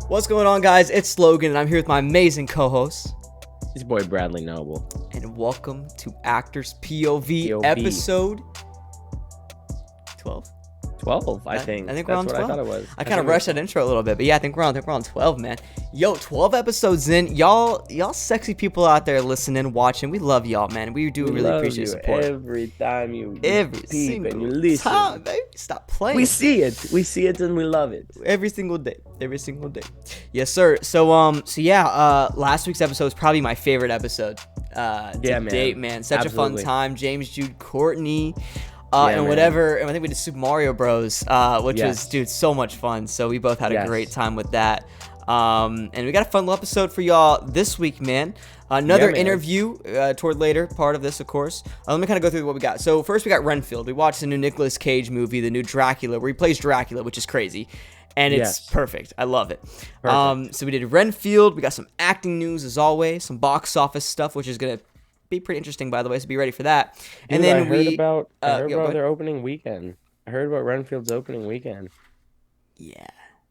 What's going on, guys? It's Logan, and I'm here with my amazing co-host. His boy Bradley Noble. And welcome to Actors POV, POV. episode 12. 12, I think. I think that's we're on what 12. I thought it was. I kind of rushed that intro a little bit, but yeah, I think we're on 12, man. Yo, 12 episodes in. Y'all sexy people out there listening, watching. We love y'all, man. We do really appreciate your support. Every time you Every peep and you single listen. time, baby. Stop playing. We see it and we love it. Every single day. Yes, sir. So yeah, last week's episode was probably my favorite episode to date, man. Such Absolutely. a fun time. James Jude Courtney. Yeah, and whatever, and I think we did Super Mario Bros, which Yes. was, dude, so much fun. So we both had a Yes. great time with that. And we got a fun little episode for y'all this week, man. Another man. interview toward later part of this, of course. Let me kind of go through what we got. So first we got Renfield. We watched the new Nicolas Cage movie, the new Dracula, where he plays Dracula, which is crazy. And it's Yes. perfect. I love it. Perfect. So we did Renfield. We got some acting news, as always. Some box office stuff, which is going to be pretty interesting, by the way, so be ready for that. And Dude, then I heard about go ahead. their opening weekend. I heard about Renfield's opening weekend. Yeah.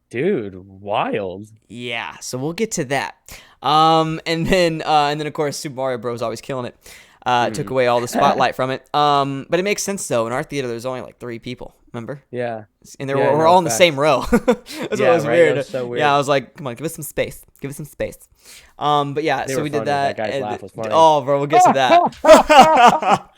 Dude, wild. Yeah, so we'll get to that. And then of course Super Mario Bros. Always killing it. Took away all the spotlight from it. But it makes sense though. In our theater, there's only like 3 people. Remember? Yeah. And Yeah, we're no, all in the facts. same row. That's what Yeah, was right, weird. that was so weird. Yeah, I was like, come on, give us some space. But yeah, They so were we did funny. that. That guy's and- laugh was funny. Oh, bro, we'll get to that.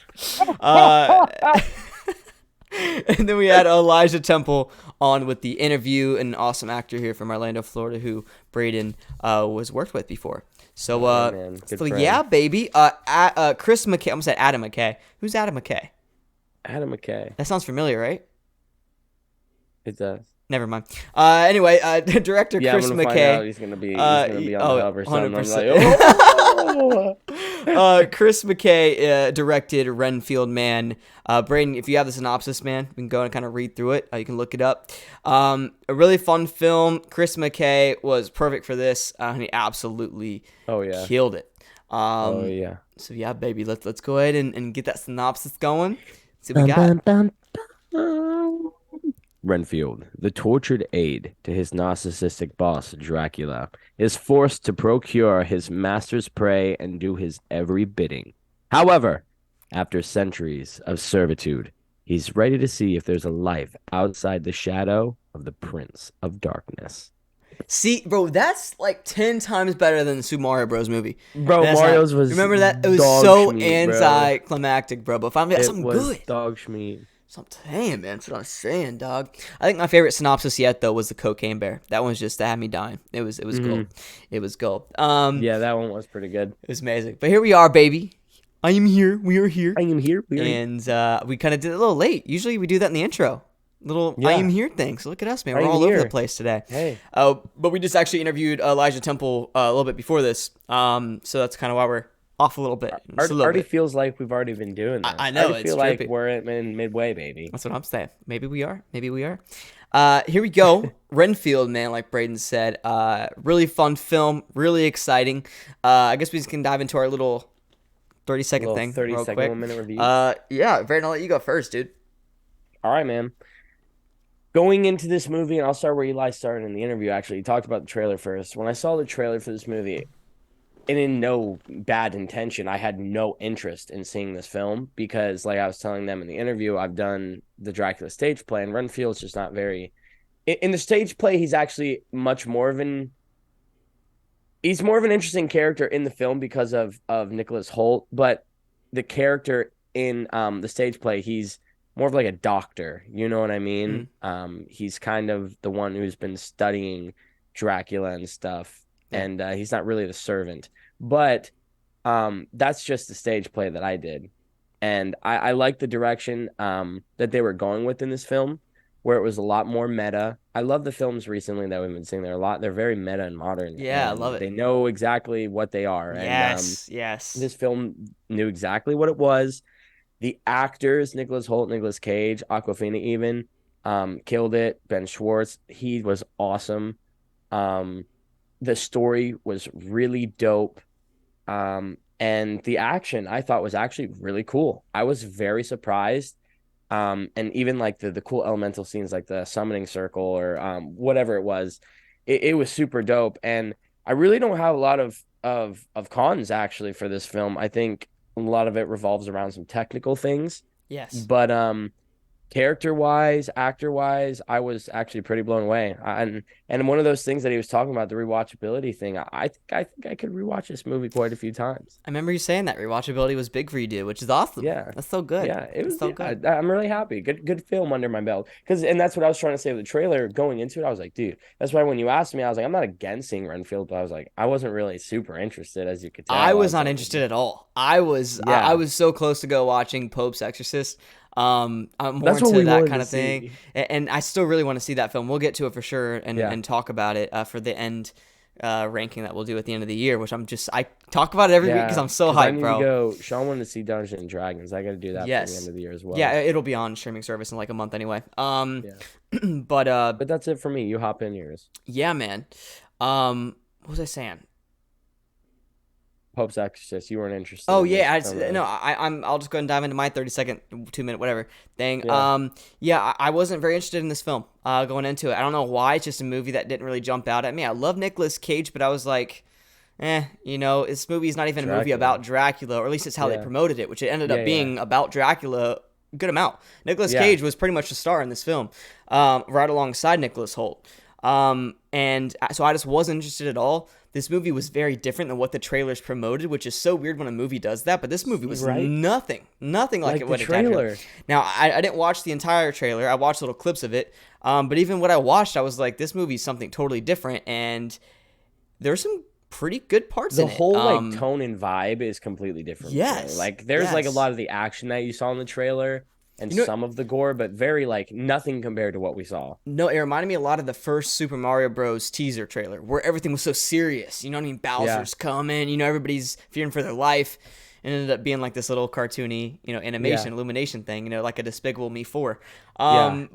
And then we had Elijah Temple on with the interview, an awesome actor here from Orlando, Florida, who Brayden was worked with before. So, man. Good friend. yeah, baby. Chris McKay. I almost said Adam McKay. Who's Adam McKay? Adam McKay. That sounds familiar, right? It does. Never mind. Anyway, director Yeah, Chris I'm gonna McKay. find out he's gonna be on the hub or something. I'm 100%. like, oh! Chris McKay directed Renfield, man. Brayden, if you have the synopsis, man, we can go and kind of read through it. You can look it up. A really fun film. Chris McKay was perfect for this. And he absolutely Oh yeah. killed it. Oh yeah. So yeah, baby, let's go ahead and get that synopsis going. See what we got. Renfield, the tortured aide to his narcissistic boss, Dracula, is forced to procure his master's prey and do his every bidding. However, after centuries of servitude, he's ready to see if there's a life outside the shadow of the Prince of Darkness. See, bro, that's like 10 times better than the Super Mario Bros. Movie. Bro, That's Mario's not- was remember that? It was dog so schmeat, bro. anticlimactic, bro. But finally got It something was good. dog schmeat. So I'm saying, man. That's what I'm saying, dog. I think my favorite synopsis yet, though, was the Cocaine Bear. That one's just that had me dying. It was gold. It was gold. Yeah, that one was pretty good. It was amazing. But here we are, baby. I am here. We are here. I am here. And we kind of did it a little late. Usually we do that in the intro. Little I Yeah. am here thing. So look at us, man. I We're am all over here. the place today. Hey. But we just actually interviewed Elijah Temple a little bit before this. So that's kind of why we're off a little bit. Just a little Already bit. feels like we've already been doing this. I know, already it's feel like trippy. we're in midway, baby. That's what I'm saying. Maybe we are. Here we go. Renfield, man, like Brayden said. Really fun film. Really exciting. I guess we just can dive into our little 30-second thing. 30 real second quick. 1 minute review. Yeah, Brayden, I'll let you go first, dude. All right, man. Going into this movie, and I'll start where Eli started in the interview, actually. He talked about the trailer first. When I saw the trailer for this movie, and in no bad intention, I had no interest in seeing this film because, like I was telling them in the interview, I've done the Dracula stage play, and Renfield's just not very... In the stage play, he's actually much more of an... He's more of an interesting character in the film because of Nicholas Hoult, but the character in the stage play, he's more of like a doctor, you know what I mean? He's kind of the one who's been studying Dracula and stuff, and he's not really the servant. But that's just the stage play that I did, and I like the direction that they were going with in this film, where it was a lot more meta. I love the films recently that we've been seeing. They're very meta and modern. Yeah, I and love it. They know exactly what they are. Yes. And this film knew exactly what it was. The actors, Nicholas Hoult, Nicolas Cage, Awkwafina even, killed it. Ben Schwartz, he was awesome. The story was really dope. And the action I thought was actually really cool. I was very surprised. And even like the cool elemental scenes, like the summoning circle or whatever it was, it was super dope. And I really don't have a lot of cons actually for this film. I think a lot of it revolves around some technical things, Yes. but character wise, actor wise, I was actually pretty blown away. And one of those things that he was talking about, the rewatchability thing, I think I could rewatch this movie quite a few times. I remember you saying that rewatchability was big for you, dude, which is awesome. Yeah. That's so good. Yeah, it That's was. so Yeah, good. I'm really happy. Good film under my belt. And that's what I was trying to say with the trailer. Going into it, I was like, dude. That's why when you asked me, I was like, I'm not against seeing Renfield, but I was like, I wasn't really super interested, as you could I tell. I was was not like, interested at all. I yeah, was so close to go watching Pope's Exorcist. I'm more that's what into we that wanted kind to of thing, see. and I still really want to see that film. We'll get to it for sure Yeah, and talk about it for the end ranking that we'll do at the end of the year. Which I talk about it every week because yeah. I'm so Because I hyped, need to bro. go. Sean wanted to see Dungeons and Dragons. I got to do that for the end Yes, of the year as yeah, well. it'll be on streaming service in like a month anyway. Yeah, But but that's it for me. You hop in yours. yeah, man. What was I saying? Pope's Exorcist. You weren't interested Oh in yeah, this I from just, a no, I'll just go and dive into my 30-second, 2 minute, whatever thing. yeah. Yeah, I wasn't very interested in this film. Going into it, I don't know why. It's just a movie that didn't really jump out at me. I love Nicolas Cage, but I was like, this movie is not even a movie Dracula. about Dracula, or at least it's how they Yeah, promoted it, which it ended yeah, up yeah, being about Dracula. A good amount. Nicolas yeah. Cage was pretty much the star in this film, right alongside Nicholas Hoult. So I just wasn't interested at all. This movie was very different than what the trailers promoted, which is so weird when a movie does that. But this movie was Right. nothing like Like it the would attach. trailer. Now I didn't watch the entire trailer. I watched little clips of it. But even what I watched, I was like, this movie is something totally different, and there's some pretty good parts The in it. whole like tone and vibe is completely different for me. Yes, Like there's like a yes. lot of the action that you saw in the trailer and You know, some of the gore, but very like nothing compared to what we saw. no, it reminded me a lot of the first Super Mario Bros. Teaser trailer, where everything was so serious. You know what I mean? Yeah. Bowser's coming. Everybody's fearing for their life. It ended up being like this little cartoony, Yeah. animation, Illumination thing. Like a Despicable Me 4. Yeah.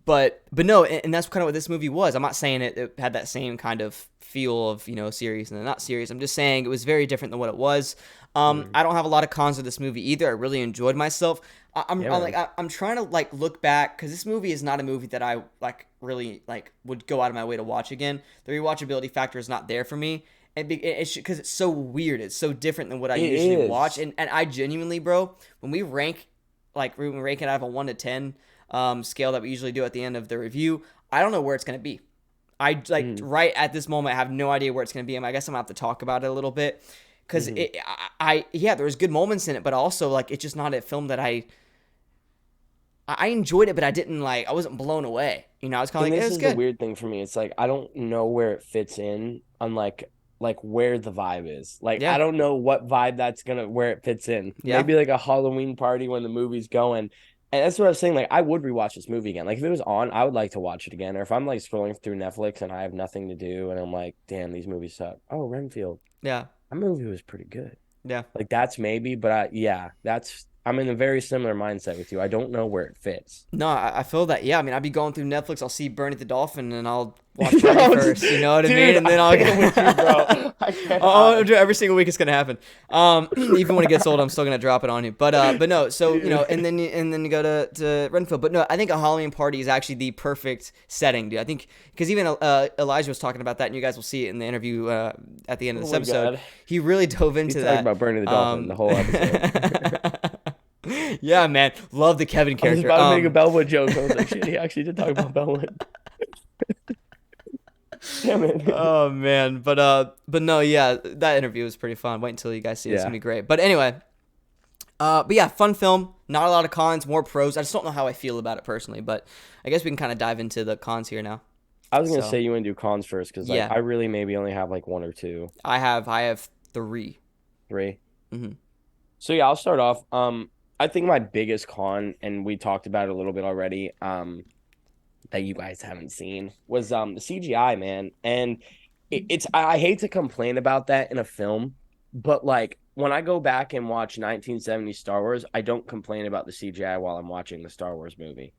But no, and that's kind of what this movie was. I'm not saying it had that same kind of feel of serious and not serious. I'm just saying it was very different than what it was. Mm. I don't have a lot of cons with this movie either. I really enjoyed myself. Yeah, man. I'm trying to like look back because this movie is not a movie that I like really like would go out of my way to watch again. The rewatchability factor is not there for me, and it's because it's so weird. It's so different than what I It usually watch, is. and I genuinely, bro, when we rank we rank it out of a 1 to 10 scale that we usually do at the end of the review, I don't know where it's gonna be. I like Mm. right at this moment I have no idea where it's gonna be. I guess I'm gonna have to talk about it a little bit because Hmm. yeah, there was good moments in it, but also like it's just not a film that I enjoyed it, but I wasn't blown away. I was kind of And like, this it's is the good. weird thing for me. It's like I don't know where it fits in on like where the vibe is. Like I Yeah, don't know what vibe that's gonna where it fits in. yeah. Maybe like a Halloween party when the movie's going. And that's what I was saying. Like I would rewatch this movie again. Like if it was on, I would like to watch it again. Or if I'm like scrolling through Netflix and I have nothing to do and I'm like, damn, these movies suck. Oh, Renfield. Yeah, That movie was pretty good. yeah. Like that's maybe, but yeah, I'm in a very similar mindset with you. I don't know where it fits. No, I feel that. Yeah, I mean, I'd be going through Netflix. I'll see Bernie the Dolphin, and I'll watch Bernie No, first. You know what I mean? dude, And then I I'll am with you, bro. get. I I'll cannot. do it every single week. It's gonna happen. Even when it gets old, I'm still gonna drop it on you. But no. So and then you go to Renfield. But no, I think a Halloween party is actually the perfect setting, dude. I think because even Elijah was talking about that, and you guys will see it in the interview at the end of Oh this my episode. God. He really dove He's into talking that. about Bernie the Dolphin the whole episode. Yeah, man, love the Kevin I was character. about to make a Bellwood joke. I was like, shit, he actually did talk about Bellwood. Damn it. Oh man, but no, yeah, that interview was pretty fun. Wait until you guys see it. It's Yeah. gonna be great. But anyway, but yeah, fun film. Not a lot of cons, more pros. I just don't know how I feel about it personally, but I guess we can kind of dive into the cons here now. I was gonna So say you want to do cons first because like yeah, I really maybe only have like one or two, I have 3. three. Mm-hmm. So yeah, I'll start off. I think my biggest con, and we talked about it a little bit already, that you guys haven't seen was the CGI, man. And I hate to complain about that in a film, but like when I go back and watch 1970 Star Wars, I don't complain about the CGI while I'm watching the Star Wars movie.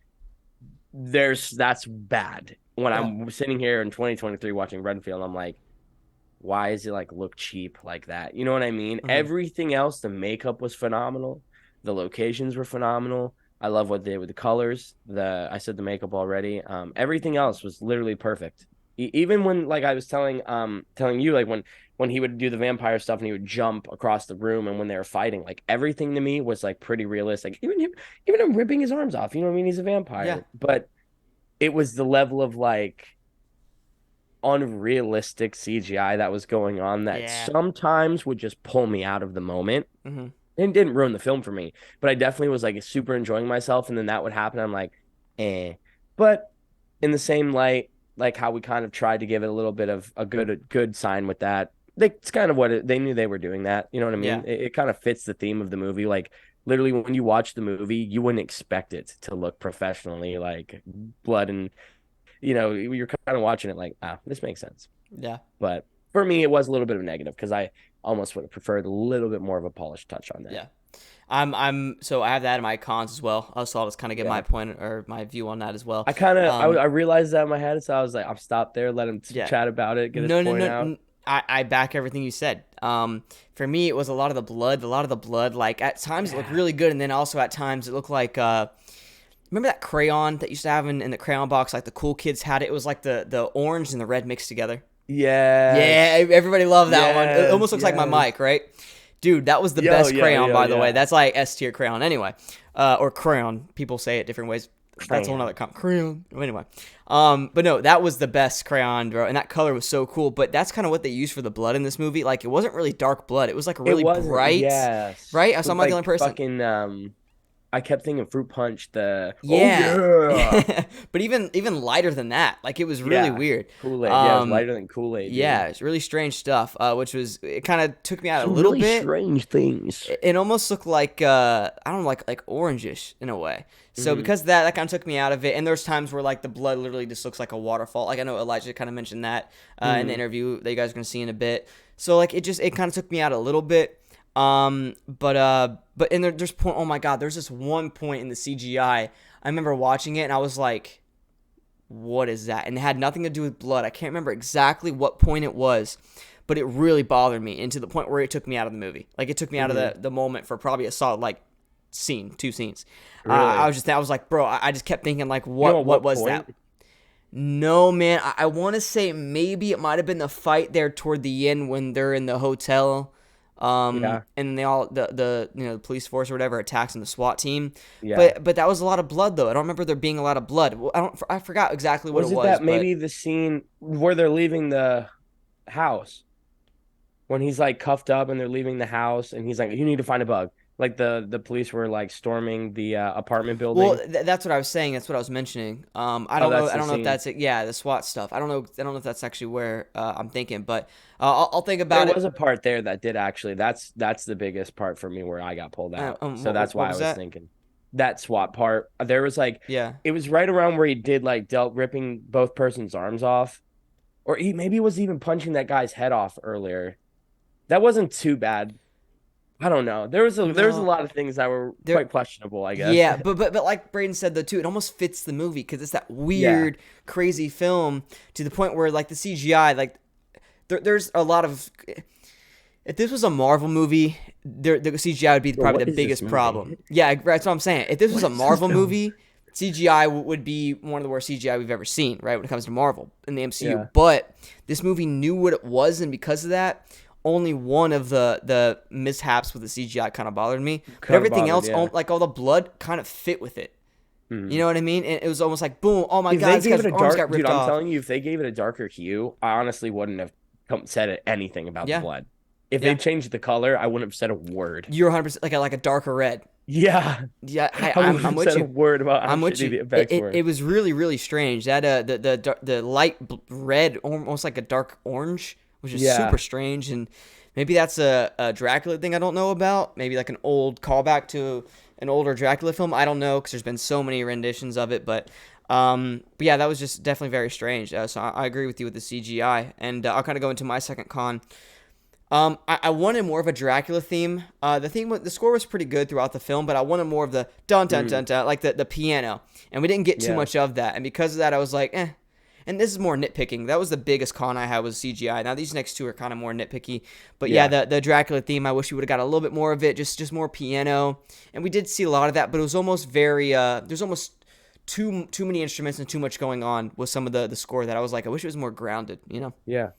That's bad. When Yeah. I'm sitting here in 2023 watching Renfield, I'm like, why is it like look cheap like that? You know what I mean? Mm-hmm. Everything else, the makeup was phenomenal, the locations were phenomenal, I love what they did with the colors. I said the makeup already. Everything else was literally perfect. Even when, like I was telling you, like when he would do the vampire stuff and he would jump across the room, and when they were fighting, like everything to me was like pretty realistic. Even him ripping his arms off. You know what I mean? He's a Yeah. vampire, but it was the level of like unrealistic CGI that was going on that Yeah. sometimes would just pull me out of the moment. Hmm. It didn't ruin the film for me, but I definitely was like super enjoying myself. And then that would happen. I'm like, eh. But in the same light, like how we kind of tried to give it a little bit of a good sign with that. It's kind of they knew they were doing that. You know what I Yeah. mean? It kind of fits the theme of the movie. Like literally, when you watch the movie, you wouldn't expect it to look professionally like blood and you're kind of watching it like, this makes sense. Yeah. But for me, it was a little bit of a negative because I almost would have preferred a little bit more of a polished touch on that. Yeah. So I have that in my cons as well. So I'll just kind of get my Yeah. point or my view on that as well. I kind of Um, I realized that in my head, so I was like, I'll stop there, let him yeah. chat about it, get his No, no, point no. out. I back everything you said. For me, it was a lot of the blood. A lot of the blood, like at times it looked really good, and then also at times it looked like. Remember that crayon that used to have in the crayon box? Like the cool kids had it. It was like the orange and the red mixed together. Yeah, Yes, everybody loved that one. It yes, almost looks like my yes. mic, right? Dude, that was the Yo, best yo, crayon, yo, by the way. yeah. That's like S tier crayon, anyway, or crayon. People say it different ways. That's a whole other crayon. Anyway, but no, that was the best crayon, bro, and that color was so cool. But that's kind of what they used for the blood in this movie. Like, it wasn't really dark blood. It was like It really wasn't. bright, Yes, right? So with I'm not the only like person. fucking. I kept thinking fruit punch. Oh Yeah, yeah, but even lighter than that. Like, it was really yeah. weird. Kool-Aid. Yeah, it was lighter than Kool-Aid, Yeah, dude. it's really strange stuff. Which was it kind of took me out a Some little really bit. strange things. It almost looked like I don't know, like orangish in a way. So Hmm. because of that kind of took me out of it. And there's times where like the blood literally just looks like a waterfall. Like I know Elijah kind of mentioned that in the Hmm. interview that you guys are gonna see in a bit. So like it kind of took me out a little bit. But there's point. Oh my God, there's this one point in the CGI. I remember watching it and I was like, what is that? And it had nothing to do with blood. I can't remember exactly what point it was, but it really bothered me, and to the point where it took me out of the movie. Like, it took me out of Hmm. the moment for probably a solid like two scenes. Really? I was like, bro, I just kept thinking like, You know at what what was point? that? No, man, I want to say maybe it might have been the fight there toward the end when they're in the hotel. Yeah, And they all the police force or whatever attacks on the SWAT team, yeah. but that was a lot of blood though. I don't remember there being a lot of blood. I forgot exactly what it Was it was, that but maybe the scene where they're leaving the house when he's like cuffed up and they're leaving the house and he's like, "You need to find a bug." Like the police were like storming the apartment well, building. that's what I was saying. That's what I was mentioning. I Oh, don't know. that's I the don't know if scene. that's it. Yeah, the SWAT stuff. I don't know. I don't know if that's actually where I'm thinking, but I'll think There about it. was a part there that did actually. That's the biggest part for me where I got pulled out. So that's What why I was was that? thinking that SWAT part. There was like Yeah. it was right around where he did like dealt ripping both persons' arms off, or he maybe was even punching that guy's head off earlier. That wasn't too bad. I don't know. There was a No. lot of things that were There. quite questionable, I guess. Yeah, but like Brayden said though too, it almost fits the movie because it's that Yeah. weird, crazy film to the point where like the CGI, like there's a lot of. If this was a Marvel movie, the CGI would be Bro, probably what the is this biggest problem. movie? Yeah, that's what I'm saying. If this was What a is this Marvel film? movie, CGI would be one of the worst CGI we've ever seen, right? When it comes to Marvel in the MCU. Yeah. But this movie knew what it was, and because of that, only one of the mishaps with the CGI kind of bothered me. But Kind of everything bothered, else, yeah. like all the blood, kind of fit with it. Hmm. You know what I mean? And it was almost like, boom, oh my If God, they this gave guy's it a arms got dark, dude, ripped I'm off. telling you, if they gave it a darker hue, I honestly wouldn't have said anything about the Yeah, blood. If they yeah. changed the color, I wouldn't have said a word. You're 100% like a darker red. Yeah, Yeah, I wouldn't I'm have with said a you. word about how I'm with shitty you. the effects were. It was really really strange. That the light red, almost like a dark orange, which is super Yeah, strange. And maybe that's a Dracula thing I don't know about. Maybe like an old callback to an older Dracula film. I don't know because there's been so many renditions of it. But yeah, that was just definitely very strange. So I agree with you with the CGI, and I'll kind of go into my second con. I wanted more of a Dracula theme. The score was pretty good throughout the film, but I wanted more of the dun dun mm, dun dun, like the piano, and we didn't get too yeah, much of that. And because of that, I was like, eh. and this is more nitpicking. That was the biggest con I had was CGI. Now these next two are kind of more nitpicky, but yeah, the Dracula theme, I wish we would have got a little bit more of it, just more piano, and we did see a lot of that, but it was almost very there's almost too many instruments and too much going on with some of the score that I was like, I wish it was more grounded, you know? Yeah.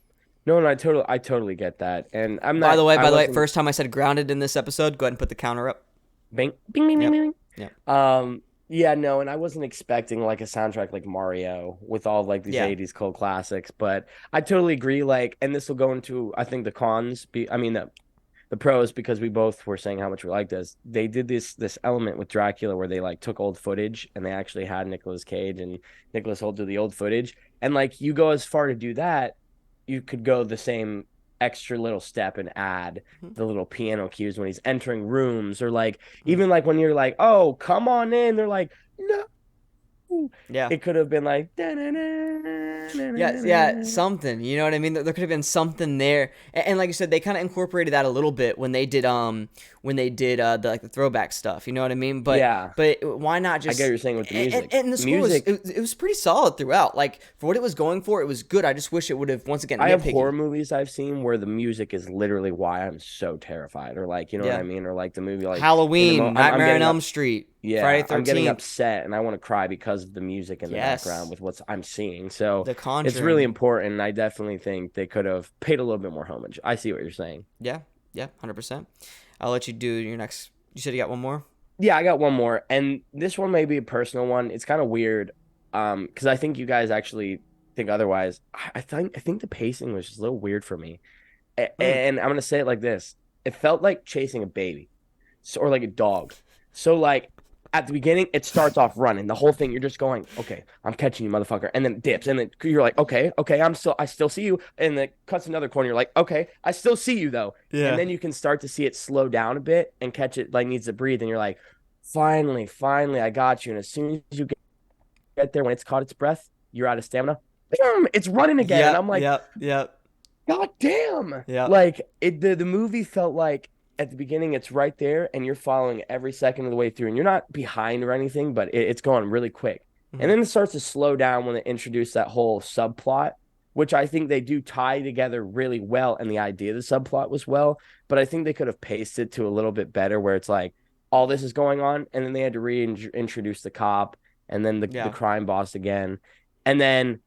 No, I totally get that. And I'm By not the way, I wasn't first time I said grounded in this episode, go ahead and put the counter up. bing bing bing bing Yep. bing. Yep. Yeah, no, and I wasn't expecting like a soundtrack like Mario with all like these Yeah. 80s cult classics, but I totally agree like and this will go into I think the cons be I mean the pros because we both were saying how much we like this. They did this element with Dracula where they like took old footage and they actually had Nicolas Cage and Nicolas Hoult do the old footage. And like you go as far to do that, you could go the same extra little step and add the little piano cues when he's entering rooms or like even like when you're like, oh, come on in, they're like, no. Yeah. It could have been like Yeah, something. You know what I mean? There could have been something there, and like you said, they kind of incorporated that a little bit when they did the throwback stuff. You know what I mean? But yeah. but why not just? I get what you're saying with the music. And the score it was pretty solid throughout. Like for what it was going for, it was good. I just wish it would have once again. I have horror movies I've seen where the music is literally why I'm so terrified, or like you know what I mean, or like the movie like Halloween, Nightmare on Elm Street. Yeah, Friday 13th. I'm getting upset and I want to cry because of the music in the background with what I'm seeing. So The Conjuring. It's really important. And I definitely think they could have paid a little bit more homage. I see what you're saying. Yeah, 100%. I'll let you do your next. You said you got one more? Yeah, I got one more. And this one may be a personal one. It's kind of weird because I think you guys actually think otherwise. I think the pacing was just a little weird for me. And I'm going to say it like this. It felt like chasing a baby or like a dog. So like at the beginning, it starts off running. The whole thing, you're just going, okay, I'm catching you, motherfucker. And then it dips. And then you're like, okay, I still see you. And then it cuts another corner. You're like, okay, I still see you though. Yeah. And then you can start to see it slow down a bit and catch it like needs to breathe. And you're like, finally, I got you. And as soon as you get there, when it's caught its breath, you're out of stamina. It's running again. And I'm like, yep. God damn. Yeah. Like the movie felt like at the beginning, it's right there, and you're following every second of the way through, and you're not behind or anything, but it's going really quick. Mm-hmm. And then it starts to slow down when they introduce that whole subplot, which I think they do tie together really well, and the idea of the subplot was well, but I think they could have paced it to a little bit better, where it's like, all this is going on, and then they had to reintroduce the cop, and then the crime boss again, and then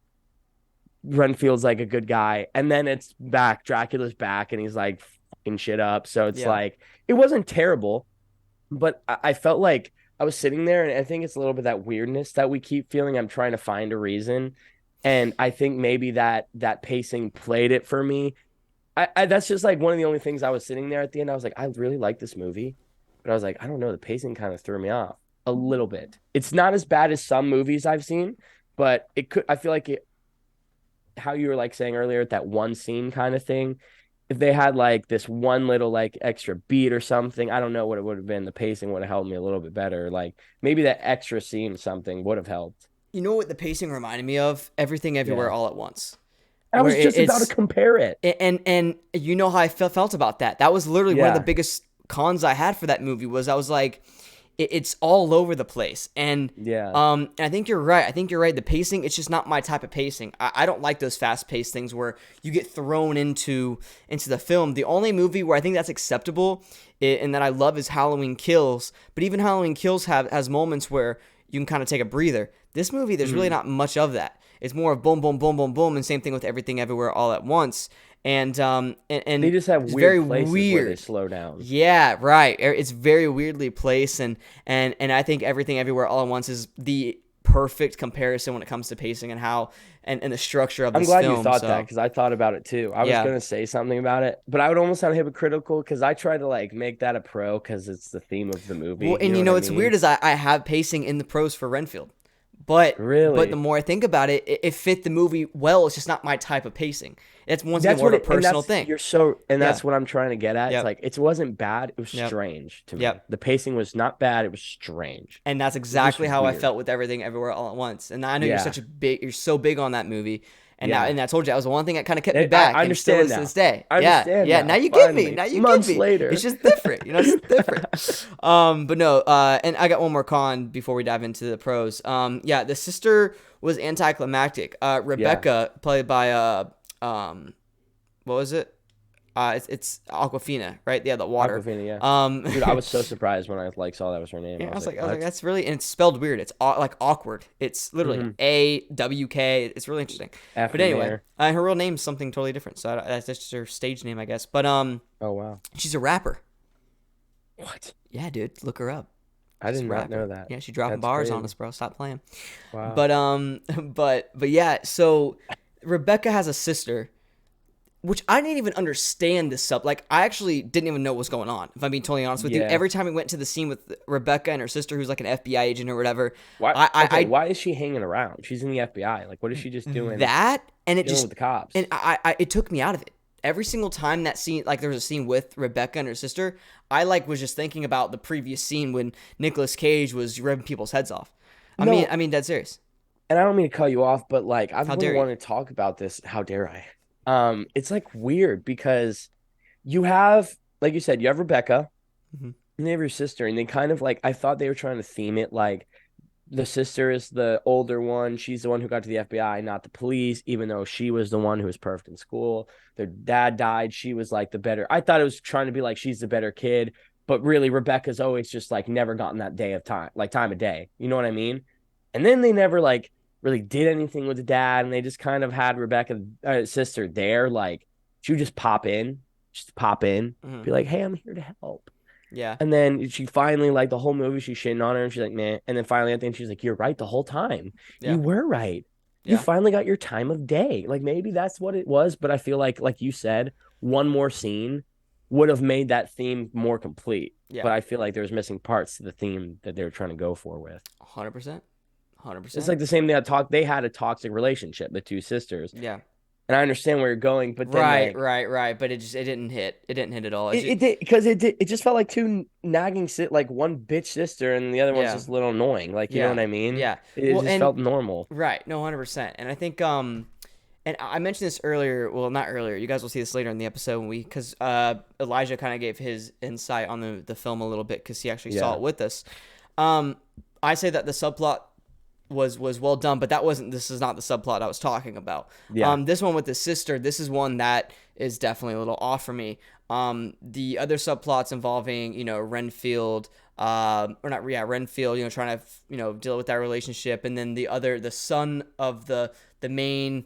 Renfield's like a good guy, and then it's back, Dracula's back, and he's like, shit up. So it's like it wasn't terrible, but I felt like I was sitting there, and I think it's a little bit that weirdness that we keep feeling. I'm trying to find a reason, and I think maybe that pacing played it for me. I that's just like one of the only things I was sitting there at the end. I was like, I really like this movie, but I was like, I don't know, the pacing kind of threw me off a little bit. It's not as bad as some movies I've seen, but it could. I feel like it. How you were like saying earlier, that one scene kind of thing. If they had like this one little like extra beat or something, I don't know what it would have been. The pacing would have helped me a little bit better. Like maybe that extra scene something would have helped. You know what the pacing reminded me of? Everything Everywhere All at Once. I was just about to compare it. And you know how I felt about that. That was literally one of the biggest cons I had for that movie was I was like, it's all over the place. And and I think you're right. The pacing, it's just not my type of pacing. I don't like those fast-paced things where you get thrown into the film. The only movie where I think that's acceptable and that I love is Halloween Kills. But even Halloween Kills has moments where you can kind of take a breather. This movie, there's really not much of that. It's more of boom, boom, boom, boom, boom, and same thing with Everything Everywhere All at Once. And they just have weird places where they slow down. Yeah, right. It's very weirdly placed, and I think Everything Everywhere All at Once is the perfect comparison when it comes to pacing and how and the structure of this film. I'm glad you thought that because I thought about it too. I was gonna say something about it, but I would almost sound hypocritical because I try to like make that a pro because it's the theme of the movie. Well, and you know what's weird is I have pacing in the pros for Renfield. But the more I think about it, it fit the movie well. It's just not my type of pacing. It's once again more of a personal thing. That's what I'm trying to get at. It's like it wasn't bad. It was strange to me. The pacing was not bad. It was strange. And that's exactly how I felt with Everything Everywhere All at Once. And I know you're so big on that movie. And Yeah. and I told you that was the one thing that kind of kept me I back. And still understand is to now. this day. I understand Yeah. now, Now you finally. get me. Now you Months get me. later. It's just different. It's different. But no. And I got one more con before we dive into the pros. Yeah, the sister was anticlimactic. Rebecca, played by what was it? It's Aquafina, right? Yeah, the water. Aquafina, yeah. Um, Dude, I was so surprised when I saw that was her name. yeah, I was like, I was like, that's really, and it's spelled weird. It's like awkward. It's literally AWK. It's really interesting. F But anyway, there. her real name's something totally different. So that's just her stage name, I guess. But Oh wow. she's a rapper. What? Yeah, dude, look her up. I She's did a not rapper. know that. Yeah, she's dropping That's bars crazy. on us, bro. Stop playing. Wow. But yeah. So Rebecca has a sister, which I didn't even understand this stuff. Like, I actually didn't even know what was going on, if I'm being totally honest with you. Yeah. Every time we went to the scene with Rebecca and her sister, who's like an FBI agent or whatever, Why? Why is she hanging around? She's in the FBI. Like, what is she just doing? that, and it dealing just, with the cops. and it took me out of it. Every single time that scene, like there was a scene with Rebecca and her sister, I was just thinking about the previous scene when Nicolas Cage was ripping people's heads off. I mean, dead serious. And I don't mean to cut you off, but like, I've How been dare you? wanting to talk about this. How dare I? It's like weird because you have, like you said, you have Rebecca Mhm. and you have your sister, and they kind of like, I thought they were trying to theme it like the sister is the older one. She's the one who got to the FBI, not the police, even though she was the one who was perfect in school. Their dad died. She was like the better. I thought it was trying to be like she's the better kid, but really Rebecca's always just like never gotten that day of time, like time of day. You know what I mean? And then they never like really did anything with the dad, and they just kind of had Rebecca's sister there. Like she would just pop in, Mhm. be like, "Hey, I'm here to help." Yeah. And then she finally, like the whole movie, she's shitting on her, and she's like, "Man." And then finally, at the end, she's like, "You're right the whole time. Yeah. You were right. You Yeah. finally got your time of day." Like maybe that's what it was, but I feel like you said, one more scene would have made that theme more complete. Yeah. But I feel like there was missing parts to the theme that they were trying to go for with. 100%. 100%. It's like the same thing. They had a toxic relationship, the two sisters. Yeah. And I understand where you're going, but then Right. But it didn't hit. It didn't hit at all. it did, because it just felt like two nagging like one bitch sister and the other one's just a little annoying. Like, you know what I mean? Yeah. It just felt normal. Right. No, 100%. And I think and I mentioned this earlier. Well, not earlier. You guys will see this later in the episode because Elijah kind of gave his insight on the film a little bit because he actually saw it with us. I say that the subplot was well done, but this is not the subplot I was talking about. Yeah. This one with the sister, this is one that is definitely a little off for me. The other subplots involving, Renfield, Renfield, trying to, deal with that relationship. And then the son of the main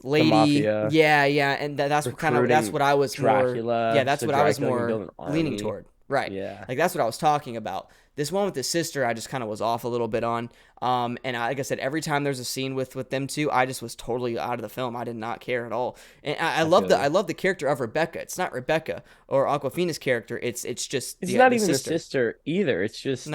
lady. mafia. Yeah. And that's what I was Dracula, more, yeah, that's so what I was Dracula can build more an leaning army. toward. Right. Yeah. Like that's what I was talking about. This one with the sister, I just kind of was off a little bit on. And like I said, every time there's a scene with them two, I just was totally out of the film. I did not care at all. And I love the character of Rebecca. It's not Rebecca or Aquafina's character. It's just It's not even the sister either. It's just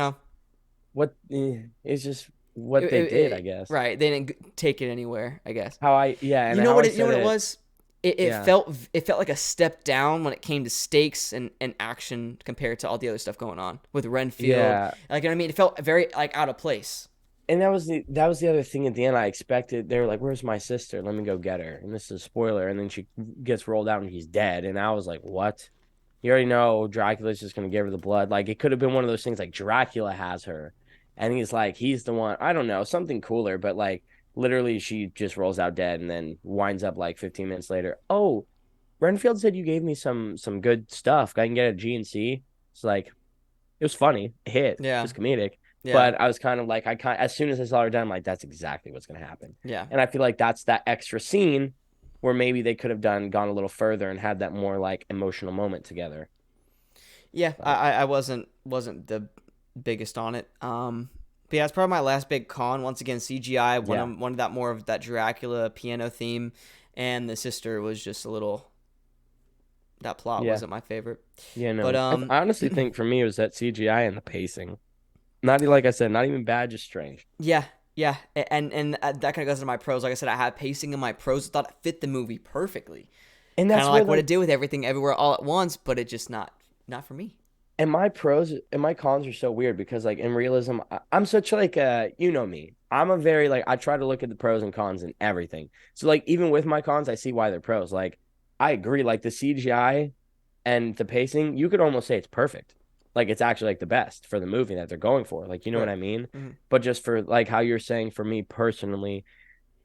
it's just what they did, I guess. Right. They didn't take it anywhere, I guess. And you know what it was? It felt like a step down when it came to stakes and action compared to all the other stuff going on with Renfield. Yeah. Like, I mean, it felt very like out of place. And that was the other thing at the end. I expected, they were like, "Where's my sister? Let me go get her." And this is a spoiler. And then she gets rolled out and he's dead. And I was like, "What?" You already know Dracula's just gonna give her the blood. Like it could have been one of those things like Dracula has her, and he's the one. I don't know, something cooler, but like literally she just rolls out dead and then winds up like 15 minutes later. "Oh, Renfield said you gave me some good stuff. I can get a GNC." It's like, it was funny. It hit. Yeah. It was comedic. Yeah. But I was kind of like, as soon as I saw her done, I'm like, that's exactly what's going to happen. Yeah. And I feel like that's that extra scene where maybe they could have gone a little further and had that more like emotional moment together. Yeah, I wasn't the biggest on it. But yeah, it's probably my last big con. Once again, CGI. Wanted that more of that Dracula piano theme, and the sister was just a little. That plot wasn't my favorite. Yeah, no. But I honestly think for me it was that CGI and the pacing. Not like I said, not even bad, just strange. Yeah, and that kind of goes into my pros. Like I said, I had pacing in my pros. I thought it fit the movie perfectly. And that's kind of like what it did with Everything Everywhere All at Once, but it just not for me. And my pros and my cons are so weird because like in realism, I'm such like you know me. I'm a very like I try to look at the pros and cons and everything. So like even with my cons, I see why they're pros. Like I agree, like the CGI and the pacing, you could almost say it's perfect. Like it's actually like the best for the movie that they're going for. Like you know what Right. I mean? Hmm. But just for like how you're saying for me personally,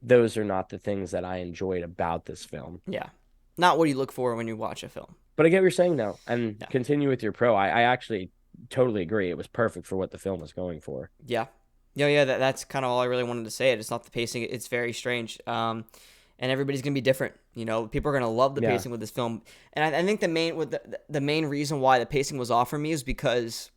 those are not the things that I enjoyed about this film. Yeah. Not what you look for when you watch a film. But I get what you're saying though, and Yeah. continue with your pro. I actually totally agree. It was perfect for what the film was going for. Yeah. Yeah. That's kind of all I really wanted to say. It's not the pacing. It's very strange. And everybody's gonna be different. You know, people are gonna love the Yeah. pacing with this film. And I think the main reason why the pacing was off for me is because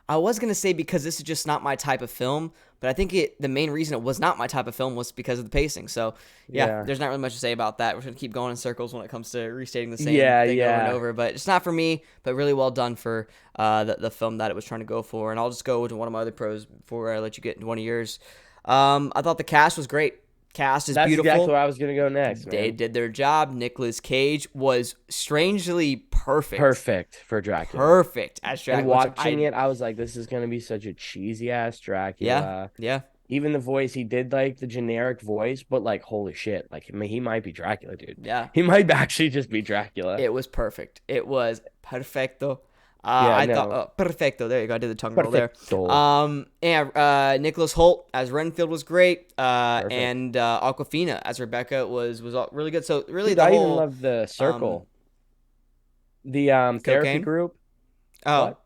I was gonna say because this is just not my type of film, but I think the main reason it was not my type of film was because of the pacing. So yeah, Yeah. there's not really much to say about that. We're gonna keep going in circles when it comes to restating the same Yeah, thing over and yeah. over. But it's not for me. But really well done for the film that it was trying to go for. And I'll just go to one of my other pros before I let you get into one of yours. I thought the cast was great. Cast is That's exactly beautiful. where I was gonna go next, They man. did their job. Nicolas Cage was strangely perfect. Perfect for Dracula. Perfect as And Dracula, which watching it, I was like, this is gonna be such a cheesy ass yeah, Dracula. yeah. Even the voice, he did like the generic voice, but like, holy shit, like he might be Dracula, dude. Yeah, He might actually just be Dracula. it was perfect. It was perfecto. Yeah, I thought no, perfecto. There you go. I did the tongue roll there. perfecto, And Nicholas Holt as Renfield was great. perfect. And Aquafina as Rebecca was really good. So really, Dude, the I even whole love the um circle, the therapy cocaine. group. Oh, What?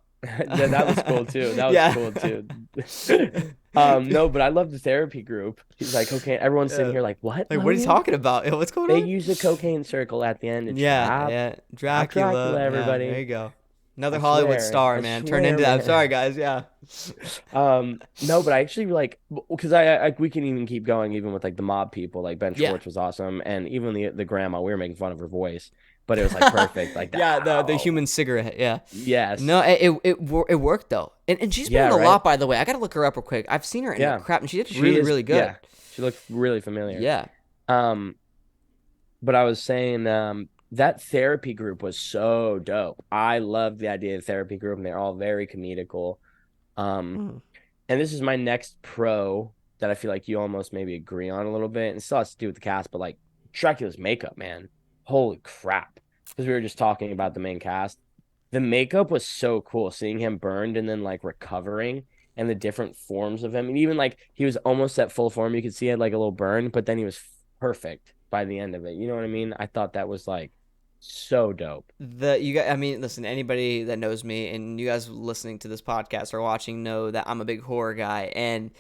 That was cool too. That was yeah. cool too. No, but I love the therapy group. He's like, cocaine. Everyone's sitting Yeah. here like, what, Like, what are you Logan? talking about? What's going They on? use a cocaine circle at the end to Yeah, trap, yeah. trap Dracula, Dracula. Yeah, there everybody. you go. Another Hollywood star, I man. Turned swear, into that. I'm man. sorry, guys. Yeah. No, but I actually like because we can even keep going even with like the mob people. Like Ben Yeah. Schwartz was awesome, and even the grandma. We were making fun of her voice, but it was like perfect. Like, Yeah, the oh, human cigarette. Yeah. yes, No, it worked though, and she's been yeah, in a right, lot, by the way. I gotta look her up real quick. I've seen her in yeah. crap, and she did She really is, really good. yeah. She looked really familiar. Yeah, Um, but I was saying, that therapy group was so dope. I love the idea of therapy group, and they're all very comedical. Um, mm. and this is my next pro that I feel like you almost maybe agree on a little bit, and it still has to do with the cast, but like Dracula's makeup, man, holy crap! Because we were just talking about the main cast, the makeup was so cool. Seeing him burned and then like recovering, and the different forms of him, and even like he was almost at full form. You could see he had like a little burn, but then he was perfect by the end of it. You know what I mean? I thought that was like so dope. You guys, I mean, listen, anybody that knows me and you guys listening to this podcast or watching know that I'm a big horror guy, and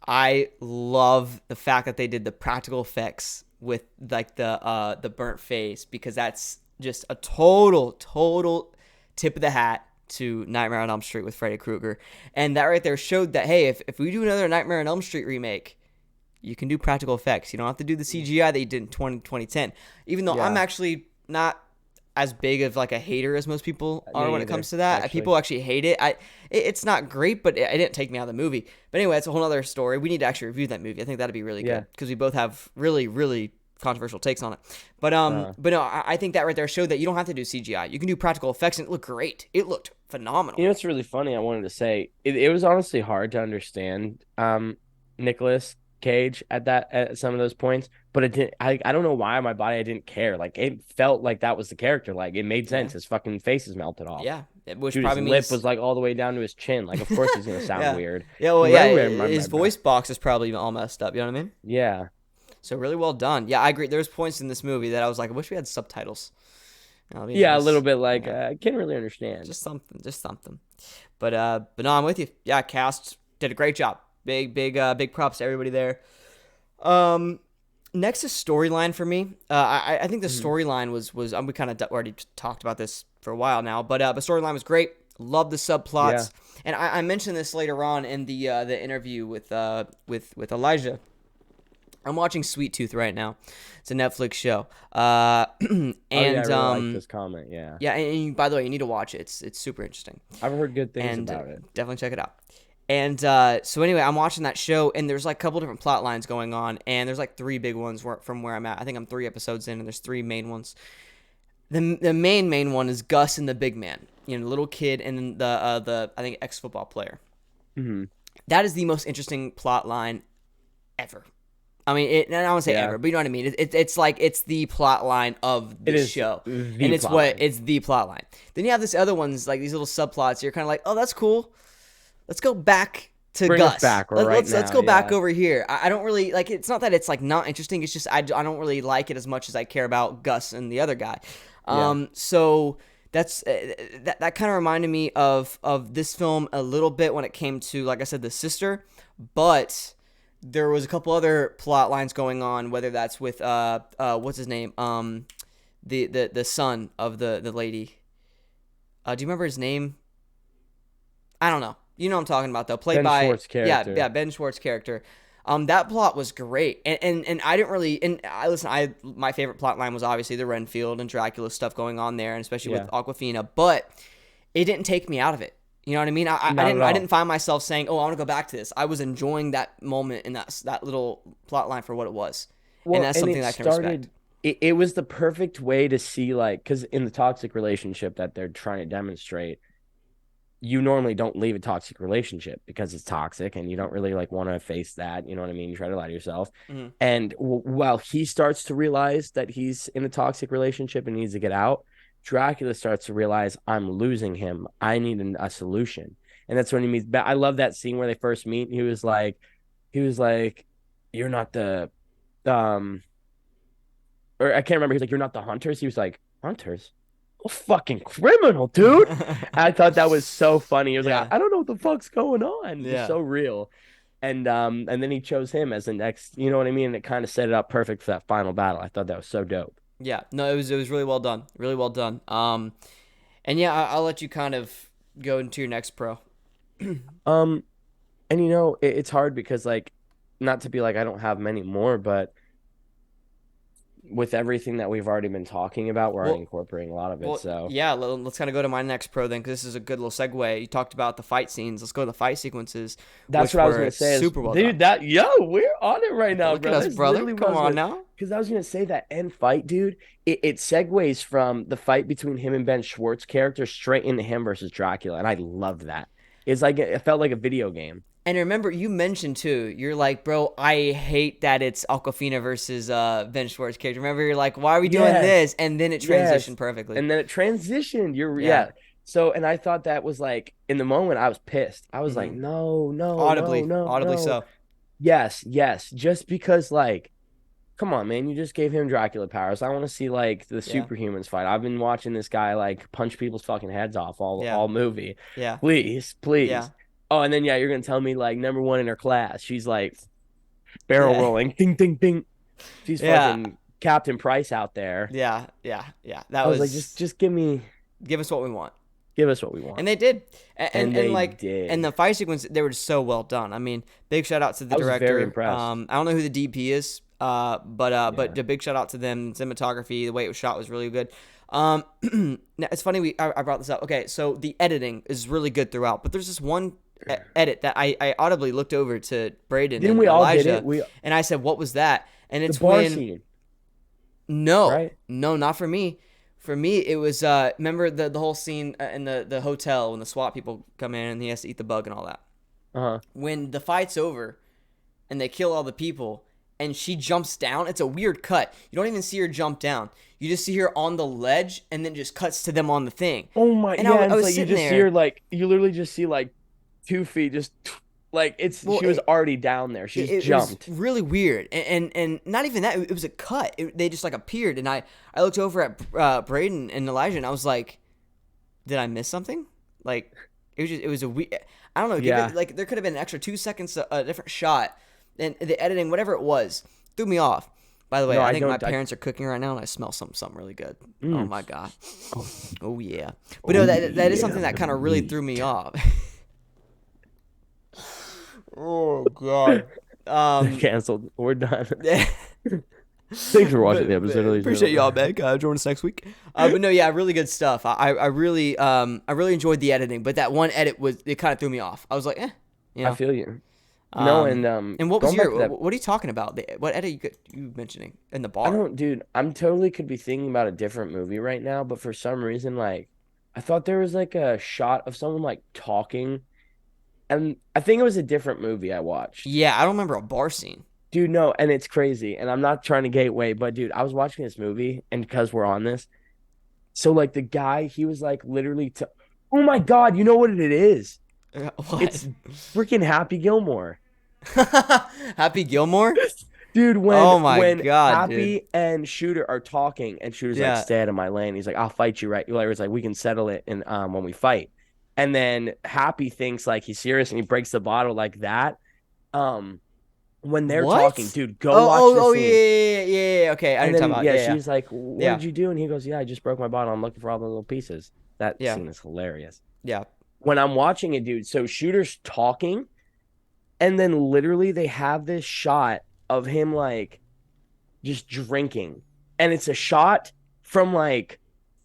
I love the fact that they did the practical effects with like the burnt face, because that's just a total tip of the hat to Nightmare on Elm Street with Freddy Krueger. And that right there showed that, hey, if we do another Nightmare on Elm Street remake, you can do practical effects. You don't have to do the CGI that you did in 2010. Even though I'm Yeah, actually not as big of like a hater as most people are me when it either, comes to that. actually. People actually hate it. It's not great, but it didn't take me out of the movie. But anyway, that's a whole other story. We need to actually review that movie. I think that'd be really Yeah. good because we both have really controversial takes on it. Uh, But no, I think that right there showed that you don't have to do CGI. You can do practical effects, and it looked great. It looked phenomenal. You know what's really funny? I wanted to say it was honestly hard to understand Nicolas Cage at some of those points, but it didn't. I don't know why my body I didn't care. Like it felt like that was the character. Like it made Yeah, sense. His fucking face is melted off. yeah. Which Dude, his probably lip means was like all the way down to his chin. Like of course he's gonna sound yeah, weird. yeah. Well, yeah. His Remember. voice box is probably all messed up. You know what I mean? Yeah, So really well done. Yeah, I agree. There's points in this movie that I was like, I wish we had subtitles. That'll be yeah, a nice. little bit like Yeah, I can't really understand. just something. But no, I'm with you. Yeah, cast did a great job. Big props to everybody there. Um, Next is storyline for me. I think the Mhm. storyline was we kind of already talked about this for a while now, but storyline was great. Love the Yeah, subplots, and I mentioned this later on in the interview with Elijah. I'm watching Sweet Tooth right now. It's a Netflix show. oh yeah, I And really like this comment. Yeah, yeah, by the way, you need to watch it. It's super interesting, I've heard good things and about it. definitely check it out. And so anyway, I'm watching that show, and there's like a couple different plot lines going on, and there's like three big ones from where I'm at. I think I'm 3 episodes in, and there's three main ones. The main one is Gus and the big man, the little kid, and then the I think ex-football player. Mm-hmm. That is the most interesting plot line ever. I mean, and I don't want to say ever, but you know what I mean. It's like it's the plot line of the show, and it's the plot line. Then you have this other ones like these little subplots. You're kind of like, oh, that's cool. Let's go back to Bring Gus. Us back Let's go back over here. I don't really like. It's not that it's like not interesting. It's just I don't really like it as much as I care about Gus and the other guy. So that's that kind of reminded me of this film a little bit when it came to, like I said, the sister, but there was a couple other plot lines going on, whether that's with what's his name, the son of the lady. Do you remember his name? I don't know. You know what I'm talking about though. Played by Schwartz character. Yeah, Ben Schwartz character. That plot was great, and I didn't really. And my favorite plot line was obviously the Renfield and Dracula stuff going on there, and especially with Awkwafina. But it didn't take me out of it. You know what I mean? I didn't find myself saying, "Oh, I want to go back to this." I was enjoying that moment and that little plot line for what it was, and that's something that I can respect. It was the perfect way to see, like, because in the toxic relationship that they're trying to demonstrate, you normally don't leave a toxic relationship because it's toxic and you don't really like want to face that. You know what I mean? You try to lie to yourself. Mm-hmm. And while he starts to realize that he's in a toxic relationship and needs to get out, Dracula starts to realize, I'm losing him. I need a solution. And that's when he meets. I love that scene where they first meet. He was like, you're not the, or I can't remember. He's like, you're not the hunters. He was like, hunters? Oh, fucking criminal, dude. I thought that was so funny. He was like, I don't know what the fuck's going on. It's so real. And then he chose him as the next, you know what I mean? And it kind of set it up perfect for that final battle. I thought that was so dope. Yeah, no, it was really well done. Really well done. And yeah, I'll let you kind of go into your next pro. And you know, it's hard because, like, not to be like I don't have many more, but with everything that we've already been talking about, we're already incorporating a lot of it. So yeah, let's kind of go to my next pro then, because this is a good little segue. You talked about the fight scenes. Let's go to the fight sequences. That's what I was gonna say. Super well dude. done. We're on it right now, Look at us, brother. Come on now. Because I was gonna say that end fight, dude. It segues from the fight between him and Ben Schwartz character straight into him versus Dracula, and I loved that. It's like it felt like a video game. And remember, you mentioned too, you're like, bro, I hate that it's Awkwafina versus Ben Schwartz character. Remember, you're like, why are we doing this? And then it transitioned perfectly. And then it transitioned. So, and I thought that was like, in the moment, I was pissed. I was like, no, audibly no. So. Yes. Just because, like, come on, man, you just gave him Dracula powers. I want to see like the superhumans fight. I've been watching this guy like punch people's fucking heads off all movie. Yeah. Please. Yeah. Oh, and then you're gonna tell me like number one in her class, she's like barrel rolling, ding ding ding. She's fucking Captain Price out there. Yeah. I was like, just give us what we want. And they did. And they like did. And the fight sequence, they were just so well done. I mean, big shout out to the director. Very impressed. I don't know who the DP is, but a big shout out to them. Cinematography, the way it was shot was really good. Now it's funny I brought this up. Okay, so the editing is really good throughout, but there's this one edit that I audibly looked over to Brayden and Elijah, and I said, "What was that?" And it's the bar scene. No, right? No, not for me. For me, it was remember the whole scene in the hotel when the SWAT people come in and he has to eat the bug and all that. When the fight's over and they kill all the people and she jumps down, it's a weird cut. You don't even see her jump down. You just see her on the ledge and then just cuts to them on the thing. Oh my! And I was like, you just see her like you literally just see like 2 feet just. Like she was already down there. She jumped. It was really weird, and not even that. It was a cut. They just like appeared, and I looked over at Brayden and Elijah, and I was like, "Did I miss something?" Like it was a weird. I don't know. Yeah. Like there could have been an extra 2 seconds, a different shot, and the editing, whatever it was, threw me off. By the way, I think my parents are cooking right now, and I smell something really good. Oh my god. Oh yeah. But no, that is something that kind of really threw me off. Oh god. Canceled. We're done. Thanks for watching the episode. Appreciate y'all, man. Join us next week. But no, yeah, really good stuff. I really enjoyed the editing, but that one edit it kind of threw me off. I was like, You know? I feel you. No, And what was going back to that, what are you talking about? What edit you mentioning in the I bar? don't, dude. I'm totally could be thinking about a different movie right now, but for some reason, like, I thought there was like a shot of someone like talking, and I think it was a different movie I watched. Yeah, I don't remember a bar scene. Dude, no, and it's crazy, and I'm not trying to gateway, but dude, I was watching this movie, and because we're on this, so like the guy, he was like literally, oh my God, you know what it is? What? It's freaking Happy Gilmore. Happy Gilmore? Dude, Oh my when god, dude. Happy and Shooter are talking, and Shooter's like, Yeah. "Stay out of my lane." He's like, "I'll fight you, right?" Larry's like, "We can settle it in when we fight." And then Happy thinks like he's serious, and he breaks the bottle like that. Um, when they're talking, What? dude, go watch the Yeah, scene. yeah, yeah, yeah, yeah. Okay, I know what And you're talking then about. yeah, Yeah, yeah, she's like, "What yeah, did you do?" And he goes, "Yeah, I just broke my bottle. I'm looking for all the little pieces." That yeah, scene is hilarious. yeah. When I'm watching it, dude, so Shooter's talking, and then literally they have this shot of him like just drinking. And it's a shot from like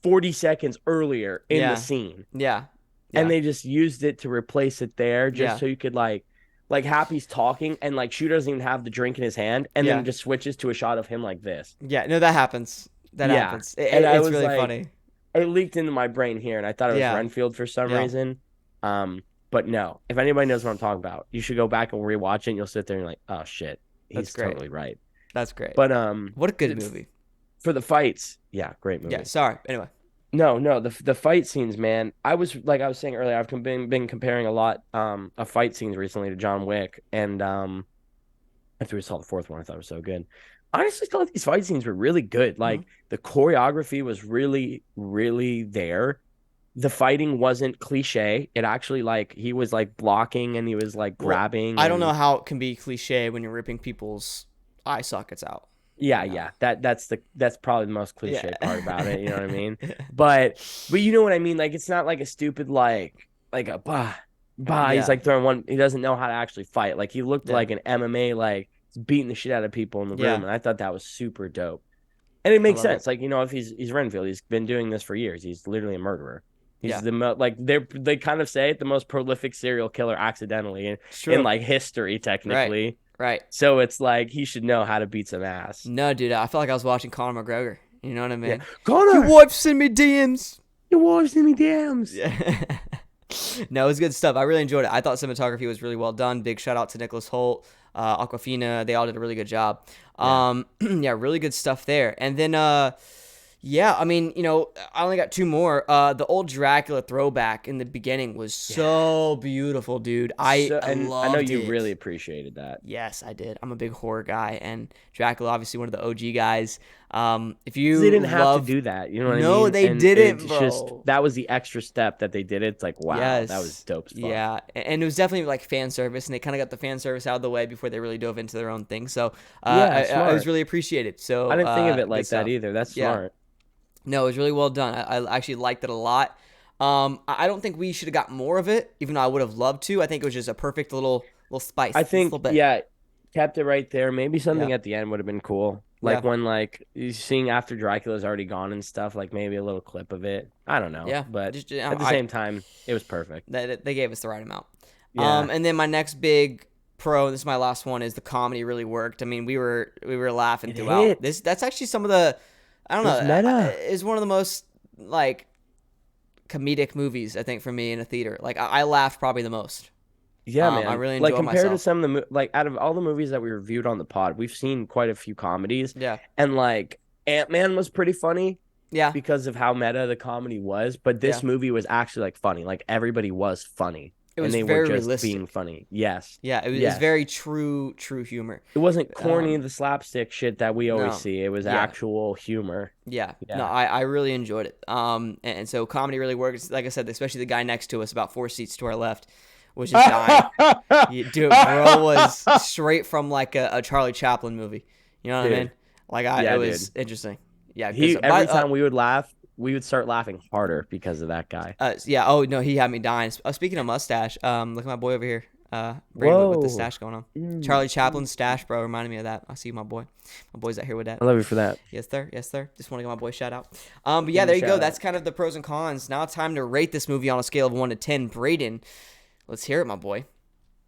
40 seconds earlier in the Yeah, scene. yeah, And yeah, they just used it to replace it there just yeah, so you could like Happy's talking and like Shooter doesn't even have the drink in his hand and then it yeah, just switches to a shot of him like this. yeah. No, that happens. That Yeah. happens. And I It's was really like, funny. it leaked into my brain here and I thought it was Yeah, Renfield for some yeah. reason. But no, if anybody knows what I'm talking about, you should go back and rewatch it and you'll sit there and you're like, oh shit, That's he's great. totally right. That's great. But What a good movie. for the fights, yeah, great Yeah. movie. Sorry. Anyway. No, no, the fight scenes, man. I was like I was saying earlier, I've been comparing a lot of fight scenes recently to John Wick, and after we saw the fourth one, I thought it was so good. Honestly, thought these fight scenes were really good. Hmm. Like the choreography was really, really there. The fighting wasn't cliche. It actually like he was like blocking and he was like Well, grabbing I don't know and how it can be cliche when you're ripping people's eye sockets out. yeah, You know. yeah. That's probably the most Yeah. cliche part about it. You know what I mean? But you know what I mean? Like it's not like a stupid like a bah. He's Yeah. like throwing one. He doesn't know how to actually fight. Like he looked Yeah. like an MMA like beating the shit out of people in the room, Yeah. and I thought that was super dope. And it I makes love it. sense. Like you know, if he's Renfield, he's been doing this for years. He's literally a murderer. He's Yeah. like they kind of say it the most prolific serial killer accidentally It's in true. like history Right. technically. Right. So it's like he should know how to beat some ass. No, dude, I felt like I was watching Conor McGregor. You know what I Yeah. mean? Your Connor, wife sent me DMs. your wife's in me DMs. Yeah. No, it was good stuff. I really enjoyed it. I thought cinematography was really well done. Big shout out to Nicholas Holt, Aquafina. They all did a really good job. Yeah. Yeah, really good stuff there. And then, yeah, I mean, I only got two more. The old Dracula throwback in the beginning was so beautiful, dude. I And I know loved you it. really appreciated that. Yes, I did. I'm a big horror guy, and Dracula, obviously one of the OG guys. If 'Cause you they didn't have to love, do that. You know what I no, mean? they And didn't, it's just bro. that was the extra step that they did. It's like, wow, that was Yes, dope as fuck. yeah, and it was definitely like fan service, and they kind of got the fan service out of the way before they really dove into their own thing. So Yeah, I was smart. really appreciated. I So didn't think of it good like that stuff. either. That's Yeah, smart. no, it was really well done. I actually liked it a lot. I don't think we should have got more of it, even though I would have loved to. I think it was just a perfect little spice, I just a think, little bit. yeah, kept it right there. Maybe Yeah, something at the end would have been cool. Like yeah, when like you seeing after Dracula's already gone and stuff, like maybe a little clip of it. I don't know. yeah. But Just at the same time, it was perfect. they gave us the right amount. Yeah. And then my next big pro, this is my last one, is the comedy really worked. I mean, we were laughing It throughout. hit. That's actually some of the, I don't It was know, meta. is one of the most like comedic movies I think for me in a theater. Like I laughed probably the most. Yeah, I man. really Like enjoyed compared to myself. some of the like out of all the movies that we reviewed on the pod, we've seen quite a few comedies, Yeah, and like Ant-Man was pretty funny yeah, because of how meta the comedy was, but yeah. this movie was actually like funny. Like everybody was funny, It and was they were very just being realistic. funny. Yes, Yeah, it was yes. very true humor. It wasn't corny Um, the slapstick shit that we always no, see. It was yeah. actual humor. Yeah, no, Yeah. I really enjoyed it. And so comedy really works. Like I said, especially the guy next to us, about 4 seats to our left, was just dying. Dude, bro was straight from like a Charlie Chaplin movie. You know what I mean? Dude. Like it Yeah, was dude. interesting. Yeah, because He every time we would laugh, we would start laughing harder because of that guy. yeah. Oh no, he had me dying. Speaking of mustache, look at my boy over here. Brayden with the Whoa. stash going on. Mm, Charlie Chaplin's mm. stash, bro, reminded me of that. I see my boy. My boy's out here with that. I love you for that. Yes, sir. Yes, sir. Just want to give my boy a shout out. But Give yeah, him there a you go. shout That's out. kind of the pros and cons. Now it's time to rate this movie on a scale of 1 to 10. Brayden, let's hear it, my boy.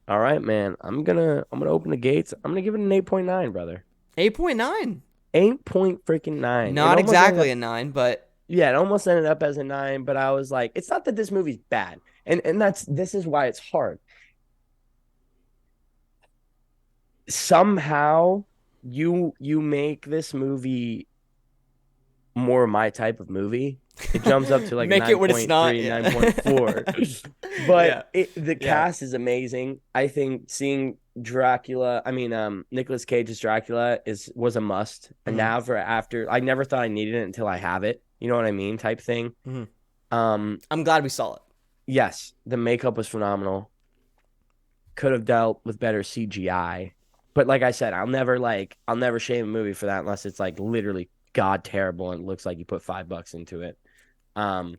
All right, man. I'm gonna open the gates. I'm gonna give it an 8.9, brother. 8.9. 8.9. It Not almost ended exactly up a 9, but Yeah, it almost ended up as a 9, but I was like, it's not that this movie's bad. And this is why it's hard. Somehow you make this movie more my type of movie. It jumps up to like a make it what it's not. 9.3, Yeah. 9.4. Yeah. But the Yeah. cast is amazing. I think seeing Dracula, I mean, Nicolas Cage's Dracula was a must. And Hmm. now for after, I never thought I needed it until I have it. You know what I mean? Type thing. Hmm. Um, I'm glad we saw it. yes, the makeup was phenomenal. Could have dealt with better CGI. But like I said, I'll never shame a movie for that unless it's like literally god terrible and it looks like you put $5 into it. Um,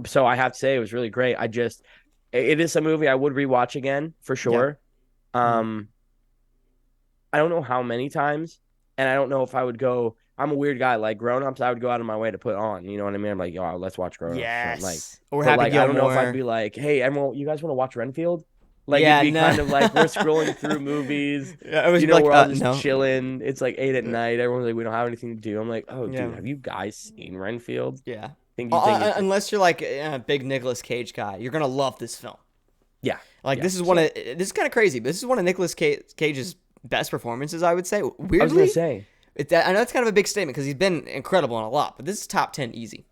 so I have to say it was really great. It is a movie I would rewatch again for Yeah. sure. Hmm. Um, I don't know how many times, and I don't know if I would go. I'm a weird guy. Like Grown Ups, I would go out of my way to put on. You know what I mean? I'm like, yo, let's watch Grown Ups. Like, Yes. Or but Happy like, I don't know if I'd Gilmore. be like, hey, everyone, you guys want to watch Renfield? Like, it'd Yeah. be No. kind of like we're scrolling through movies. Yeah, I was You know, like, we're all just no. chilling. It's like 8 at Yeah. night. Everyone's like, we don't have anything to do. I'm like, oh, Yeah. dude, have you guys seen Renfield? Yeah. Think you think it's Unless you're like a big Nicolas Cage guy, you're gonna love this film. yeah, Like yeah. this is kind of crazy, but this is one of Nicolas Cage's best performances, I would say. I was gonna Weirdly, say I know it's kind of a big statement because he's been incredible in a lot, but this is top 10 easy,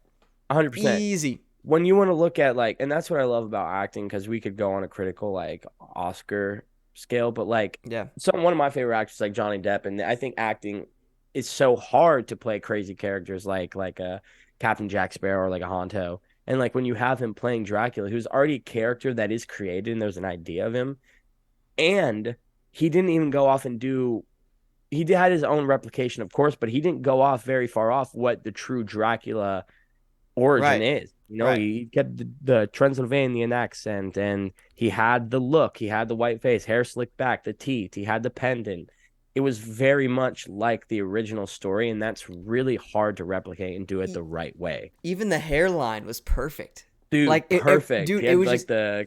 100%. easy. When you want to look at like, and that's what I love about acting because we could go on a critical like Oscar scale, but like, Yeah, one of my favorite actors like Johnny Depp, and I think acting is so hard to play crazy characters like a Captain Jack Sparrow or like a Honto, and like when you have him playing Dracula, who's already a character that is created and there's an idea of him, and he didn't even go off and do. Had his own replication, of course, but he didn't go off very far off what the true Dracula origin right, is. You know, right. he kept the Transylvanian accent and he had the look, he had the white face, hair slicked back, the teeth, he had the pendant. It was very much like the original story, and that's really hard to replicate and do it E- the right way. Even the hairline was perfect. Like Dude, perfect. dude, He it had was like just the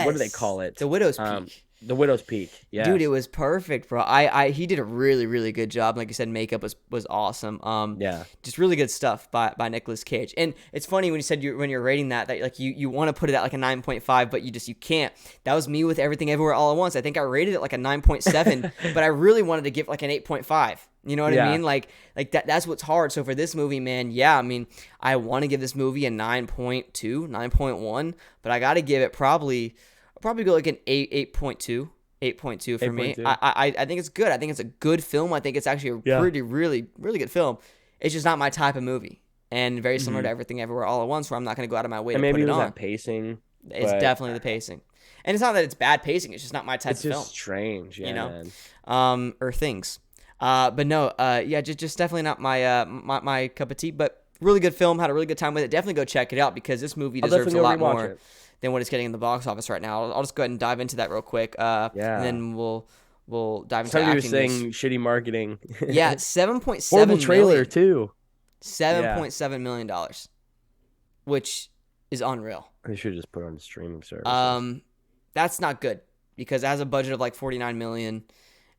what do they yes, call it? the widow's peak. The Widow's Peak. Dude, it Yes. was perfect, bro. He did a really, really good job. Like you said, makeup was awesome. Yeah. Just really good stuff by Nicolas Cage. And it's funny when you said when you're rating that like you want to put it at like a 9.5, but you can't. That was me with Everything Everywhere All at Once. I think I rated it like a 9.7, but I really wanted to give like an 8.5. You know what I Yeah. mean? Like that's what's hard. So for this movie, man, yeah, I mean, I want to give this movie a 9.2, 9.1, but I got to give it I'll probably go like an 8.2. 8.2 for me. 8.2. I think it's good. I think it's a good film. I think it's actually a Yeah. pretty, really, really good film. It's just not my type of movie. And very similar to Hmm. Everything Everywhere All at Once, where I'm not going to go out of my way And to put maybe it it was on. that pacing, It's but definitely the pacing. And it's not that it's bad pacing. It's just not my type it's of film, just strange. Yeah, you know? man. Or things. But no, yeah, just definitely not my cup of tea. But really good film. Had a really good time with it. Definitely go check it out because this movie I'll deserves a definitely go lot rewatch more it. than what it's getting in the box office right now. I'll just go ahead and dive into that real quick. And Yeah. then we'll dive into Somebody was acting news. saying shitty marketing. Yeah, 7.7 Horrible trailer million. too. Yeah. $7.7 million, which is unreal. They should just put it on the streaming services. That's not good because it has a budget of like 49 million,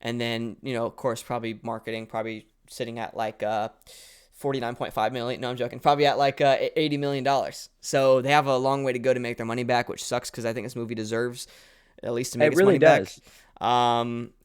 and then of course probably marketing probably sitting at like 49.5 million. No, I'm joking. Probably at like $80 million. So they have a long way to go to make their money back, which sucks because I think this movie deserves at least to make It its really money back. does.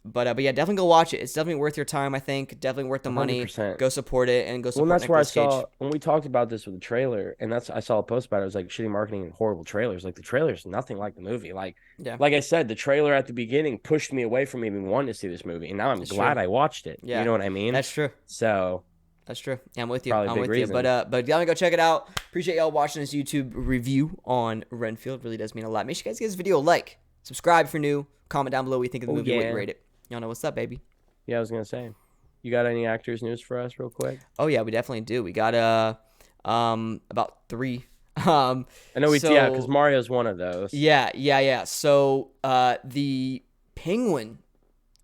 But yeah, definitely go watch it. It's definitely worth your time. I think definitely worth the money. 100%. Go support it and go Well, support and that's where I Nicolas Cage. saw when we talked about this with the trailer, and I saw a post about it. It was like shitty marketing and horrible trailers. Like the trailer's nothing like the movie. Yeah, Like I said, the trailer at the beginning pushed me away from even wanting to see this movie, and now I'm That's glad true. I watched it. Yeah, You know what I mean? that's true. So That's true. Yeah, I'm with you. probably a I'm big with reason. you. But definitely go check it out. Appreciate y'all watching this YouTube review on Renfield. Really does mean a lot. Make sure you guys give this video a like. Subscribe if you're new. Comment down below what you think of the movie, what you rate it. Y'all know what's up, baby. Yeah, I was gonna say, you got any actors news for us, real quick? Oh yeah, we definitely do. We got about 3. I know because So Mario's one of those. yeah. So the Penguin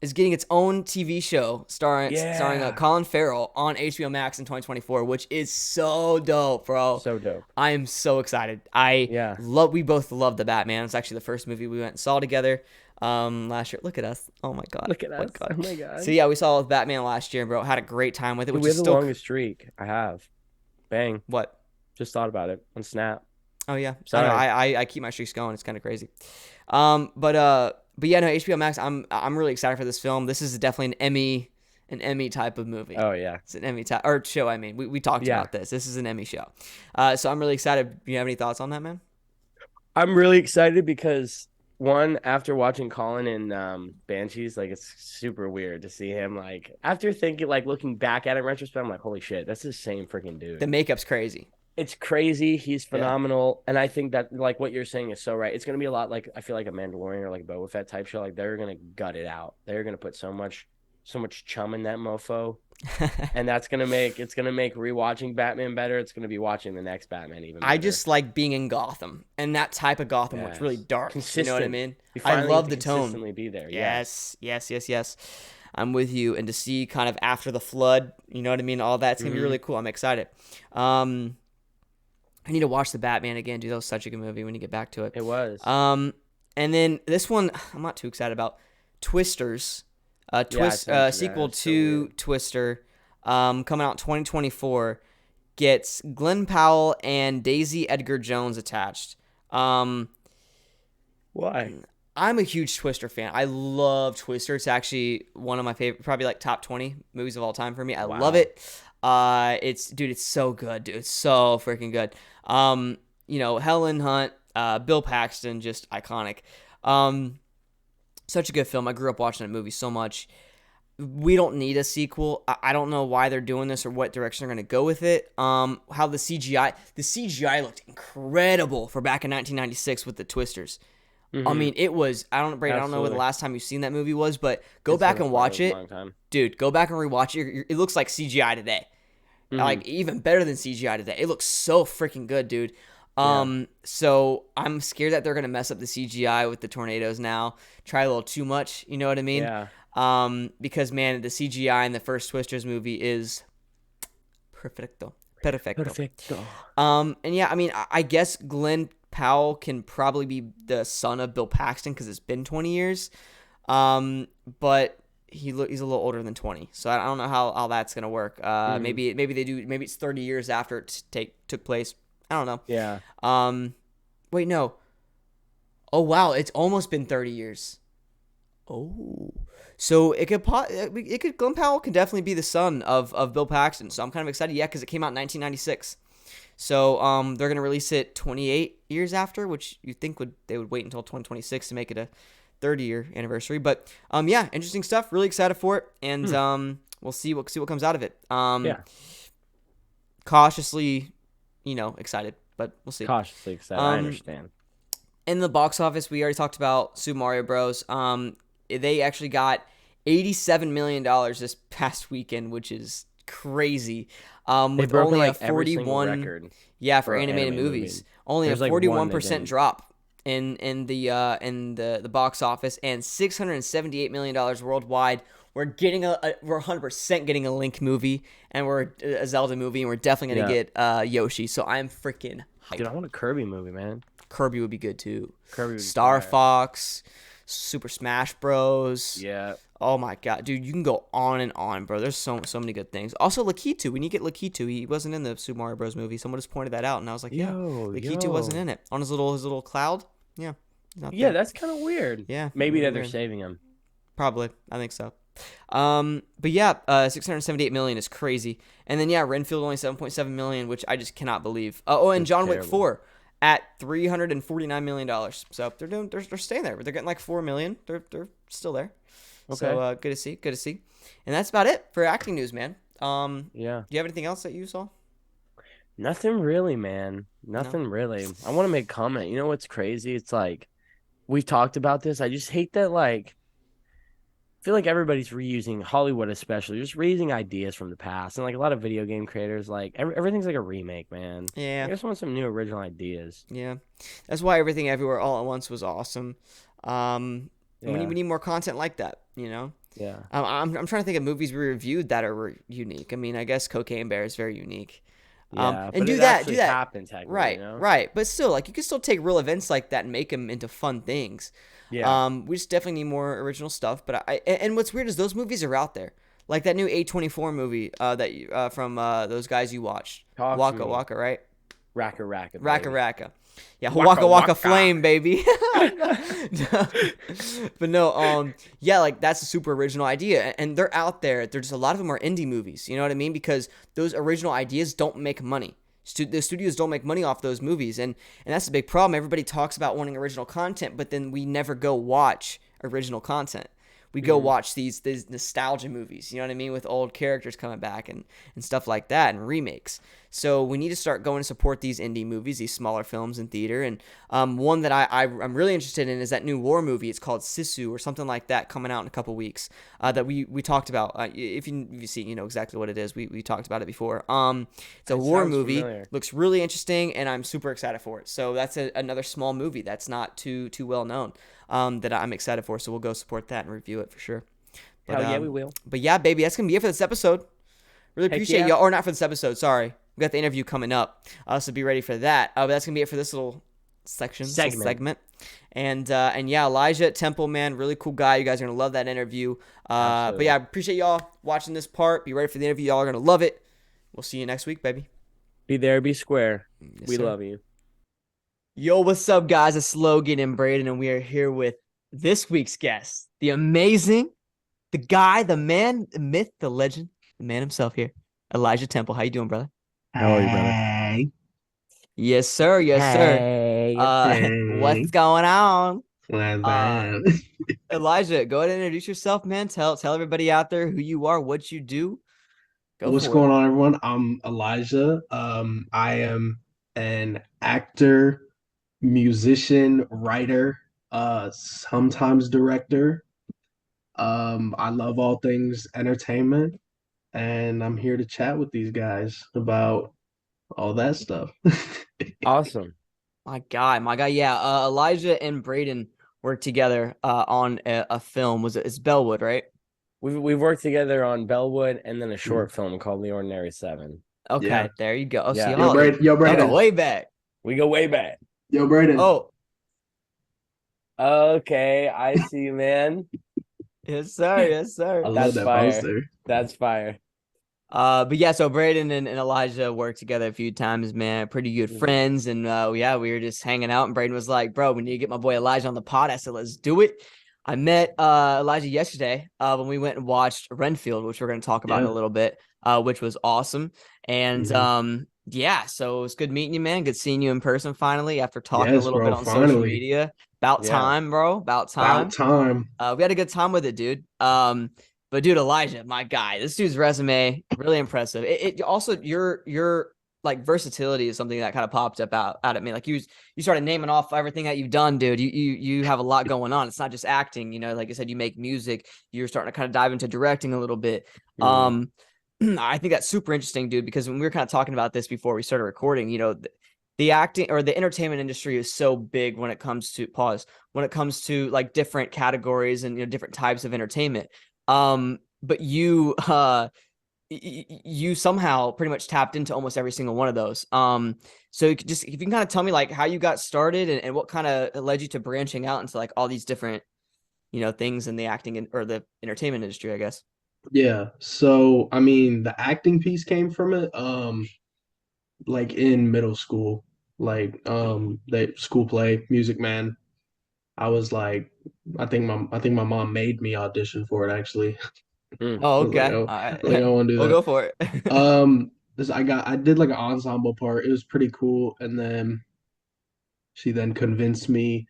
is getting its own TV show starring Yeah. Colin Farrell on HBO Max in 2024, which is so dope, bro. So dope. I am so excited. Yeah. We both love the Batman. It's actually the first movie we went and saw together. last year. Look at us. Oh my god. Look at What us. god. Oh my god. So yeah, we saw Batman last year, bro. Had a great time with it, Dude, which we is have the still longest streak. I have. Bang. what? Just thought about it on Snap. Oh yeah, I know. Sorry. I keep my streaks going. It's kind of crazy. But yeah, no, HBO Max. I'm really excited for this film. This is definitely an Emmy type of movie. Oh yeah. It's an Emmy type or show. I mean, we talked Yeah. about this. This is an Emmy show. So I'm really excited. Do you have any thoughts on that, man? I'm really excited because one, after watching Colin and Banshees, like it's super weird to see him like after thinking like looking back at it in retrospect, I'm like, holy shit, that's the same freaking dude. The makeup's crazy. It's crazy. He's phenomenal. And I think that like what you're saying is so right. It's gonna be a lot like I feel like a Mandalorian or like Boba Fett type show. Like they're gonna gut it out. They're gonna put so much chum in that mofo. And it's gonna make rewatching Batman better. It's gonna be watching the next Batman even better. I just like being in Gotham and that type of Gotham, which is really dark. Consistent. You know what I mean? We I finally love get the to tone. consistently be there. Yes. I'm with you. And to see kind of after the flood, you know what I mean? All that's gonna be really cool. I'm excited. I need to watch the Batman again, dude. That was such a good movie when you get back to it. It was. And then this one I'm not too excited about. Twisters. Sequel to Twister, coming out 2024, gets Glenn Powell and Daisy Edgar Jones attached. Why? I'm a huge Twister fan. I love Twister. It's actually one of my favorite, probably like top 20 movies of all time for me. I love it. It's so good, dude. It's so freaking good. Helen Hunt, Bill Paxton, just iconic. Such a good film. I grew up watching that movie so much. We don't need a sequel. I don't know why they're doing this or what direction they're going to go with it. How the CGI looked incredible for back in 1996 with the Twisters. I mean, it was, Brayden, I don't know when the last time you've seen that movie was, but go back and watch it. Dude, go back and rewatch it. It looks like CGI today. Like, even better than CGI today. It looks so freaking good, dude. So I'm scared that they're going to mess up the CGI with the tornadoes now. Try a little too much, you know what I mean? Yeah. Because, man, the CGI in the first Twisters movie is perfecto. And yeah, I mean, I guess Glenn Powell can probably be the son of Bill Paxton because it's been 20 years. But he's a little older than 20, so I don't know how that's gonna work. Maybe they do. Maybe it's 30 years after it took place. I don't know. Yeah. Wait, no. Oh wow, it's almost been 30 years. Oh, so it could Glenn Powell can definitely be the son of Bill Paxton. So I'm kind of excited. Yeah, because it came out in 1996. So they're gonna release it 28 years after, which you think they would wait until 2026 to make it a 30-year anniversary. But yeah, interesting stuff. Really excited for it, and we'll see what comes out of it. Cautiously, excited, but we'll see. Cautiously excited. I understand. In the box office, we already talked about Super Mario Bros. They actually got $87 million this past weekend, which is crazy. With only a 41 record. Yeah, for animated movies. Only a 41% drop in the box office, and $678 million worldwide. We're 100% getting a Link movie, and we're a Zelda movie, and we're definitely gonna get Yoshi. So I'm freaking hyped. Dude, I want a Kirby movie, man. Kirby would be good too. Star Fox, Super Smash Bros. Yeah. Oh my god, dude, you can go on and on, bro. There's so many good things. Also, Lakitu. We need to get Lakitu. He wasn't in the Super Mario Bros. Movie. Someone just pointed that out, and I was like, Lakitu wasn't in it. On his little cloud. Yeah. Yeah, that's kind of weird. Yeah. Maybe that they're saving him. Probably. I think so. But yeah, $678 million is crazy. And then yeah, Renfield only $7.7 million, which I just cannot believe. And John Wick 4 at $349 million. So they're staying there. They're getting like $4 million. They're still there. Okay. So good to see. And that's about it for acting news, man. Yeah. Do you have anything else that you saw? Nothing really, man. Nothing really. I want to make a comment. You know what's crazy? It's like we've talked about this. I just hate that I feel like everybody's reusing, Hollywood especially, just reusing ideas from the past. And like a lot of video game creators, like everything's like a remake, man. Yeah. I just want some new original ideas. Yeah. That's why Everything Everywhere All at Once was awesome. We need more content like that, Yeah. I'm trying to think of movies we reviewed that are unique. I mean, I guess Cocaine Bear is very unique. Yeah, And but it do actually that. happened technically, Right, you know? right. But still, like you can still take real events like that and make them into fun things. Yeah. We just definitely need more original stuff. But and what's weird is those movies are out there. Like that new A24 movie from those guys you watched, Talk to Waka me. Waka, right? Racka racka, Raka baby. Raka. Yeah, Waka Waka Waka waka. Flame, baby. But no, yeah, like that's a super original idea, and they're out there. There's just a lot of them are indie movies. You know what I mean? Because those original ideas don't make money. The studios don't make money off those movies, and that's a big problem. Everybody talks about wanting original content, but then we never go watch original content. We go Mhm. watch these nostalgia movies, you know what I mean, with old characters coming back and stuff like that, and remakes. So we need to start going to support these indie movies, these smaller films in theater. And one that I'm really interested in is that new war movie. It's called Sisu or something like that, coming out in a couple weeks. That we talked about. If you see, you know exactly what it is. We talked about it before. It's a It war sounds movie. familiar. Looks really interesting, and I'm super excited for it. So that's another small movie that's not too well known. That I'm excited for. So we'll go support that and review it for sure. But Hell yeah, we will. but yeah, baby, that's gonna be it for this episode. Really Heck appreciate yeah. y'all, or not for this episode. Sorry, we got the interview coming up, so be ready for that. But that's gonna be it for this little section, this little Segment. segment. And yeah, Elijah at Temple, man, really cool guy. You guys are gonna love that interview. But Absolutely. yeah, I appreciate y'all watching this part. Be ready for the interview. Y'all are gonna love it. We'll see you next week, baby. Be there, be square. Yes, We sir. love you. Yo, what's up, guys? It's Logan and Brayden, and we are here with this week's guest, the amazing, the guy, the man, the myth, the legend, the man himself here, Elijah Temple. How you doing, brother? How are you, brother? Hey, Yes, sir. Yes, sir. Hey. What's hey, going on? what's Uh, up? Elijah, go ahead and introduce yourself, man. Tell everybody out there who you are, what you do. Go What's for it. going on, everyone? I'm Elijah. I am an actor, musician, writer, sometimes director. I love all things entertainment, and I'm here to chat with these guys about all that stuff. Awesome. My guy. Yeah, Elijah and Brayden worked together on a film. It's Bellwood, right? We've worked together on Bellwood and then a Mm. short film called The Ordinary Seven. Yeah. Okay, there you go. Oh, see, Yeah. Yo, Braden. Yo, y'all go Braden. way back. We go way back. Yo, Braden. Oh, Okay, I see you, man. yes, sir. Yes, I sir. love That's that fire. poster. That's fire. But yeah, so Brayden and Elijah worked together a few times, man. Pretty good Mhm. friends. And yeah, we were just hanging out, and Brayden was like, bro, we need to get my boy Elijah on the pod. I said, let's do it. I met Elijah yesterday when we went and watched Renfield, which we're going to talk about in a Yeah. little bit, which was awesome. And Mhm. yeah, so it was good meeting you, man. Good seeing you in person finally after talking a Yes, little bit bro. on social Finally. media. About Yeah. time, bro. About About time. time. We had a good time with it, dude. But dude, Elijah, my guy, this dude's resume really impressive. It also your like versatility is something that kind of popped up out at me. Like you started naming off everything that you've done, dude. You have a lot going on. It's not just acting, you know. Like I said, you make music. You're starting to kind of dive into directing a little bit. Mhm. I think that's super interesting, dude. Because when we were kind of talking about this before we started recording, you know, the acting or the entertainment industry is so big when it comes to when it comes to like different categories and different types of entertainment. But you somehow pretty much tapped into almost every single one of those. So if you can kind of tell me like how you got started and what kind of led you to branching out into like all these different, things in the or the entertainment industry, I guess. Yeah. So, I mean, the acting piece came from it, like in middle school, like the school play, Music Man. I was like, I think my mom made me audition for it actually. Mm. Oh, I was like, okay. oh, All like right. I want to do We'll that. go for it. I did like an ensemble part. It was pretty cool, and then she then convinced me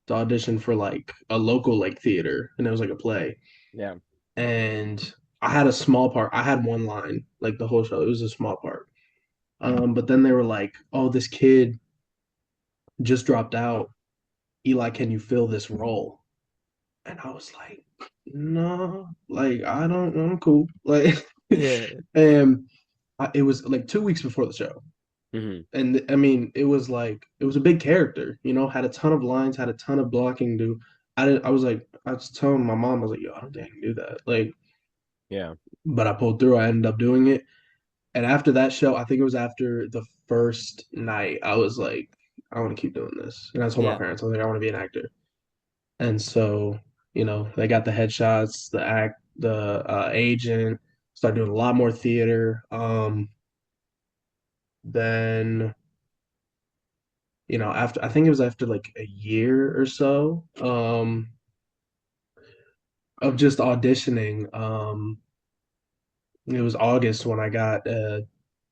to audition for like a local like theater, and it was like a play. Yeah. And I had a small part. I had one line, like the whole show. It was a small part. But then they were like, "Oh, this kid just dropped out. Eli, can you fill this role?" And I was like, "No, like I don't. I'm cool." Like, Yeah. and it was like 2 weeks before the show, Mhm. and I mean, it was like it was a big character. Had a ton of lines, had a ton of blocking to. I didn't. I was like, I was telling my mom, I was like, "Yo, I don't think I can do that." Like, Yeah. but I pulled through. I ended up doing it. And after that show, I think it was after the first night, I was like, I want to keep doing this. And I told my Yeah. parents, I was like, I want to be an actor. And so, they got the headshots, the agent, started doing a lot more theater. Then, after I think it was after like a year or so, of just auditioning. It was August when I got a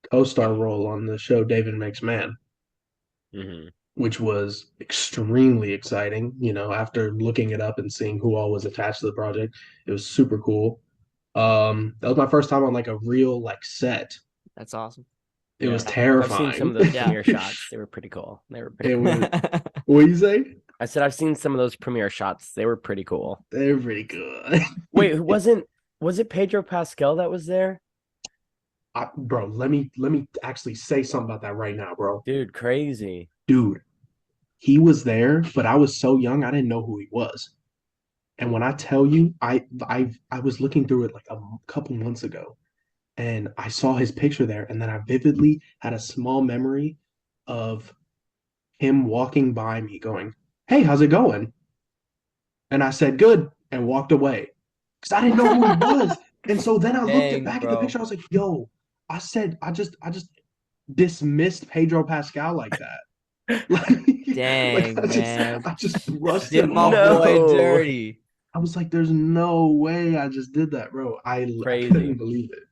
co-star role on the show David Makes Man, Hmm. which was extremely exciting. After looking it up and seeing who all was attached to the project, it was super cool. That was my first time on like a real like set. That's awesome. It was Yeah. I've seen some terrifying. of those Yeah. premiere shots. They were pretty cool. They were pretty It cool. was. What do you say? I said I've seen some of those premiere shots. They were pretty cool. They're pretty good. Wait, was it Pedro Pascal that was there? Bro, let me actually say something about that right now, bro. Dude, crazy. Dude, he was there, but I was so young, I didn't know who he was. And when I tell you, I was looking through it like a couple months ago, and I saw his picture there, and then I vividly had a small memory of him walking by me, going, "Hey, how's it going?" And I said, "Good," and walked away because I didn't know who he was. And so then I looked Dang, back at the bro. picture. I was like, "Yo," I said, I just dismissed Pedro Pascal like that. Like Dang, man. I just brushed Did him my off, boy bro. No. dirty. I was like, "There's no way I just did that, bro." I couldn't Crazy. believe it.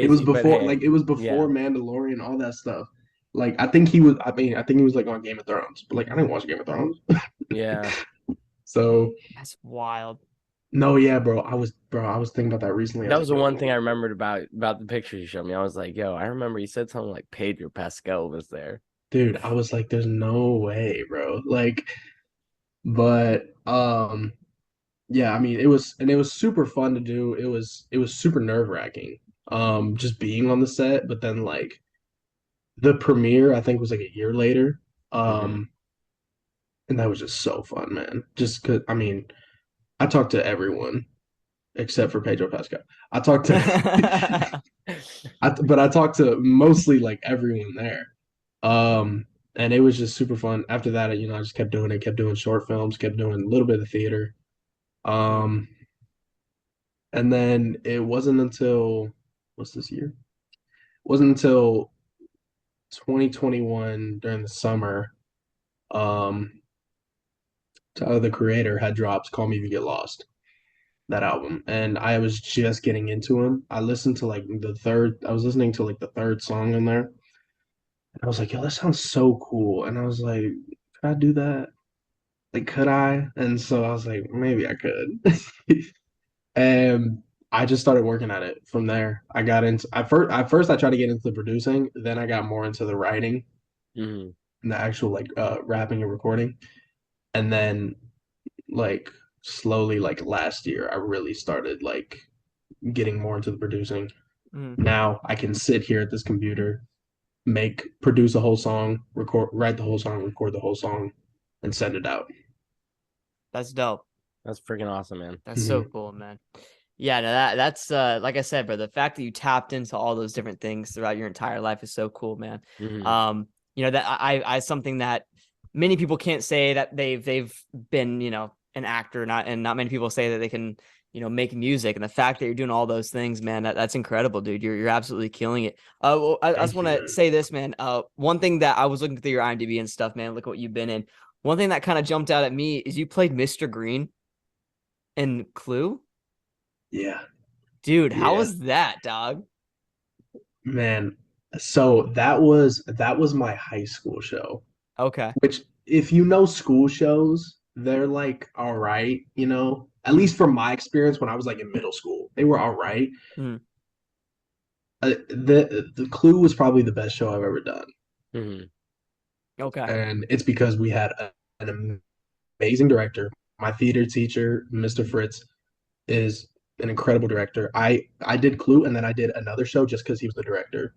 It was Crazy. But before, hey, like, it was before yeah. Mandalorian, all that stuff. Like, I think he was. I mean, I think he was like on Game of Thrones, but like, I didn't watch Game of Thrones, Yeah. so That's wild. no, yeah, bro. I was thinking about that recently. I That was was like, the yo, one thing I remembered about the pictures you showed me. I was like, yo, I remember you said something like Pedro Pascal was there. dude, I was like, there's no way, bro. Like, but yeah, I mean, it was super fun to do. It was super nerve-wracking, just being on the set. But then like the premiere, I think was like a year later, Hmm. um, and that was just so fun, man. Just cause I mean, I talked to everyone except for Pedro Pascal. I talked to, but I talked to mostly like everyone there. And it was just super fun. After that, I just kept doing it, kept doing short films, kept doing a little bit of theater. Um, and then it wasn't until what's this year? It wasn't until 2021 during the summer. Um, Tyler the Creator had dropped "Call Me If You Get Lost," that album, and I was just getting into him. I listened to like the third. I was listening to like the third song in there, and I was like, "Yo, that sounds so cool." And I was like, "Could I do that? Like, could I?" And so I was like, "Maybe I could." And I just started working at it from there. I got into at first I tried to get into the producing, then I got more into the writing Hmm. and the actual like rapping and recording. And then like slowly like last year I really started like getting more into the producing. Mm, Now I can sit here at this computer, produce a whole song, write the whole song, record the whole song, and send it out. that's dope. That's freaking awesome, man. That's so Mhm. cool, man. Yeah, no, that's like I said, bro, the fact that you tapped into all those different things throughout your entire life is so cool, man. Hmm. That I something that many people can't say that they've been, an actor, not many people say that they can, make music. And the fact that you're doing all those things, man, that's incredible, dude. You're absolutely killing it. Well, I just Thank want you, to man. say this, man. One thing that I was looking through your IMDb and stuff, man, look what you've been in. One thing that kind of jumped out at me is you played Mr. Green in Clue. Yeah, Dude, how yeah, was that, dog? man. So that was my high school show. Okay. Which, if you know school shows, they're like all right. At Mm, least from my experience when I was like in middle school, they were all right. mm, The Clue was probably the best show I've ever done, Hmm. okay. and it's because we had an amazing director. My theater teacher, Mr. Fritz, is an incredible director. I did Clue, and then I did another show just because he was the director.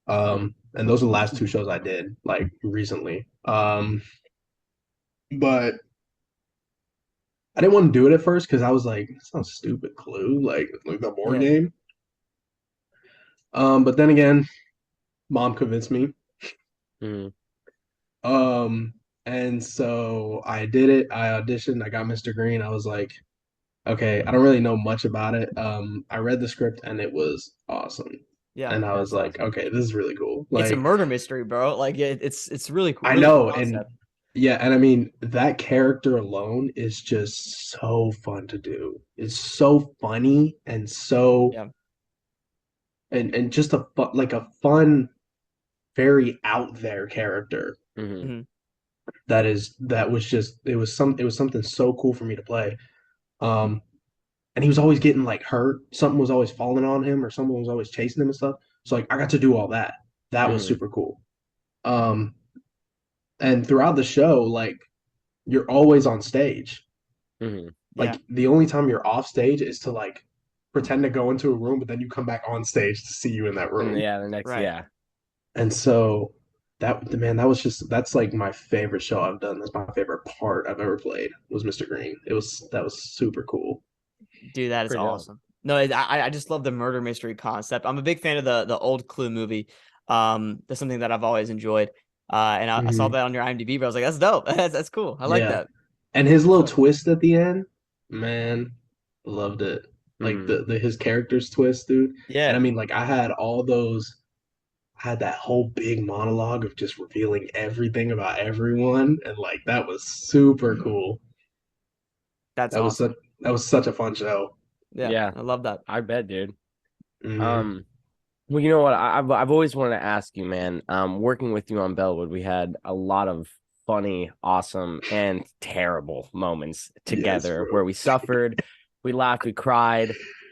And those are the last two shows I did like recently. But I didn't want to do it at first because I was like, it sounds stupid, Clue, like the board Yeah. game. But then again, mom convinced me. Mhm. Um, and so I did it. I auditioned. I got Mr. Green. I was like, okay, I don't really know much about it. I read the script and it was awesome. Yeah. And I was That's like, awesome. okay, this is really cool. It's a Like, murder mystery, bro. Like it's really cool, I really cool know, and concept. yeah, and I mean that character alone is just so fun to do. It's so funny and so Yeah. and just a fun, very out there character Mhm. Hmm. that was just it was something so cool for me to play. Um, and he was always getting like hurt. Something was always falling on him, or someone was always chasing him and stuff. So like I got to do all that. That was Mhm. super cool. Um, and throughout the show, like you're always on stage. Mhm. Yeah. Like the only time you're off stage is to like pretend to go into a room, but then you come back on stage to see you in that And room. yeah, the next, Right. yeah. And so that was just that's like my favorite show I've done. That's my favorite part I've ever played was Mr. Green. That was super cool. Dude, that is Pretty dope. awesome. No, I just love the murder mystery concept. I'm a big fan of the old Clue movie. That's something that I've always enjoyed. And I saw Hmm. that on your IMDb, but I was like, that's dope. That's cool. I like Yeah. that. And his For little sure. twist at the end, man, loved it. Like Mhm. the his character's twist, dude. And I Yeah. mean, like I had that whole big monologue of just revealing everything about everyone, and like that was super cool. That's That was awesome. such a fun show. Yeah. Yeah, I love that. I bet, dude. Hmm. Um, well, you know what? I've always wanted to ask you, man. Working with you on Bellwood, we had a lot of funny, awesome, and terrible moments Yes, together bro. where we suffered, we laughed, we cried,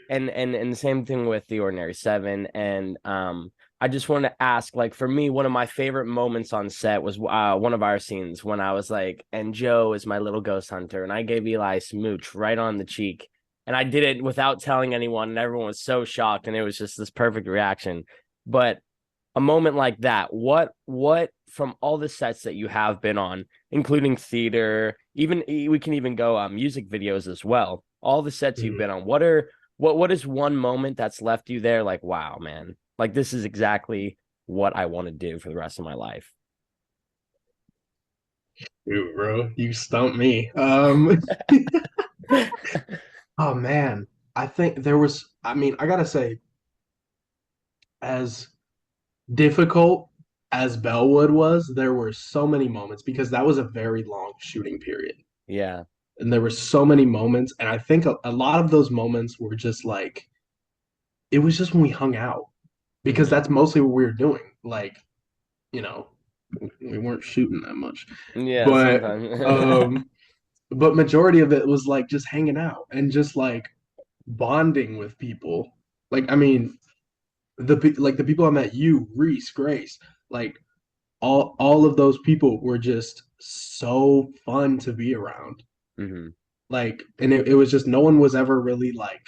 and the same thing with the Ordinary Seven. And I just want to ask, like, for me, one of my favorite moments on set was one of our scenes when I was like, and Joe is my little ghost hunter, and I gave Eli a smooch right on the cheek, and I did it without telling anyone, and everyone was so shocked, and it was just this perfect reaction. But a moment like that, what from all the sets that you have been on, including theater, even we can even go music videos as well. All the sets you've Mhm. been on, what is one moment that's left you there like, wow, man, like this is exactly what I want to do for the rest of my life. Ooh, bro, you stumped me. Oh man, I think there was. I mean, I gotta say, as difficult as Bellwood was, there were so many moments because that was a very long shooting period. Yeah. And there were so many moments. And I think a lot of those moments were just like, it was just when we hung out because Hmm. that's mostly what we were doing. Like, you know, we weren't shooting that much. Yeah, But, sometimes. um, but majority of it was like just hanging out and just like bonding with people. Like, I mean, the people I met, you, Reese, Grace, like all of those people were just so fun to be around. Hmm. Like, and it was just no one was ever really like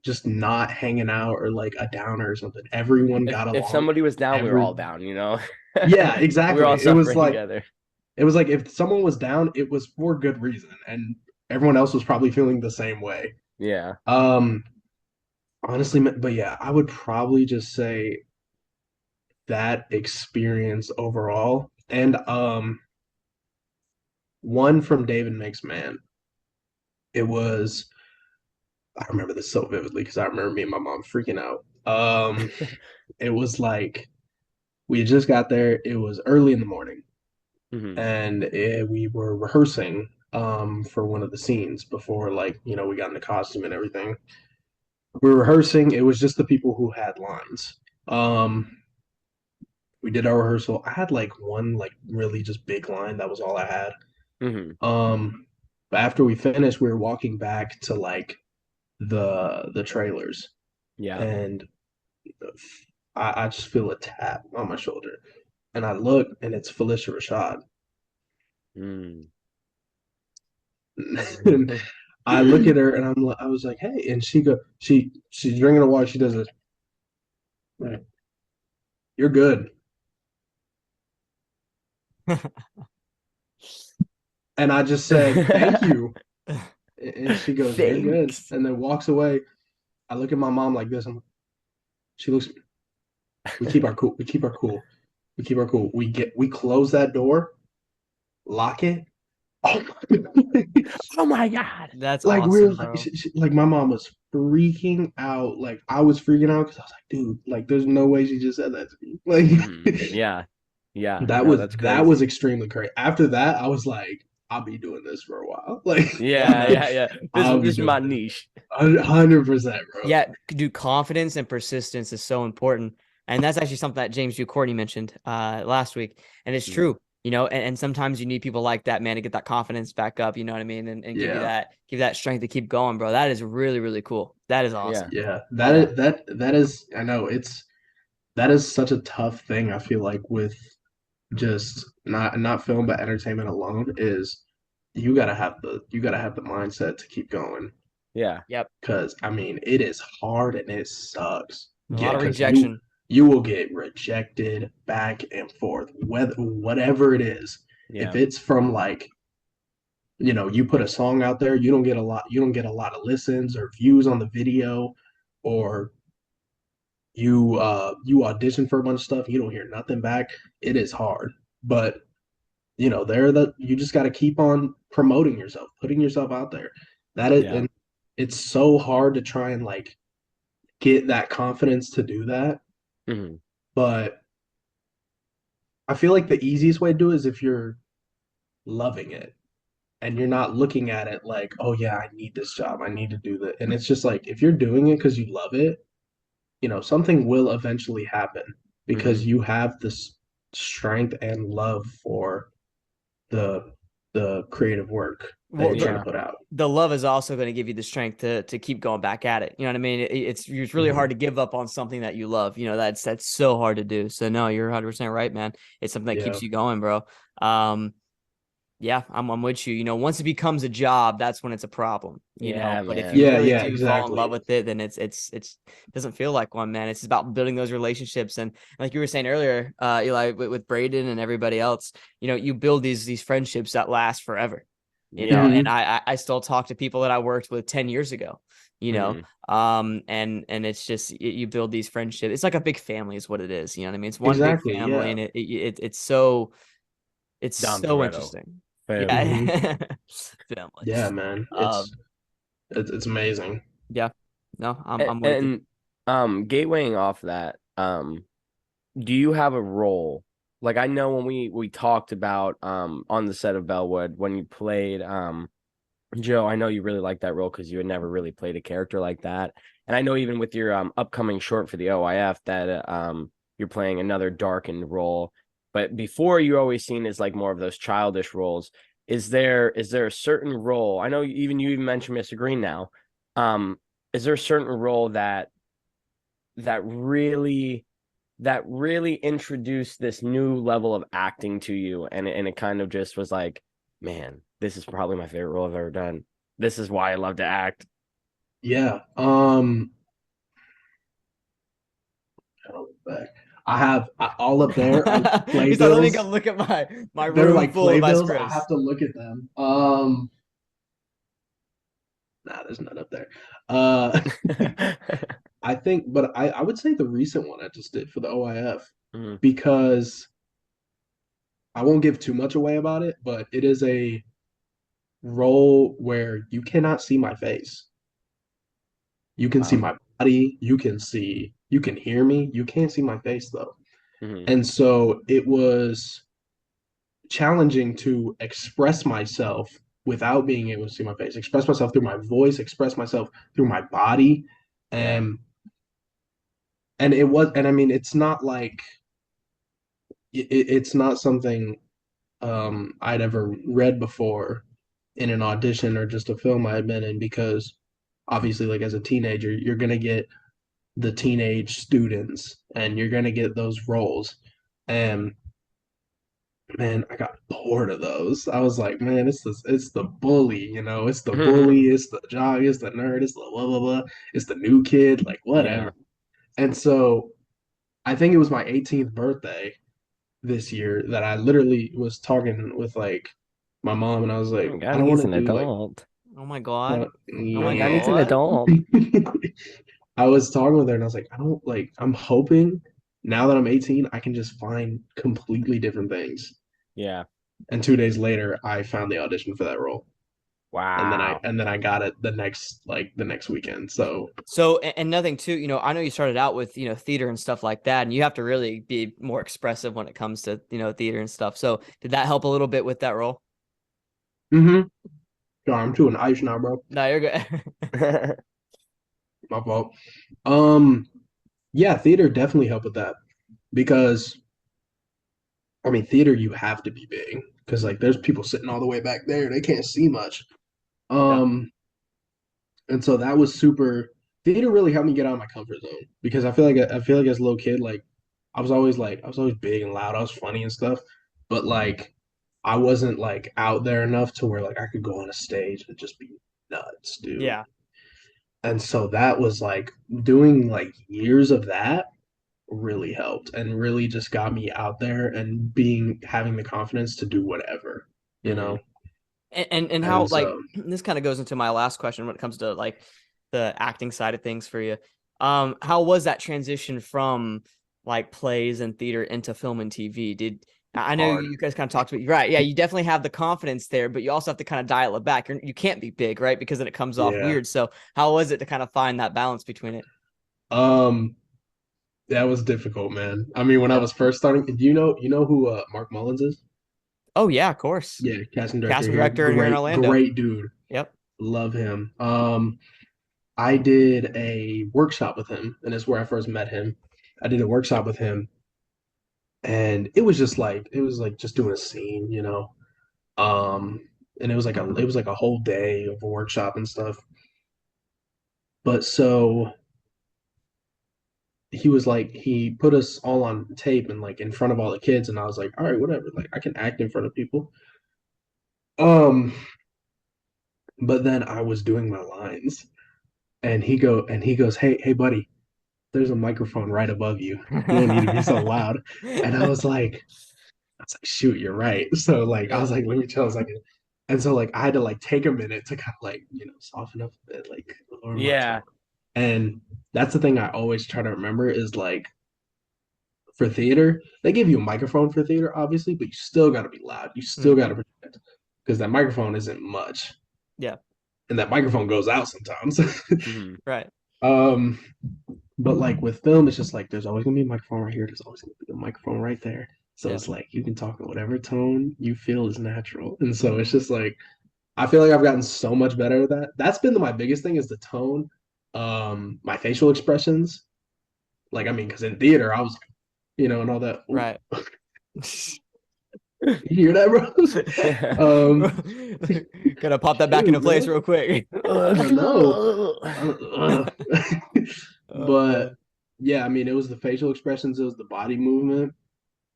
just not hanging out or like a downer or something. Everyone got If along. somebody was down, we were Every all down, you know. Yeah, We were all exactly. suffering together. It was like if someone was down, it was for good reason, and everyone else was probably feeling the same way. Yeah. Um, honestly, but yeah, I would probably just say that experience overall, and one from David Makes Man. It was I remember this so vividly because I remember me and my mom freaking out. It was like we had just got there. It was early in the morning, Hmm. and we were rehearsing for one of the scenes before like we got in the costume and everything. We were rehearsing. It was just the people who had lines. Um, we did our rehearsal. I had like one like really just big line. That was all I had. Hmm. Um, but after we finished, we were walking back to like the trailers, Yeah. and I just feel a tap on my shoulder, and I look, and it's Felicia Rashad. Mm. And I look at her, and I was like, "Hey," and she's drinking a water. She does this. You're good, and I just said, "Thank you," and she goes, "You're good," Thanks. and then walks away. I look at my mom like this. She looks. We keep our cool. We keep our cool. We keep our cool. We close that door, lock it. Oh my Oh my God. That's like we were awesome, like bro. like my mom was freaking out. Like I was freaking out because I was like, dude, like there's no way she just said that to me. Like Yeah. Yeah. that No, was that's that was crazy. extremely crazy. After that, I was like, I'll be doing this for a while. Like Yeah, Yeah. man. Yeah. Yeah. This I'll is be this is my doing this niche. 100%, bro. Yeah, dude, confidence and persistence is so important. And that's actually something that James Jude Courtney mentioned last week. And it's Mhm. true, and sometimes you need people like that, man, to get that confidence back up, you know what I mean? And Yeah. give that strength to keep going, bro. That is really, really cool. That is Yeah. awesome. Yeah. Yeah. That is I know that is such a tough thing, I feel like, with just not film but entertainment alone is you gotta have the mindset to keep going. Yeah. Yep. Because I mean, it is hard and it sucks. A Yeah, lot of because rejection. you will get rejected back and forth, whatever it is. If Yeah. it's from like, you put a song out there, you don't get a lot of listens or views on the video, or you audition for a bunch of stuff, you don't hear nothing back. It is hard. But you just got to keep on promoting yourself, putting yourself out there. That is, Yeah. and it's so hard to try and like get that confidence to do that. Mhm. But I feel like the easiest way to do it is if you're loving it and you're not looking at it like, oh yeah, I need this job, I need to do that. And it's just like if you're doing it because you love it, something will eventually happen because Mhm. you have this strength and love for the the creative work that Well, you're trying to Yeah. put out. the love is also going to give you the strength to keep going back at it. You know what I mean? It's really Mhm. hard to give up on something that you love. That's so hard to do. So no, you're 100% right, man. It's something that Yeah. keeps you going, bro. Yeah, I'm with you. Once it becomes a job, that's when it's a problem. Yeah, But if man. you Yeah, really yeah, do fall in love exactly. with it, then it's doesn't feel like one, man. It's about building those relationships, and like you were saying earlier, Eli, with Brayden and everybody else, you build these friendships that last forever. And Yeah. Hmm. I still talk to people that I worked with 10 years ago. Mhm. And it's just you build these friendships. It's like a big family, is what it is. You know what I mean? It's one big Exactly. family, Yeah. and it's Dom so Toretto. interesting. Family. Hmm. Yeah. Family. Yeah, man. Um, It's amazing. yeah. No, And, I'm with you. and gatewaying off that, do you have a role? Like I know when we talked about on the set of Bellwood when you played Joe, I know you really liked that role because you had never really played a character like that. And I know even with your upcoming short for the OIF that you're playing another darkened role. But before you're always seen as like more of those childish roles. Is there a certain role? I know you even mentioned Mr. Green now. Um, is there a certain role that really introduced this new level of acting to you and it kind of just was like, man, this is probably my favorite role I've ever done. This is why I love to act. Yeah. Back. all up there are He's like, let me go playbills. look at my They're room like full of my playbills. I scripts. have to look at them. Nah, there's none up there. I think, but I would say the recent one I just did for the OIF Mm, because I won't give too much away about it, but it is a role where you cannot see my face. You can see wow. my body, you can hear me. You can't see my face though. Mhm. And so it was challenging to express myself without being able to see my face, express myself through my voice, express myself through my body. Yeah. And I mean, it's not like it's not something I'd ever read before in an audition or just a film I had been in because obviously, like as a teenager, you're gonna get the teenage students and you're gonna get those roles. And man, I got bored of those. I was like, man, it's the bully, it's the bully, it's the jock, it's the nerd, it's the blah blah blah, it's the new kid, like Yeah. whatever. And so I think it was my 18th birthday this year that I literally was talking with like my mom and I was Oh like, my I God, don't want he's to an do like adult. Oh my God. Oh Oh my my God, he's an yeah. God. adult. I was talking with her and I was like, I don't like, I'm hoping now that I'm 18, I can just find completely different things. Yeah. And 2 days later, I found the audition for that role. Wow. And then I got it the next weekend. So So, and nothing too, I know you started out with, theater and stuff like that, and you have to really be more expressive when it comes to, theater and stuff. So did that help a little bit with that role? mm-hmm. Sorry, I'm chewing ice now, bro. No, you're good. My fault. Um, yeah, theater definitely helped with that because I mean, theater you have to be big because like there's people sitting all the way back there, they can't see much. Yeah. Um, and so that was super. Theater really helped me get out of my comfort zone because I feel like as a little kid, like I was always big and loud. I was funny and stuff, but like I wasn't like out there enough to where like I could go on a stage and just be nuts, dude. Yeah. And so that was like doing like years of that really helped and really just got me out there and being having the confidence to do whatever, you Hmm. know. And how, And like, so this kind of goes into my last question when it comes to like the acting side of things for you. How was that transition from like plays and theater into film and TV? I know hard. you guys kind of talked about, right? Yeah, you definitely have the confidence there, but you also have to kind of dial it back. You can't be big, right? Because then it comes off Yeah. weird. So how was it to kind of find that balance between it? Um that was difficult, man. I mean, when I Yeah. was first starting, do you know who Mark Mullins is? Oh yeah, of course. Yeah, casting director Casting here. director here in Orlando. Great dude. Yep. Love him. I did a workshop with him, and it's where I first met him. I did a workshop with him, and it was like just doing a scene, you know. And it was like a whole day of a workshop and stuff. But so he was like he put us all on tape and like in front of all the kids, and I was like, all right, whatever. Like I can act in front of people. Um, but then I was doing my lines, and he goes, hey buddy, there's a microphone right above you. You don't need to be so loud. And I was like, shoot, you're right. So like I Yeah. was like, let me chill a second. And so like I had to like take a minute to kind of like, soften up a bit, like lower my tone. Yeah. And that's the thing I always try to remember is like for theater, they give you a microphone for theater, obviously, but you still gotta be loud. You still Mhm. gotta project because that microphone isn't much. Yeah. And that microphone goes out sometimes. Hmm. Right. um But like with film, it's just like there's always gonna be a microphone right here. There's always gonna be a microphone right there. So Yeah. it's like you can talk in whatever tone you feel is natural. And so Mhm. it's just like I feel like I've gotten so much better at that. That's been my biggest thing is the tone, my facial expressions. Like I mean, because in theater I was, and all that. Ooh, Right. you hear that, bro? Gotta pop that back Shoot, into place man. real quick. I know. Uh, Oh but man. yeah, I mean, it was the facial expressions, it was the body movement.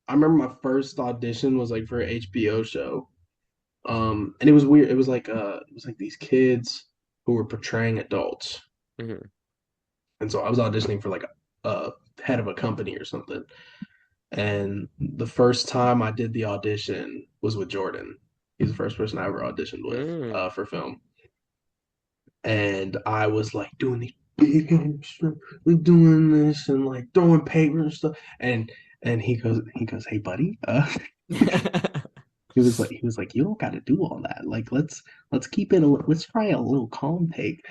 I remember my first audition was like for an HBO show. And it was weird. It was like these kids who were portraying adults. Hmm. And so I was auditioning for like a head of a company or something. And the first time I did the audition was with Jordan. He's the first person I ever auditioned with Mm. for film. And I was like doing these big hands, we're doing this and like throwing paper and stuff. And he goes, hey buddy, he was like, you don't got to do all that. Like, let's keep it. Let's try a little calm take.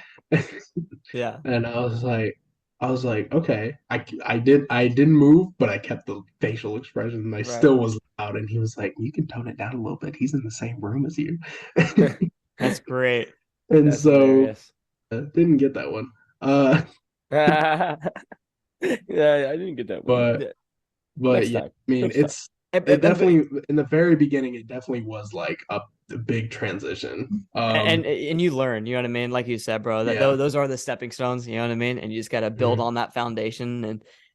Yeah. And I was like, okay. I didn't move, but I kept the facial expression, and I Right. still was loud. And he was like, you can tone it down a little bit. He's in the same room as you. That's great. And That's so hilarious. didn't get that one. Uh, Yeah, I didn't get that one. but Yeah. but Next yeah, time. I mean, Next time. it And, definitely in the very beginning, it definitely was like a big transition. and you learn, you know what I mean? Like you said, bro, that Yeah. those are the stepping stones, you know what I mean? And you just got to build Mhm. on that foundation.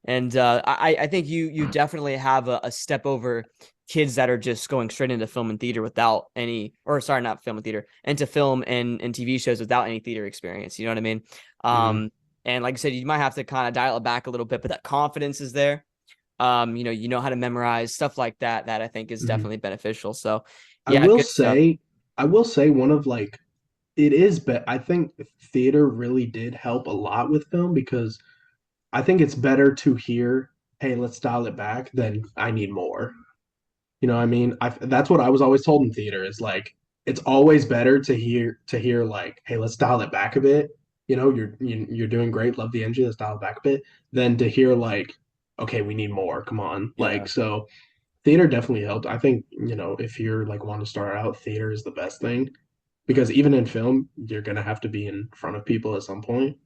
And I think you definitely have a step over kids that are just going straight into film and theater without any, or sorry, not film and theater, into film and TV shows without any theater experience. You know what I mean? Mhm. And like I said, you might have to kind of dial it back a little bit, but that confidence is there. You know how to memorize stuff like that. That I think is Mhm. definitely beneficial. So, I yeah, will good stuff. say, I will say one of like it is, but I think theater really did help a lot with film because I think it's better to hear, "Hey, let's dial it back," than "I need more." You know what I mean? That's what I was always told in theater is like it's always better to hear like, "Hey, let's dial it back a bit." You know, you're doing great, love the energy, let's dial it back a bit, than to hear like, "Okay, we need more. Come on." Yeah. Like so theater definitely helped. I think, if you're like want to start out, theater is the best thing because even in film, you're gonna have to be in front of people at some point.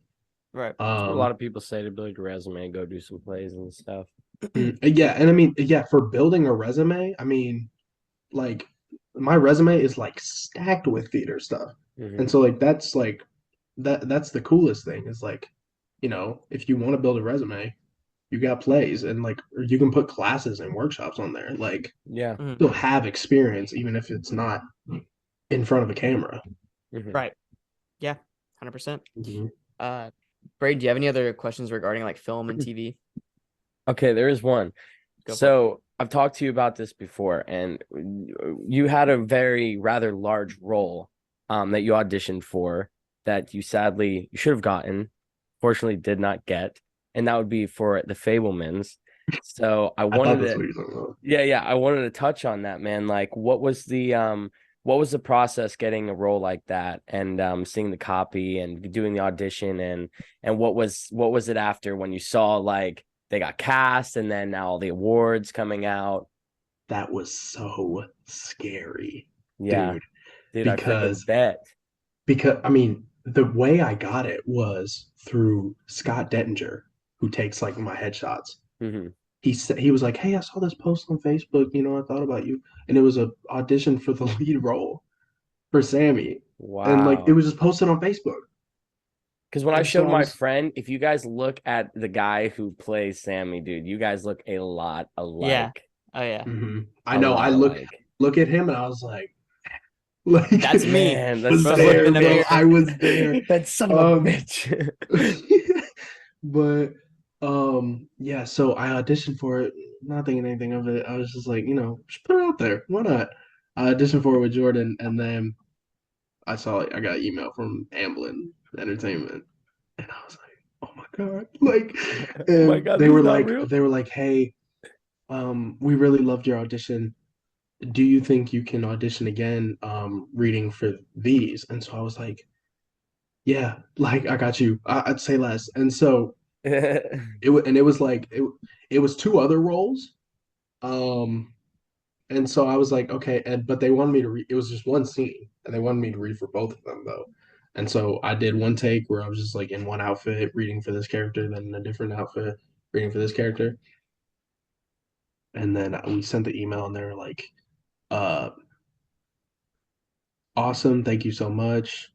Right. That's what a lot Um, of people say to build your resume and go do some plays and stuff. yeah, and I mean, yeah, for building a resume, I mean, like my resume is like stacked with theater stuff. Hmm. And so like that's the coolest thing is like, if you want to build a resume, you got plays and like or you can put classes and workshops on there. Like Yeah. Mhm. you'll have experience even if it's not in front of a camera. Hmm. Right. Yeah. 100%. Mhm. Uh, Braden, do you have any other questions regarding like film and TV? Okay, there is one. Go for it. So I've talked to you about this before, and you had a very rather large role that you auditioned for that you should have gotten, fortunately did not get, and that would be for the Fablemans. So I I thought wanted that's to what you're talking about. yeah, I wanted to touch on that, man. Like what was the process getting a role like that and seeing the copy and doing the audition and what was it after when you saw like they got cast and then now all the awards coming out? That was so scary, Yeah. dude, Dude, I freaking because bet. I mean, the way I got it was through Scott Dettinger, who takes like my headshots. Hmm. He was like, "Hey, I saw this post on Facebook. I thought about you," and it was a audition for the lead role for Sammy, and like it Wow. was just posted on Facebook. Because when I And so showed I my was, friend, if you guys look at the guy who plays Sammy, dude, you guys look a lot Yeah. alike. Oh yeah. I A know. I lot alike. look at him, and I was like, That's me. Man, that was Bro's son of looking a there, in the bro. bitch. I mirror. was there. That son of a Um, bitch. but yeah. So I auditioned for it, not thinking anything of it. I was just like, just put it out there. Why not? I auditioned for it with Jordan, and then I got an email from Amblin Entertainment, and I was like, oh my God. Like, Oh my and God, this is not real. they were like, hey, we really loved your audition. Do you think you can audition again, reading for these? And so I was like, yeah, like I got you. I'd say less. And so it was like it was two other roles. Um, and so I was like, okay, but they wanted me to read. It was just one scene, and they wanted me to read for both of them though. And so I did one take where I was just like in one outfit reading for this character, then in a different outfit reading for this character, and then we sent the email, and they were like, uh, "Awesome, thank you so much,"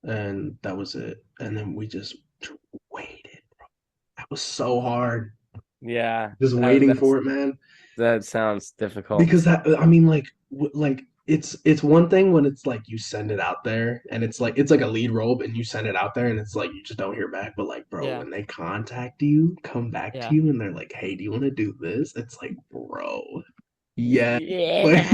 and that was it. And then we just waited. That was so hard, Yeah, just waiting for it, man. that sounds difficult. Because that I mean like it's one thing when it's like you send it out there and it's like a lead role and you send it out there and it's like you just don't hear back, but like bro, Yeah. when they contact you, come back to Yeah. you and they're like, hey, do you want to do this? It's like, bro, yeah. Like Yeah.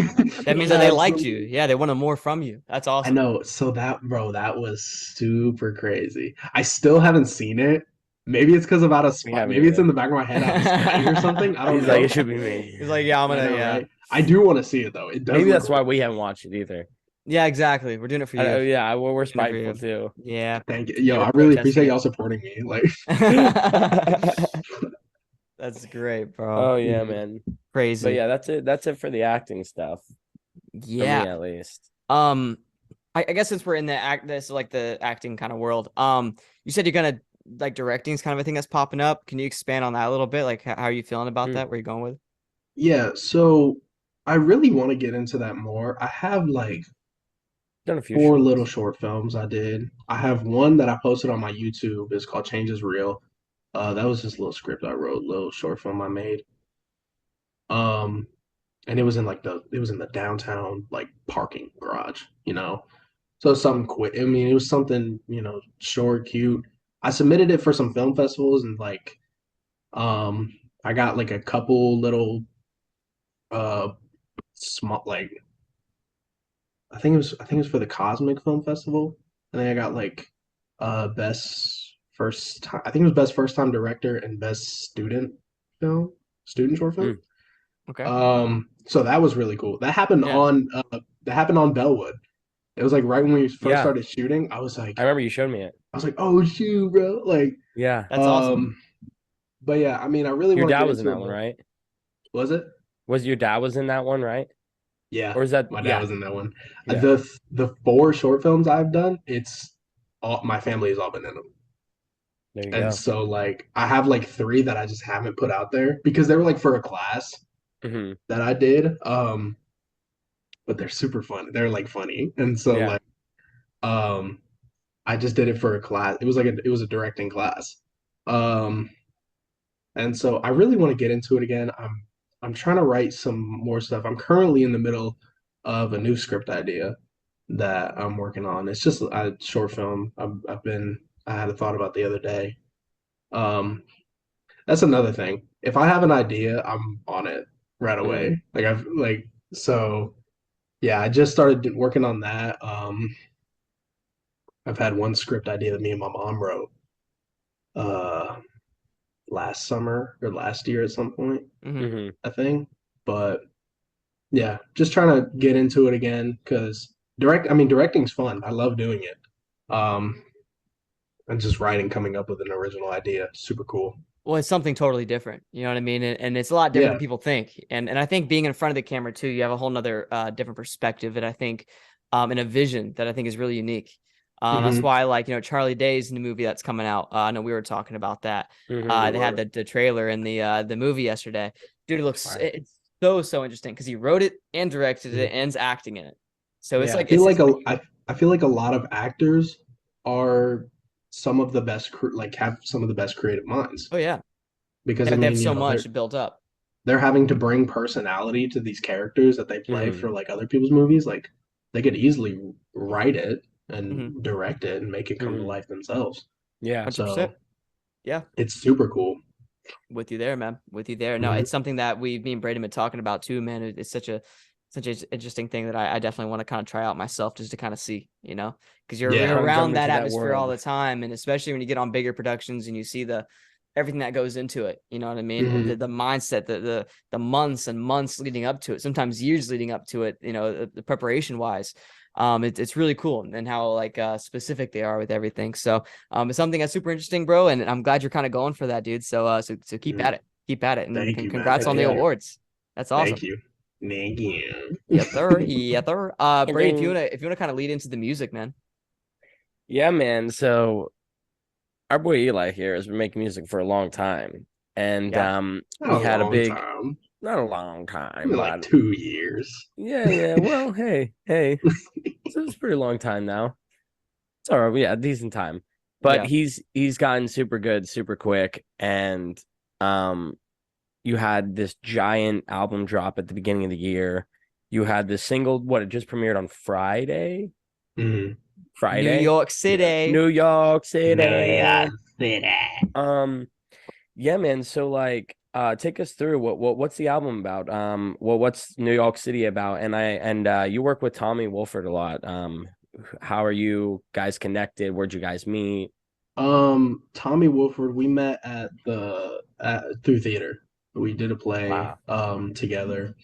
That means that they liked you. absolutely. Yeah, they wanted more from you. That's I awesome. know. So that bro, that was super crazy. I still haven't seen it. Maybe it's because of out of We spite. haven't Maybe it's in either. the back of my head out of spite or something. I don't He's like, it know. should be me. He's like, yeah, I'm I gonna, know, yeah. right? I do want to see it though. It does Maybe look that's why really we cool. haven't watched it either. Yeah, exactly. We're doing it for you. Yeah, we're Doing it for spiteful you. too. Yeah. Thank you. Yeah, Yo, we're I really protesting appreciate it. y'all supporting me. Like, That's great, bro. Oh yeah, mhm. man. But Crazy. yeah, that's it. That's it for the acting stuff for me Yeah. at least. Um, I guess since we're in the this like the acting kind of world, you said you're gonna like directing is kind of a thing that's popping up. Can you expand on that a little bit? Like, how are you feeling about Hmm. that? Where are you going with? Yeah, so I really want to get into that more. I have like Done a few four little shorts. short films I did. I Mhm. have one that I posted on my YouTube. It's called Change is Real. That was just a little script I wrote, little short film I made. Um, and it was in the downtown like parking garage. So something quick. I mean, it was something, short, cute. I submitted it for some film festivals and like um I got like a couple little uh small like I think it was for the Cosmic Film Festival. And then I got like best first time. I think it was best first time director and best film, student short film. Mm. Okay. So that was really cool. Yeah. That happened on Bellwood. It was like right when we first Yeah, started shooting. I remember you showed me it. I was like, oh shoot, bro. Like, Yeah, That's awesome. but yeah, I mean, I really your want to dad get was in into that it one, more. right? Was it? Was your dad was in that one, right? Yeah, Or is that my dad yeah, was in that one. yeah. The four short films I've done, it's all my family has all been in them. There you And go. so like I have like three that I just haven't put out there because they were like for a class Hmm. that I did. But they're super fun. They're like funny. And so Yeah. like um I just did it for a class. It was a directing class. Um and so I really want to get into it again. I'm trying to write some more stuff. I'm currently in the middle of a new script idea that I'm working on. It's just a short film. I had a thought about the other day. Um That's another thing. If I have an idea, I'm on it right Hmm. away. So yeah, I just started working on that. I've had one script idea that me and my mom wrote uh last summer or last year at some point, Hmm. Hmm. I think. But yeah, just trying to get into it again because directing's fun. I love doing it. Um and just writing, coming up with an original idea, super cool. Well, it's something totally different. You know what I mean? And it's a lot different than Yeah. people think. And I think being in front of the camera too, you have a whole nother different perspective that I think and a vision that I think is really unique. That's Hmm. why I like, Charlie Day's new movie that's coming out. I know we were talking about that. Hmm. We They had were. the trailer and the movie yesterday. Dude, Right. it's so interesting because he wrote it and directed it and is acting in it. So it's Yeah. I like feel it's like pretty unique. I feel like a lot of actors are some of the best like have some of the best creative minds Oh yeah. because I They have mean, so much built up. they're having to bring personality to these characters that they play Hmm. for like other people's movies. Like they could easily write it Hmm. and direct it and make it come to Hmm. life themselves. Yeah. 100%. So Yeah. it's super cool. With you there, man. With you there. No, it's Hmm. something that me and Brayden been talking about too, man. It's such an interesting thing that I definitely want to kind of try out myself just to kind of see, because you're Yeah. Kind of jump around that into that atmosphere all world. the time, and especially when you get on bigger productions and you see the everything that goes into it. You know what I mean? Hmm. The mindset, the months and months leading up to it, sometimes years leading up to it. The preparation wise. It's really cool and how like specific they are with everything. So it's something that's super interesting, bro. And I'm glad you're kind of going for that, dude. So keep Hmm. at it. Keep at it, and Thank you, man. congrats Heck on the Thank yeah. you. awards. That's awesome. Thank you. Thank you. Yeah, thir. Yeah, thir. And Brady, then if you wanna kind of lead into the music, man. yeah, man. So our boy Eli here has been making music for a long time, and Yeah. Not we a had a long big, time. not a long I time, mean, like but 2 years. yeah, yeah. Well, hey. So it's a pretty long time now. It's all right. Yeah, decent time. But Yeah. he's gotten super good, super quick, and um, you had this giant album drop at the beginning of the year. You had this single, what it just premiered on Friday. Hmm. New Friday, York Yeah. City. New York New York City. City. Um, yeah, man. So like, take us through what's the album about? What's New York City about? And you work with Tommy Wolford a lot. How are you guys connected? Where'd you guys meet? Tommy Wolford, we met through theater. We did a play Wow. together.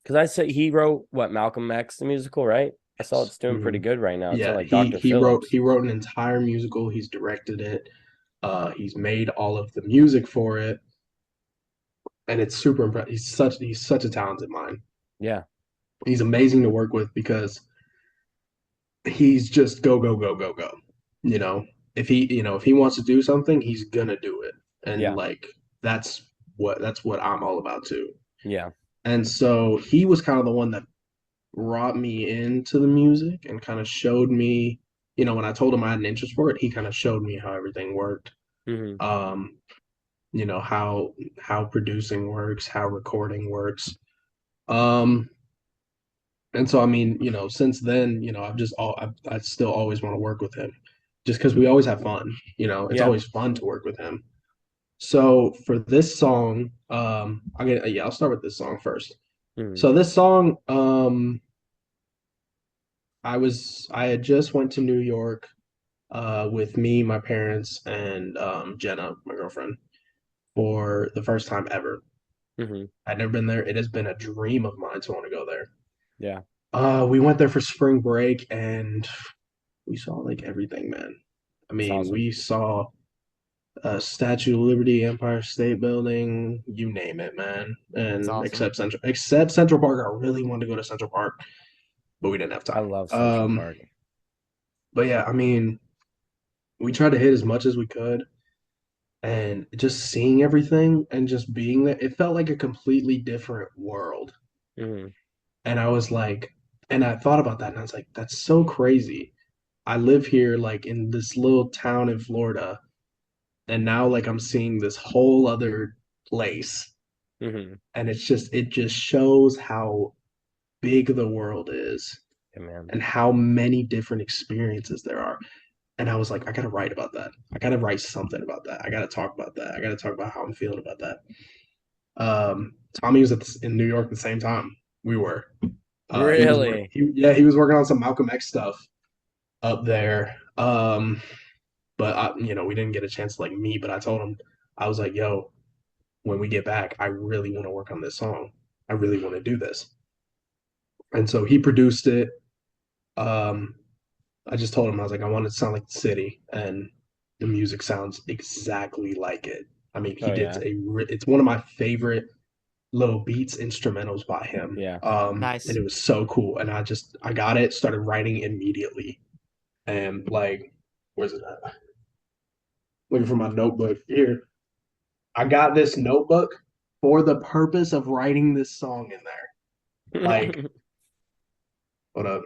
Because I say he wrote what Malcolm X the musical, right? I saw Yes. it's doing pretty Hmm. good right now. It's Yeah, like Dr. he wrote Phillips. he wrote an entire musical. He's directed it. He's made all of the music for it, and it's super impressive. He's such a talented mind. Yeah, He's amazing to work with because he's just go go go go go. You know, if he wants to do something, he's gonna do it, and yeah, like that's what I'm all about too. yeah, And so he was kind of the one that brought me into the music and kind of showed me, when I told him I had an interest for it, he kind of showed me how everything worked. hmm, Um, how producing works, how recording works. Um, and so I mean, since then, I still always want to work with him just because we always have fun. It's yeah, always fun to work with him. So for this song, I'll start with this song first. hmm, So this song, I had just went to New York with me, my parents, and Jenna, my girlfriend, for the first time ever. Hmm. I'd never been there. It has been a dream of mine to want to go there. Yeah, We went there for spring break and we saw like everything, man. I it's mean, awesome. we saw Statue of Liberty, Empire State Building, you name it, man. That's And awesome. except Central Park. I really wanted to go to Central Park, but we didn't have I time. love Central Park. But yeah, I mean, we tried to hit as much as we could, and just seeing everything and just being there, it felt like a completely different world. Hmm. And I was like, and I thought about that, and I was like, that's so crazy. I live here, like in this little town in Florida, and now like I'm seeing this whole other place, Hmm. and it just shows how big the world is Yeah, man. and how many different experiences there are. And I was like, I gotta write about that. I gotta write something about that. I gotta talk about that. I gotta talk about how I'm feeling about that. Tommy was in New York at the same time we were. He was working. Really? He was working on some Malcolm X stuff up there. But we didn't get a chance to like meet. But I told him, I was like, yo, when we get back, I really want to work on this song. I really want to do this. And so he produced it. Um, I just told him, I was like, I want it to sound like the city, and the music sounds exactly like it. I mean, he Oh did yeah, it's one of my favorite little beats instrumentals by him. yeah. And Nice. it was so cool. And I got it, started writing immediately. And like, where's it at? Looking for my notebook here. I got this notebook for the purpose of writing this song in there. Like, hold up.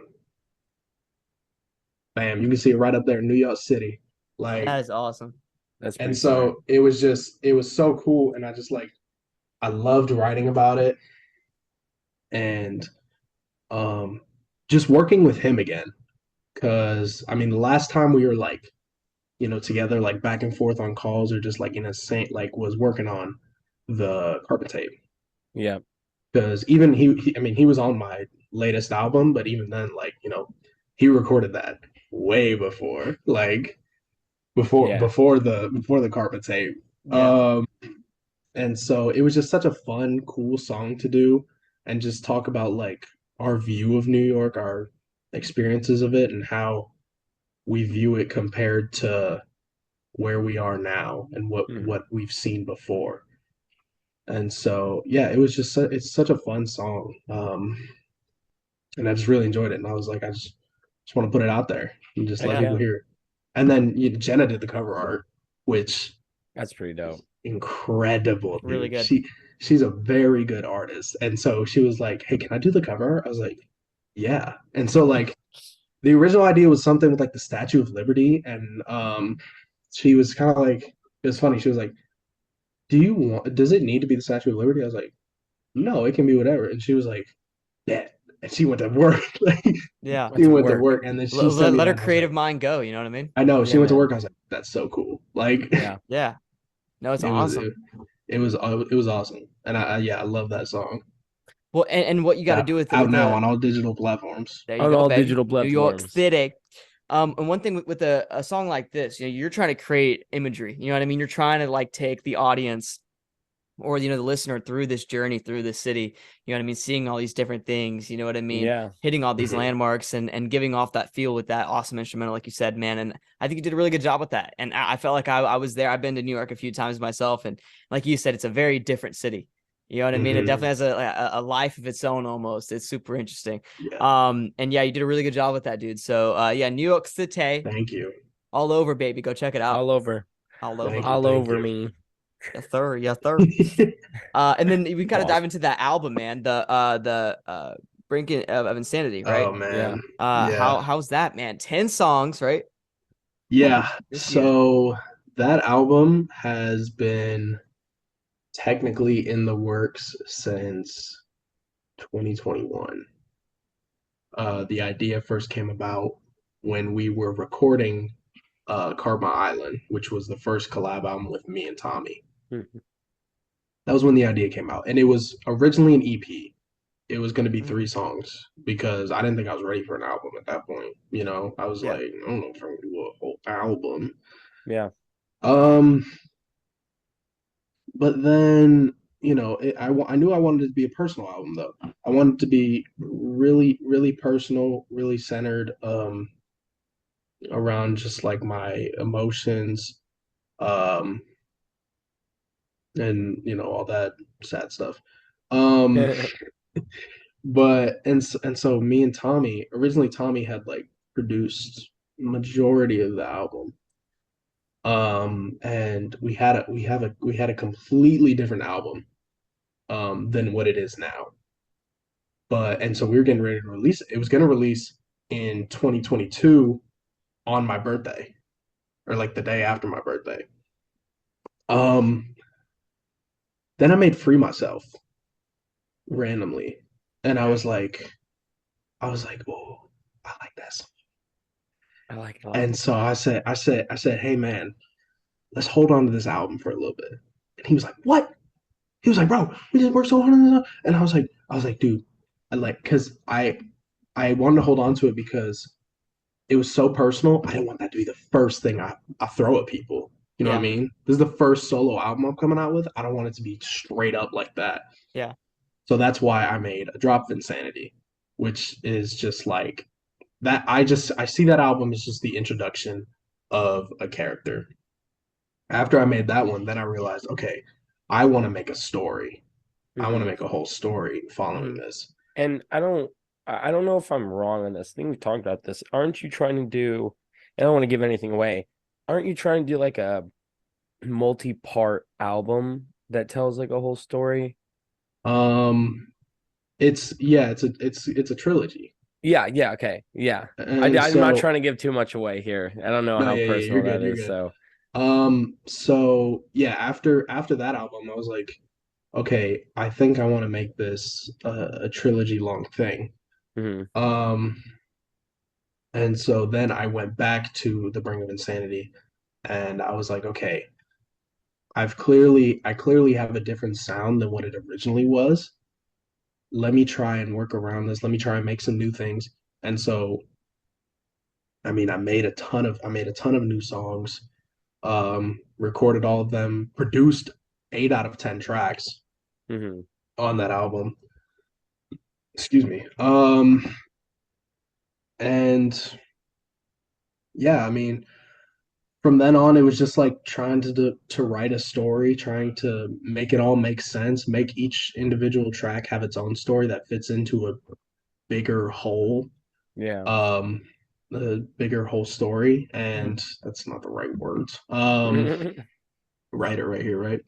Bam, you can see it right up there in New York City. That Like, is awesome. That's and pretty fire. so it was so cool. And I just like, I loved writing about it and um, just working with him again. Cause I mean, the last time we were like, together, like back and forth on calls or just like in a saint, like was working on the carpet tape. Yeah, Because even I mean, he was on my latest album, but even then, like, he recorded that way before, like yeah. before the carpet tape. Yeah. Um, and so it was just such a fun, cool song to do and just talk about like our view of New York, our experiences of it, and how we view it compared to where we are now and Hmm. what we've seen before. And so yeah, it's such a fun song. And I just really enjoyed it. And I was like, I just want to put it out there and just Heck let Yeah. people yeah, hear it. And then Jenna did the cover art, which that's pretty dope. incredible, Really dude. good. She's a very good artist. And so she was like, "Hey, can I do the cover?" I was like, "Yeah." And so like the original idea was something with like the Statue of Liberty, and she was kind of like, it was funny. She was like, does it need to be the Statue of Liberty?" I was like, "No, it can be whatever." And she was like, "Yeah." And she went to work. Like Yeah. she That's went to work. work, and then she sent me Let her that. And I was like, creative mind go. You know what I mean? I know. She Yeah, went to man. work. I was like, "That's so cool." Like Yeah, Yeah. No, it's it was awesome. it was awesome, and yeah, I love that song. Well, and what you got to do Out with now a on all digital platforms. there you on go, all baby. digital New York platforms. City. And one thing with a song like this, you're trying to create imagery. You know what I mean? You're trying to like take the audience or the listener through this journey through the city. You know what I mean? Seeing all these different things. You know what I mean? Yeah, Hitting all these Mhm. landmarks and giving off that feel with that awesome instrumental, like you said, man. And I think you did a really good job with that. And I felt like I was there. I've been to New York a few times myself, and like you said, it's a very different city. You know what I mean? It Mhm. definitely hmm, has a life of its own almost. It's super interesting. Yeah. And yeah, you did a really good job with that, dude. So yeah, New York City, Thank you. all over, baby. Go check it out. all over, All over. Thank you. all Thank over you. me. Yes, sir. Yes, sir. And then we kind of Pause. dive into that album, man. The Brink of Insanity, right? Oh Yeah, man. Yeah. How's that, man? 10 songs, right? Yeah. This year. So that album has been technically in the works since 2021. The idea first came about when we were recording Karma Island, which was the first collab album with me and Tommy. hmm, That was when the idea came out. And it was originally an EP. it was going to be Mhm. 3 songs because I didn't think I was ready for an album at that point. You know, I was Yeah. like, I don't know if I'm going to do a whole album. Yeah. Um, but then, you know, I knew I wanted it to be a personal album though. I wanted it to be really, really personal, really centered around just like my emotions, um, and you know all that sad stuff. Um, but and so me and Tommy originally Tommy had like produced majority of the album. And we had a completely different album than what it is now. But and so we were getting ready to release it. It was going to release in 2022 on my birthday or like the day after my birthday. Um, then I made Free Myself randomly, and Okay. I was like, oh, I like that song. I like it a lot. And so I said, hey man, let's hold on to this album for a little bit. And he was like, what? He was like, bro, we just worked so hard on this. And I was like, dude, I like, cause I wanted to hold on to it because it was so personal. I didn't want that to be the first thing I throw at people. You know what I Yeah. mean? This is the first solo album I'm coming out with. I don't want it to be straight up like that. Yeah. So that's why I made A Drop of Insanity, which is just like that. I see that album as just the introduction of a character. After I made that one, then I realized, okay, I want to make a story. I want to Hmm. make a whole story following Mhm. this. And I don't know if I'm wrong on this. I think we talked about this. Aren't you trying to do, I don't want to give anything away. Aren't you trying to do like a multi-part album that tells like a whole story? Um, it's yeah, it's a trilogy, Yeah, yeah, okay. Yeah. and I'm not so trying to give too much away here. I don't know no, how yeah, yeah, you're personal that good, you're is, good. so. So yeah, after that album, I was like, okay, I think I want to make this a trilogy long thing. Hmm. Um, and so then I went back to The Brink of Insanity, and I was like, okay, I clearly have a different sound than what it originally was. Let me try and work around this. Let me try and make some new things. And so, I mean, I made a ton of new songs. Recorded all of them, produced 8 out of 10 tracks Hmm. on that album. Excuse me. And yeah, I mean, from then on, it was just like trying to write a story, trying to make it all make sense, make each individual track have its own story that fits into a bigger whole, Yeah. um, a bigger whole story. Mhm. And that's not the right words. We're Writer right here, right?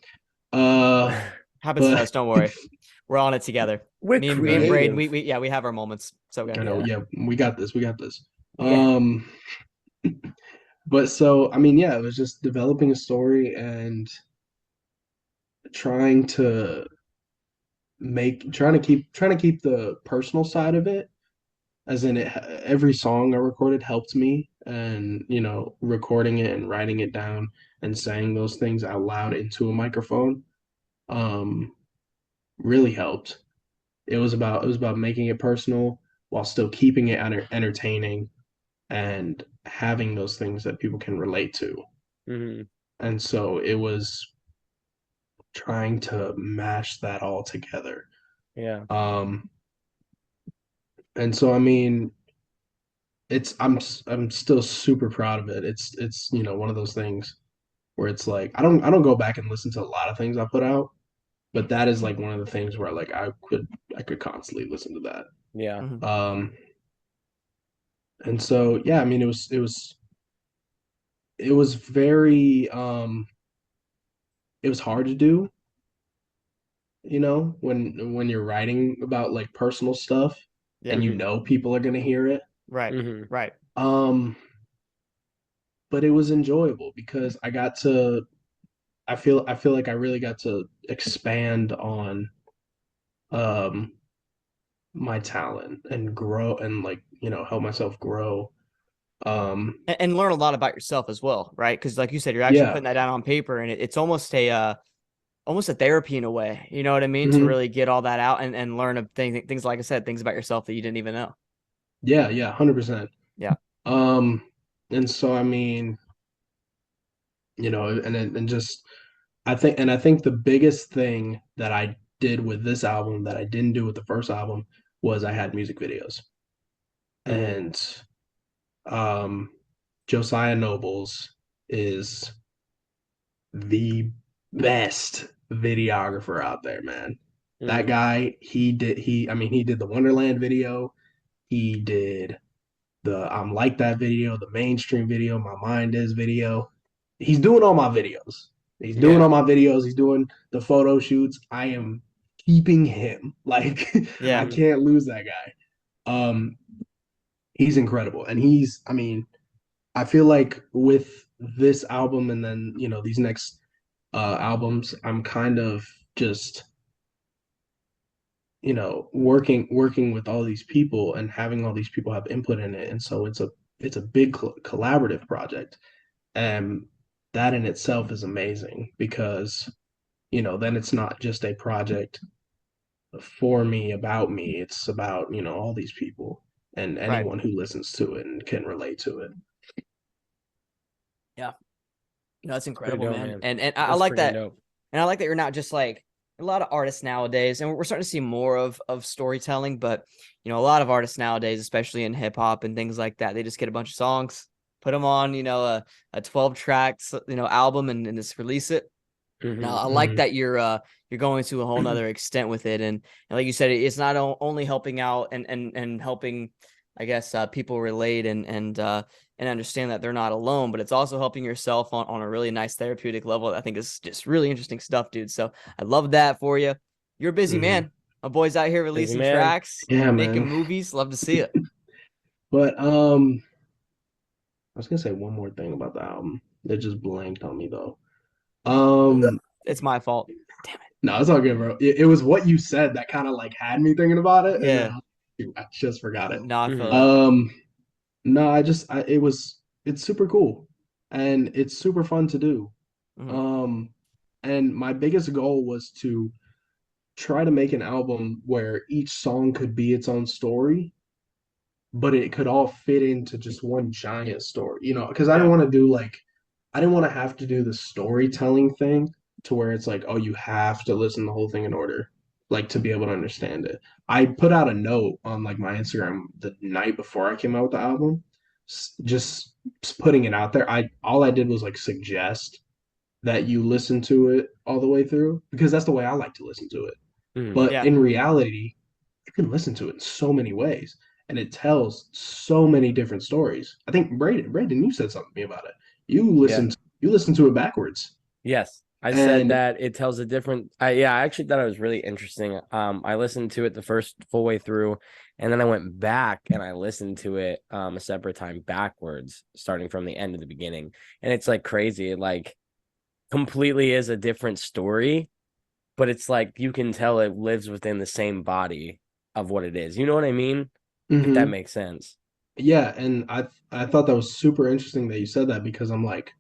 Uh, Happens to but us. Don't worry. We're on it together. Me and right. Braden, creative. yeah, we have our moments. So good. I know, Yeah. yeah, we got this. We got this. Yeah. Um, but so I mean, yeah, it was just developing a story and trying to trying to keep the personal side of it, as in every song I recorded helped me, and you know, recording it and writing it down and saying those things out loud into a microphone, um, really helped. It was about making it personal while still keeping it entertaining and having those things that people can relate to. Hmm. And so it was trying to mash that all together. Yeah. Um, and so I mean, it's I'm still super proud of it. It's you know one of those things where it's like I don't go back and listen to a lot of things I put out, but that is like one of the things where like I could constantly listen to Yeah. Mhm. that. And so yeah, I mean it was very it was hard to do, you know, when you're writing about like personal stuff Yeah. and you Hmm. know people are gonna hear it. Right. Hmm. Right. Um, but it was enjoyable because I feel like I really got to expand on um my talent and grow and like, you know, help myself grow. And learn a lot about yourself as well, right? Because like you said, you're actually Yeah, putting that down on paper, and it's almost a almost a therapy in a way. You know what I mean? To Hmm. really get all that out and learn things like I said, things about yourself that you didn't even know. Yeah, yeah, 100%. Yeah. Um, and so I mean, and just I think the biggest thing that I did with this album that I didn't do with the first album was I had music videos. Hmm. And um Josiah Nobles is the best videographer out there, man. That Hmm. guy, he did the Wonderland video, he did the I'm Like That video, the mainstream video, My Mind Is video. He's doing all my videos. He's doing Yeah. all my videos. He's doing the photo shoots. I am keeping him. Like I Yeah. Hmm. can't lose that guy. Um, he's incredible. And I mean, I feel like with this album and then, these next albums, I'm kind of just, working with all these people and having all these people have input in it. And so it's a big collaborative project. And that in itself is amazing because, then it's not just a project for me, about me. It's about, all these people and Right. anyone who listens to it and can relate to it. Yeah. No, that's Pretty incredible, dope, man. man. And I That's like freaking that. dope. And I like that you're not just like a lot of artists nowadays, and we're starting to see more of storytelling, but a lot of artists nowadays, especially in hip hop and things like that, they just get a bunch of songs, put them on, a 12 tracks, album and just release it. Now, Hmm. I like Mhm. that you're going to a whole nother extent with it, and like you said, it's not only helping out and helping, I guess, people relate and understand that they're not alone, but it's also helping yourself on a really nice therapeutic level. I think is just really interesting stuff, dude. So I love that for you. You're a busy Mhm. man. My boy's out here Busy releasing man. tracks, Yeah, making man. movies. Love to see it. But I was gonna say one more thing about the album. It just blanked on me though. Um, It's my fault. Damn no, it's all good, bro. It was what you said that kind of like had me thinking about it. it, and then Yeah. I just forgot it. No, I feel Hmm. that. Um, no, it's super cool, and it's super fun to do. Mhm. Um, and my biggest goal was to try to make an album where each song could be its own story, but it could all fit into just one giant story, because I didn't Yeah. want to do like, I didn't want to have to do the storytelling thing to where it's like, oh, you have to listen to the whole thing in order, like to be able to understand it. I put out a note on like my Instagram the night before I came out with the album, just putting it out there. All I did was like suggest that you listen to it all the way through because that's the way I like to listen to it. Hmm. But Yeah. in reality, you can listen to it in so many ways, and it tells so many different stories. I think Brayden, you said something to me about it. Yeah. You listen to it backwards, Yes. I said and that it tells a different yeah, I actually thought it was really interesting. I listened to it the first full way through, and then I went back and I listened to it a separate time backwards, starting from the end of the beginning. And it's like crazy. It like completely is a different story, but it's like you can tell it lives within the same body of what it is. You know what I mean? If that mhm. makes sense. Yeah, and I thought that was super interesting that you said that because I'm like,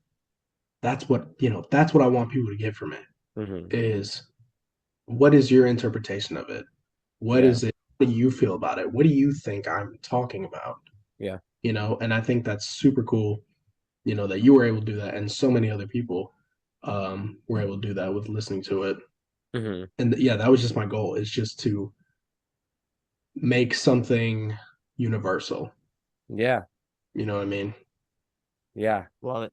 that's what I want people to get from it Hmm. is what is your interpretation of it? What Yeah. is it? What do you feel about it? What do you think I'm talking about? Yeah. And I think that's super cool, that you were able to do that and so many other people were able to do that with listening to it. Hmm. And yeah, that was just my goal is just to make something universal. Yeah. You know what I mean? Yeah. Love it.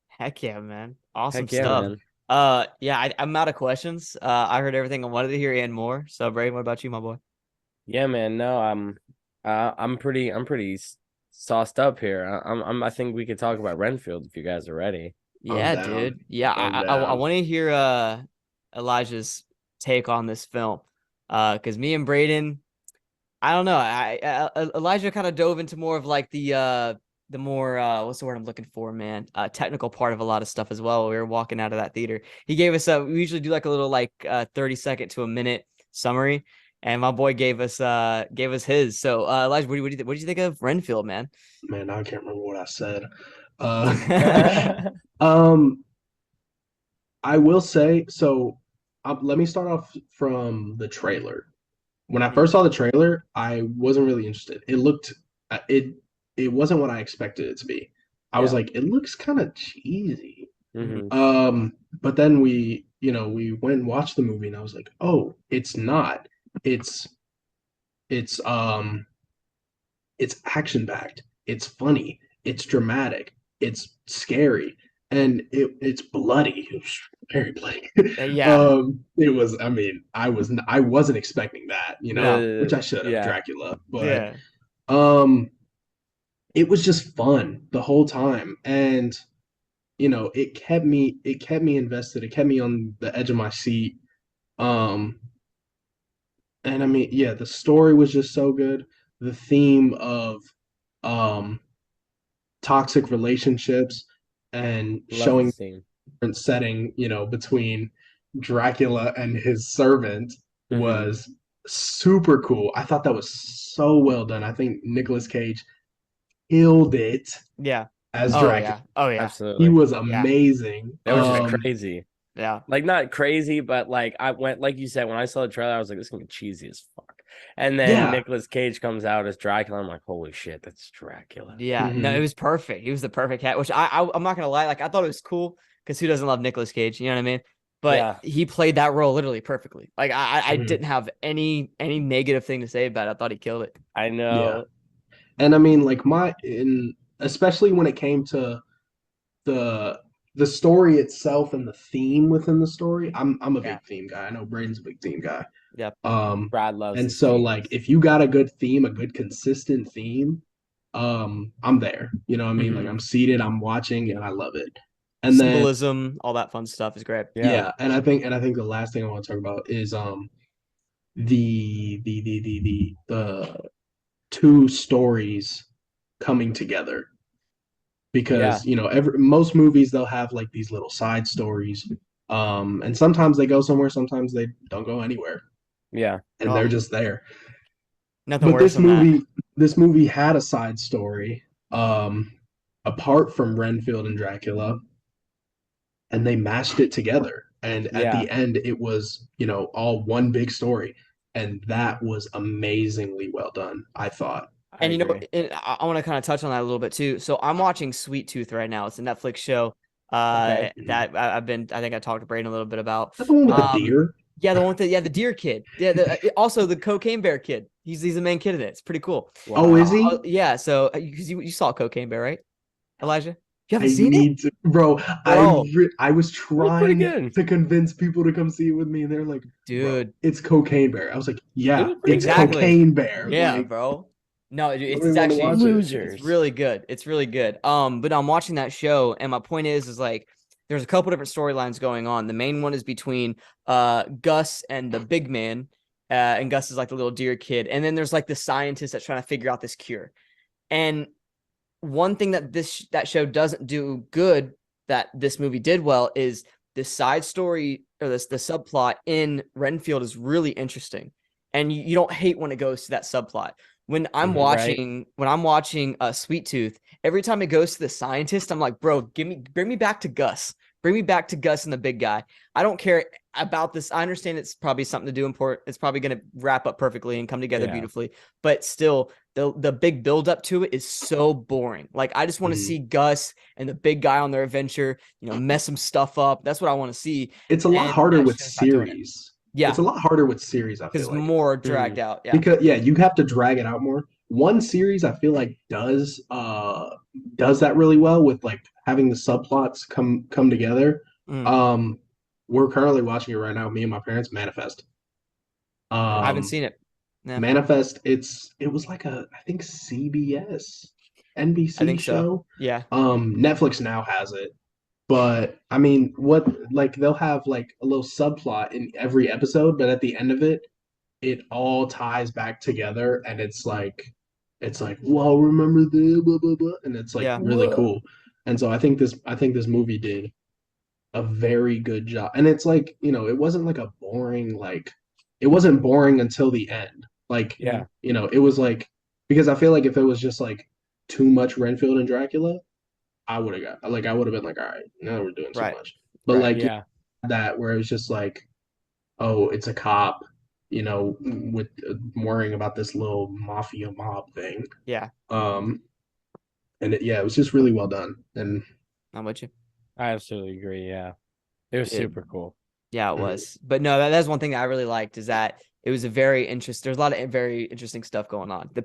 Heck yeah, man. Awesome Heck yeah, stuff. man. Yeah, I'm out of questions. I heard everything I wanted to hear and more. So, Brayden, what about you, my boy? Yeah, man. No, I'm pretty sauced up here. I think we could talk about Renfield if you guys are ready. I'm Yeah, down. dude. Yeah, I'm I down. want to hear Elijah's take on this film. Because me and Brayden, I don't know. Elijah kind of dove into more of like the more what's the word I'm looking for, man? Technical part of a lot of stuff as well. We were walking out of that theater. He gave us we usually do like a little like 30-second to a minute summary, and my boy gave us his. So Elijah, what do you think of Renfield, man? Man, I can't remember what I said. Uh, um, I will say so. let me start off from the trailer. When I Mhm. first saw the trailer, I wasn't really interested. It it wasn't what I expected it to be. I was Yeah. like, it looks kind of cheesy. Mhm. Hmm. But then we went and watched the movie, and I was like, oh, it's not. It's it's um it's action packed. It's funny. It's dramatic. It's scary, and it's bloody. It was very bloody. Yeah. It was. I mean, I wasn't expecting that, No. which I should have, Yeah. Dracula, but Yeah. um, it was just fun the whole time, and it kept me invested. It kept me on the edge of my seat. Um, and I mean, yeah, the story was just so good. The theme of um toxic relationships and Love the showing scene. different setting, between Dracula and his servant Hmm. was super cool. I thought that was so well done. I think Nicolas Cage killed it Yeah. as Oh Dracula. yeah. Oh yeah. He Absolutely. was Yeah. amazing. That was just crazy. Yeah. Like not crazy, but like I went like you said, when I saw the trailer, I was like, this is gonna be cheesy as fuck. And then Yeah. Nicolas Cage comes out as Dracula. I'm like, holy shit, that's Dracula. Yeah. No, it Mhm. was perfect. He was the perfect cat, which I'm not gonna lie, like I thought it was cool because who doesn't love Nicolas Cage? You know what I mean? But Yeah. he played that role literally perfectly. Like I Mhm. didn't have any negative thing to say about it. I thought he killed it. I Yeah. know. And I mean, like especially when it came to the the story itself and the theme within the story. I'm a Yeah. big theme guy. I know Braden's a big theme guy. Yeah. Brad loves And his so like themes. if you got a good theme, a good consistent theme, I'm there. You know what I mean? Like Hmm. I'm seated, I'm watching, and I love it. And then Symbolism, all that fun stuff is great. Yeah. yeah, and I think the last thing I want to talk about is the two stories coming together Yeah. because every most movies they'll have like these little side stories, and sometimes they go somewhere, sometimes they don't go anywhere, Yeah. and they're Oh, just there. nothing But worse this than that. movie, this movie had a side story, um, apart from Renfield and Dracula, and they mashed it together. And at Yeah. the end, it was all one big story, and that was amazingly well done, I thought. I And agree. and I want to kind of touch on that a little bit too. So I'm watching Sweet Tooth right now. It's a Netflix show Okay. Mhm. that I think I talked to Brayden a little bit about. That the one with the Um deer? yeah, the one with the deer kid. Yeah, also the cocaine bear kid. He's the main kid in it. It's pretty cool. Oh, is Wow. he? Yeah, so because you saw Cocaine Bear, right? Elijah? You haven't I seen it? need to, bro. Bro, I was It was pretty trying good. to convince people to come see it with me, and they're like, "Bro, dude. it's Cocaine Bear." I was like, It "Yeah, was pretty it's good. Exactly. Cocaine Bear." Yeah, Like, bro. No, let me it's want to actually watch it. it's Losers. really good. It's really good. But I'm watching that show, and my point is like there's a couple different storylines going on. The main one is between Gus and the big man. And Gus is like the little deer kid. And then there's like the scientist that's trying to figure out this cure. And one thing that that show doesn't do good that this movie did well is the side story or the subplot in Renfield is really interesting, and you don't hate when it goes to that subplot. Mhm. Right. When I'm watching Sweet Tooth, every time it goes to the scientist, I'm like, bro, bring me back to Gus. Bring me back to Gus and the big guy. I don't care about this. I understand it's probably something to do important. It's probably going to wrap up perfectly and come together Yeah. beautifully. But still, the big build up to it is so boring. Like I just want to Mhm. see Gus and the big guy on their adventure, mess some stuff up. That's what I want to see. It's a lot And harder that with show's not doing it. series. It's Yeah, a lot harder with series, I because feel it's like. more Mm. dragged out. Yeah. Because yeah, you have to drag it out more. One series I feel like does that really well with like having the subplots come together. Mm. Um we're currently watching it right now, me and my parents, Manifest. I haven't Um seen it. Yeah, Manifest, it was like a I think CBS I NBC think so. show. Yeah. Netflix now has it. But I mean, what like they'll have like a little subplot in every episode, but at the end of it, it all ties back together, and it's like, whoa, remember the blah blah blah, and it's like Yeah. really Whoa. cool. And so I think this movie did a very good job. And it's like, it wasn't boring until the end. Like, Mhm. Yeah. it was like because I feel like if it was just like too much Renfield and Dracula, I would have been like, all right, now we're doing too Right. much. But Right. like Yeah. that where it was just like oh, it's a cop, with worrying about this little mafia mob thing. Yeah, Um, and yeah, it was just really well done. And I'm with you. I absolutely agree. Yeah, it was It, super cool. yeah, it Mhm. was. But no, that's one thing that I really liked is that it was a very interesting. There's a lot of very interesting stuff going on. And The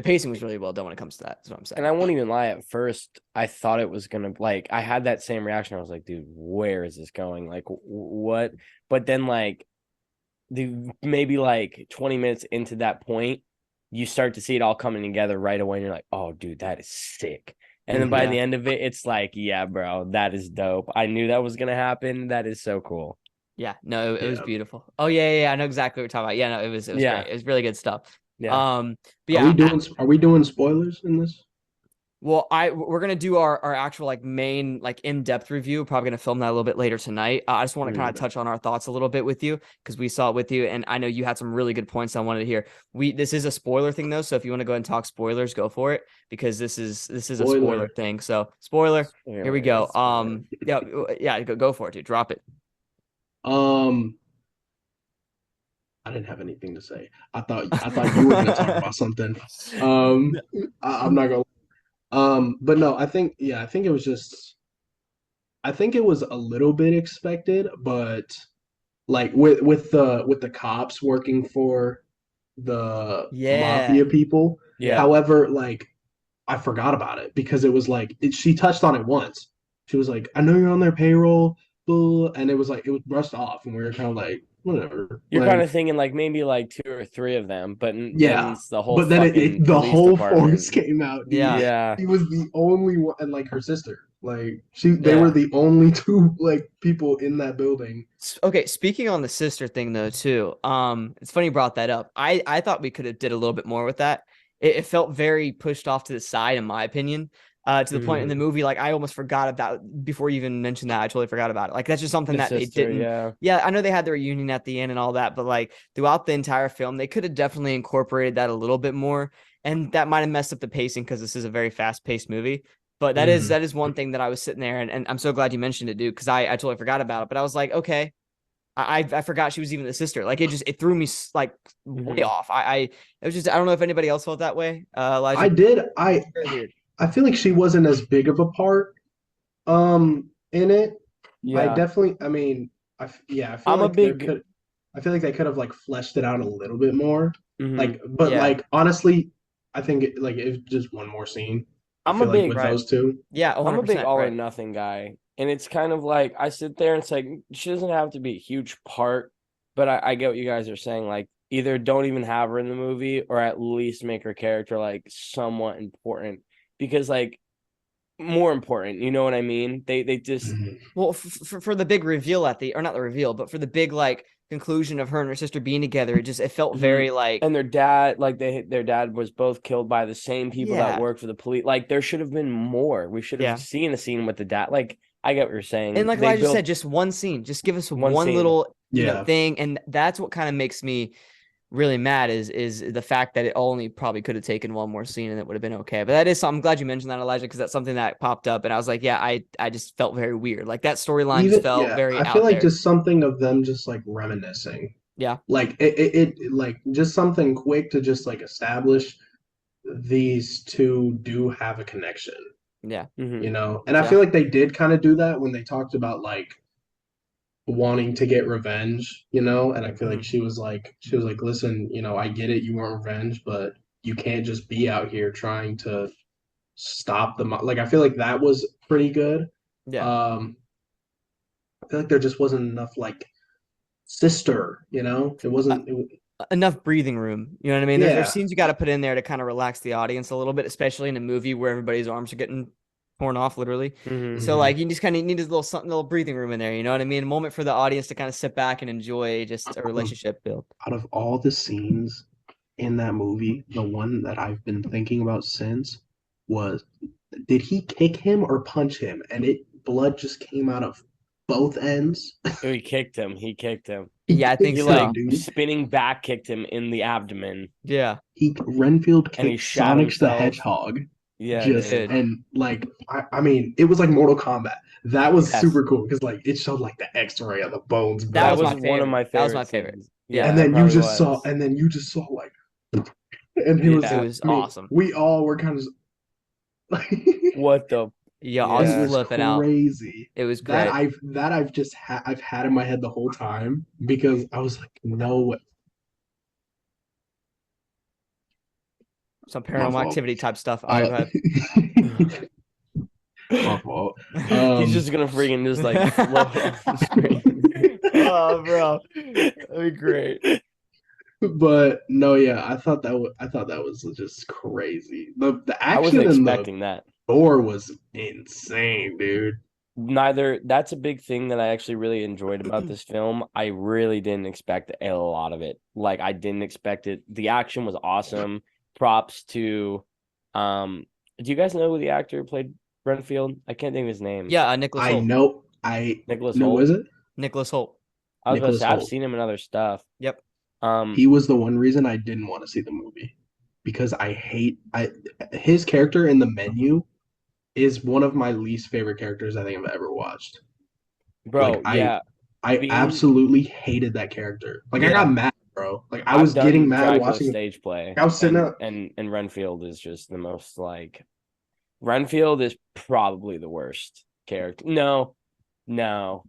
pacing was really well done when it comes to that. That's what I'm and saying. I won't even lie. At first, I thought it was gonna like I had that same reaction. I was like, dude, where is this going? Like, what? But then like the maybe like 20 minutes into that point, you start to see it all coming together right away, and you're like, oh, dude, that is sick. And then by Yeah. the end of it, it's like, yeah, bro, that is dope. I knew that was gonna happen. That is so cool. Yeah, no, it was Yeah. beautiful. Oh yeah, I know exactly what you're talking about. Yeah, no, it was Yeah, great. It was really good stuff. yeah. But Are yeah, we doing spoilers in this? well, we're gonna do our actual like main like in-depth review. Probably gonna film that a little bit later tonight. I just want to kind of Mm. touch on our thoughts a little bit with you because we saw it with you, and I know you had some really good points I wanted to hear. This is a spoiler thing though, so if you want to go ahead and talk spoilers, go for it because this is a spoiler Spoiler. thing. So spoiler, here we go. Spoilers. Yeah, go for it, dude. Drop it. Um, I didn't have anything to say. I thought you were gonna talk about something. I'm not gonna. But no, I think it was just. I think it was a little bit expected, but like with the cops working for the Yeah, mafia people. Yeah. However, like I forgot about it because it was like she touched on it once. She was like, "I know you're on their payroll," blah, and it was like it was brushed off, and we were kind of like, "Whatever." You're kind Like, of thinking like maybe like 2 or 3 of them, but then yeah, it's the whole but then fucking the police whole force department. came out, dude. yeah. Yeah, She was the only one, and like her sister, like they were yeah. the only two like people in that building. Okay, speaking on the sister thing though too. It's funny you brought that up. I thought we could have did a little bit more with that. It felt very pushed off to the side, in my opinion. To the point in the Mhm. movie, like I almost forgot about before you even mentioned that. I totally forgot about it. Like that's just something The that they sister, didn't. yeah. Yeah, I know they had the reunion at the end and all that, but like throughout the entire film, they could have definitely incorporated that a little bit more, and that might have messed up the pacing because this is a very fast-paced movie. But Mhm. that is one thing that I was sitting there and I'm so glad you mentioned it, dude, because I totally forgot about it. But I was like, okay, I forgot she was even the sister. Like it threw me like way Mhm. off. It was just I don't know if anybody else felt that way. I Elijah, did. I very weird. I feel like she wasn't as big of a part in it. I Yeah. definitely. I mean, yeah. I'm a big I feel like they could have like fleshed it out a little bit more. mhm. Like, but Yeah, like honestly, I think like it was just one more scene. I I'm a feel like big with right. those two. Yeah, I'm a big 100%. all or Right. nothing guy. And it's kind of like I sit there and it's like she doesn't have to be a huge part, but I get what you guys are saying. Like either don't even have her in the movie or at least make her character like somewhat important. Because like more important, you know what I mean? They just Mhm. Well, for the big reveal at the or not the reveal, but for the big like conclusion of her and her sister being together, it felt mhm. very like And their dad, like their dad was both killed by the same people that yeah, work for the police. Like there should have been more. We should have yeah. seen a scene with the dad. Like I get what you're And saying. like They Elijah built said, just one scene, just give us one one scene. little Yeah. thing, and that's what kind of makes me really mad is the fact that it only probably could have taken one more scene and it would have been okay. But that is something, I'm glad you mentioned that, Elijah, because that's something that popped up and I was like, yeah, I just felt very weird. Like that storyline just Even felt yeah, very I feel out like there. just something of them just like reminiscing. Yeah. Like like just something quick to just like establish these two do have a connection, Yeah. Hmm. And I Yeah. feel like they did kind of do that when they talked about like wanting to get revenge, and I feel like Mhm. she was like, listen, I get it, you want revenge, but you can't just be out here trying to stop like I feel like that was pretty good. Yeah. I feel like there just wasn't enough like sister, it Uh, wasn't Enough breathing room. You know what I mean? There's yeah. scenes you got to put in there to kind of relax the audience a little bit, especially in a movie where everybody's arms are getting torn off, literally. Hmm. So Mhm. like you just kind of need a little something, a little breathing room in there. You know what I mean? A moment for the audience to kind of sit back and enjoy just a Out of relationship build. out of all the scenes in that movie, the one that I've been thinking about since was, did he kick him or punch him? And blood just came out of both ends. He kicked him. He kicked him. He Yeah, I think He kicked him, so. like dude. spinning back kicked him in the abdomen Yeah. He Renfield and he kicked shat Sonic the himself. Hedgehog. Yeah, just dude. and like I mean, it was like Mortal Kombat. That was Yes. super cool because like it showed like the X-ray of the bones That That was breaking. my was one of favorite. my That was my favorite favorite. scenes. Yeah. Yeah, And that then probably was. you just saw like, and it was It Yeah. was I mean, awesome. we all were kind of like, What the? Yeah, I was it Yeah. was flipping out. crazy. It was That great. I've just I've had in my head the whole time because I was like, no, Some my paranormal fault. activity type stuff. All right, go ahead. My fault. He's just gonna freaking just like float off the screen. Oh, bro, that'd be great. But no, yeah, I thought that was just crazy. The I wasn't action in the expecting that. Thor was insane, dude. Neither. That's a big thing that I actually really enjoyed about this film. I really didn't expect a lot of it. Like I didn't expect it. The action was awesome. Props to, do you guys know who the actor who played Renfield? I can't think of his name. Yeah, Nicholas I Holt. know I Nicholas no, Holt. was it Nicholas Holt. I was about to Nicholas say I've Holt? seen him in other stuff. Yep. He was the one reason I didn't want to see the movie because I his character in the menu is one of my least favorite characters I think I've ever watched. Like Bro, yeah. I Being absolutely hated that character. Like I Yeah. got mad, bro. Like I I've was getting done mad Dracula watching it. stage play, I was sitting and up. Renfield is just the most like Renfield is probably the worst character. No, no.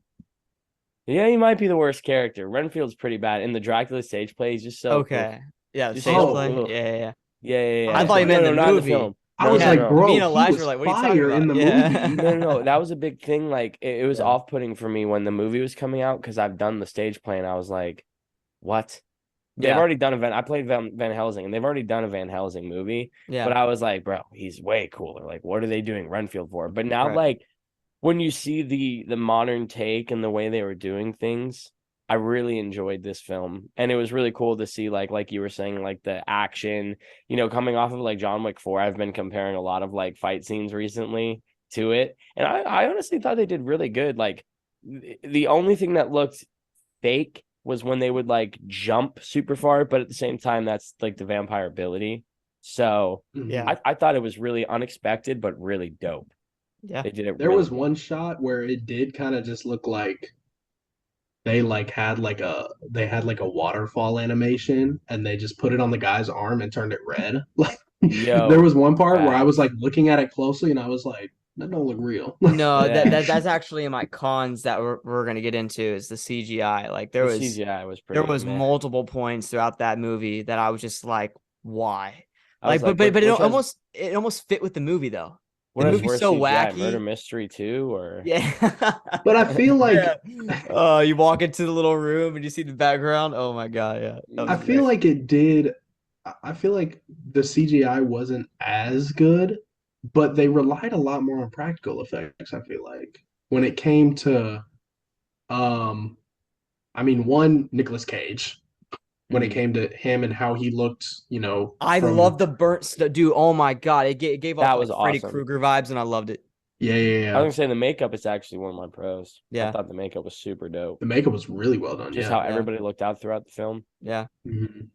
Yeah, he might be the worst character. Renfield's pretty bad. In the Dracula stage play, he's just so Okay. Yeah, the just stage so play. ugh. Yeah, yeah, yeah. Yeah. I Oh, thought you but meant No, the not in the movie. film. I No, was no, Yeah, like, no. me bro, and he Elijah was were like, "What are you talking fire about?" in the Yeah. movie. No. That was a big thing. Like it was Yeah. off-putting for me when the movie was coming out because I've done the stage play and I was like, what? They've Yeah. already done I played Van Helsing and they've already done a Van Helsing movie. Yeah. But I was like, bro, he's way cooler. Like, what are they doing Renfield for? But now, Right. like, when you see the modern take and the way they were doing things, I really enjoyed this film. And it was really cool to see, like you were saying, like the action, coming off of like John Wick 4. I've been comparing a lot of like fight scenes recently to it. And I honestly thought they did really good. Like the only thing that looked fake was when they would like jump super far, but at the same time, that's like the vampire ability. So Yeah. I thought it was really unexpected, but really dope. Yeah. They did it There really was well. one shot where it did kind of just look like they had like a waterfall animation and they just put it on the guy's arm and turned it red. Like there Yo, was one part where I was facts. like looking at it closely and I was like, that don't look real. No, Yeah. that's actually in my cons that we're gonna get into is the CGI. Like The CGI was there pretty was meh. multiple points throughout that movie that I was just like, why? I Like, was like, but which has it almost fit with the movie though. The what has movie's worse so CGI, Murder wacky. Mystery 2 or Yeah. But I feel like Yeah. You walk into the little room and you see the background. Oh my God, yeah. That I was feel great. like it did. I feel like the CGI wasn't as good, but they relied a lot more on practical effects. I feel like when it came to, um, I mean, one Nicolas Cage. When it Mhm. came to him and how he looked, I love from the burnt stuff, dude. Oh my God, it gave off That like was Freddy awesome. Krueger vibes, and I loved it. yeah, yeah, I yeah. was gonna say the makeup is actually one of my pros. I Yeah, thought the makeup was super dope. The makeup was really well done. Just Yeah. how yeah, everybody looked out throughout the film. yeah. Mhm.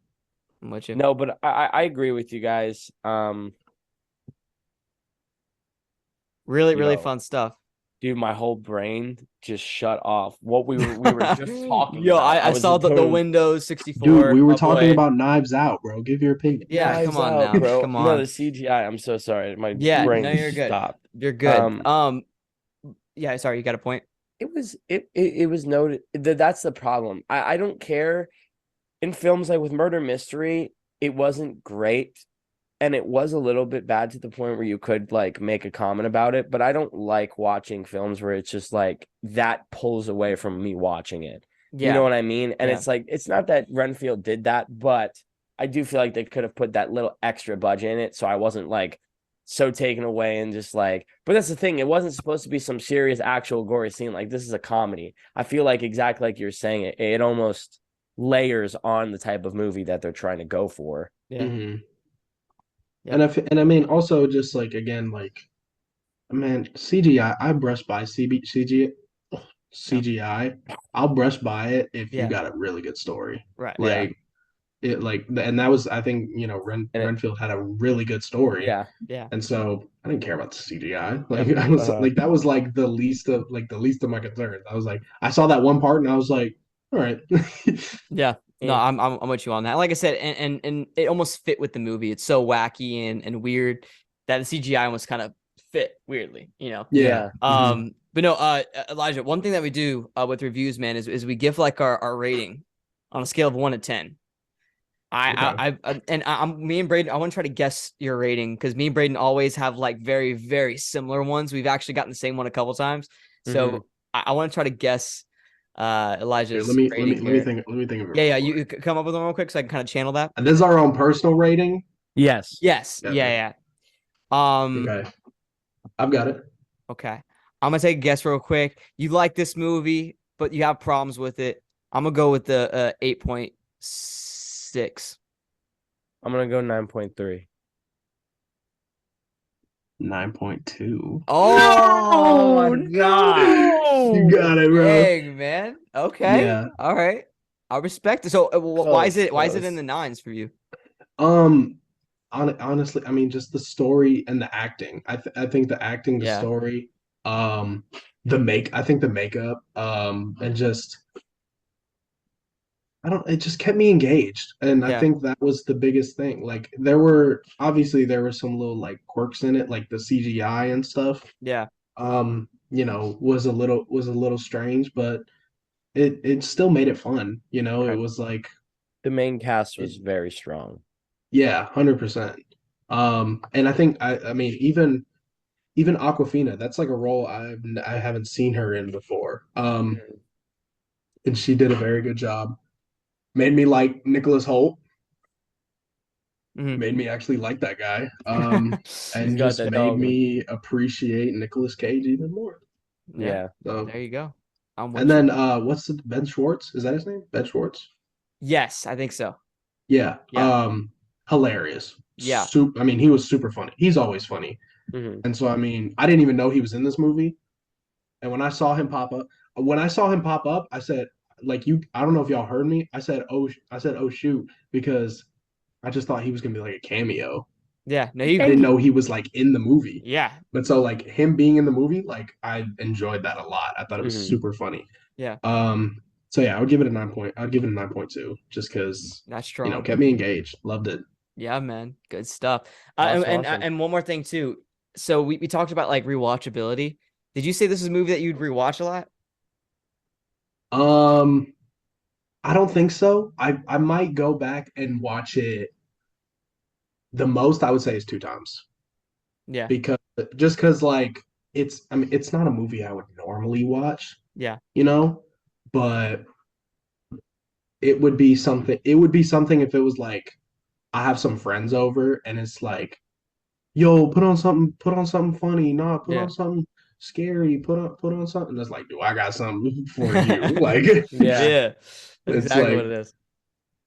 I'm with you. No, but I agree with you guys. Really, really Yo, fun stuff. dude, my whole brain just shut off. What we were just talking Yo, about. I I was saw the going Windows Dude, 64, we were my talking boy. about Knives Out, bro. Give your opinion. Yeah, come knives on out, now. bro. Come No, the on. CGI. I'm so sorry. My Yeah, no, brain you're good. stopped. You're good. Um, Yeah, sorry, you got a point. it was noted that's the problem. I don't care in films like with murder mystery, it wasn't great. And it was a little bit bad to the point where you could like make a comment about it, but I don't like watching films where it's just like that pulls away from me watching it. You know Yeah, what I mean? And yeah, it's like it's not that Renfield did that, but I do feel like they could have put that little extra budget in it so I wasn't like so taken away and just like but that's the thing, it wasn't supposed to be some serious actual gory scene. Like this is a comedy. I feel like exactly like you're saying it almost layers on the type of movie that they're trying to go for. yeah, Hmm. yep. And I mean, also just like again, like man, CGI. I brush by Yeah, CGI. I'll brush by it if you yeah, got a really good story. right. Yeah. Like it like, and that was, I think, And Renfield had a really good story. yeah. Yeah. And so I didn't care about the CGI. Like Yep. I was Uh-huh. like that was like the least of my concerns. I was like, I saw that one part and I was like, all right. Yeah. No, Eh. I'm with you on that. Like I said, and it almost fit with the movie. It's so wacky and weird that the CGI almost kind of fit weirdly, you know. Yeah. Yeah. Mhm. But no, Elijah, one thing that we do with reviews, man, is we give like our rating on a scale of 1 to 10. Okay. I'm me and Brayden. I want to try to guess your rating because me and Brayden always have like very, very similar ones. We've actually gotten the same one a couple times. Mhm. So I want to try to guess Here, Elijah's rating here. let me think of it Yeah, real yeah. quick. You come up with one real quick so I can kind of channel that. And this is our own personal rating. Yes. Yes. Okay. Yeah, yeah. Okay. I've got it. Okay. I'm gonna take a guess real quick. You like this movie, but you have problems with it. I'm gonna go with the 8.6. I'm gonna go 9.3. 9.2. Oh No, no! You got it, bro. Dang, man. Okay. Yeah. All right. I respect it. So why is Close, it in close. the nines for you? Um, honestly, I mean, just the story and the acting. I think the acting, the Yeah. story, um, I think the makeup, and just I don't. It just kept me engaged, and I Yeah. think that was the biggest thing. Like, there were some little like quirks in it, like the CGI and stuff. Yeah. Was a little strange, but it still made it fun. It Right. was like, The main cast it, was very strong. yeah, 100%. And I think I mean even Aquafina, that's like a role I haven't seen her in before. Mhm. And she did a very good job. Made me like Nicholas Holt. Mhm. Made me actually like that guy. He's And got just that made dog. me appreciate Nicolas Cage even more. Yeah. Yeah. So, There you go. I'm and with you. then what's the Ben Schwartz? Is that his name? Ben Schwartz? Yes, I think so. Yeah. Yeah. Hilarious. Yeah. I mean, he was super funny. He's always funny. Mhm. And so I mean, I didn't even know he was in this movie. And when I saw him pop up, I said, like I don't know if y'all heard me. I said, oh shoot, because I just thought he was gonna be like a cameo. Yeah. No, I didn't know he was like in the movie. yeah. But so like him being in the movie, like I enjoyed that a lot. I thought it was Mhm. super funny. Yeah. So yeah, I'd give it a 9.2 just because, That's strong. kept me engaged. Loved it. Yeah, man. Good stuff. Awesome, awesome. And one more thing too. So we talked about like rewatchability. Did you say this is a movie that you'd rewatch a lot? Um, I don't think so. I might go back and watch it. The most I would say is two times. Yeah. Because just because like I mean it's not a movie I would normally watch, Yeah. you know, but it would be something if it was like I have some friends over and it's like, yo, put on something funny, nah, put Yeah. on something scary, put on something that's like, do I got something for you? Like Yeah. Yeah. That's it's exactly what like, it is.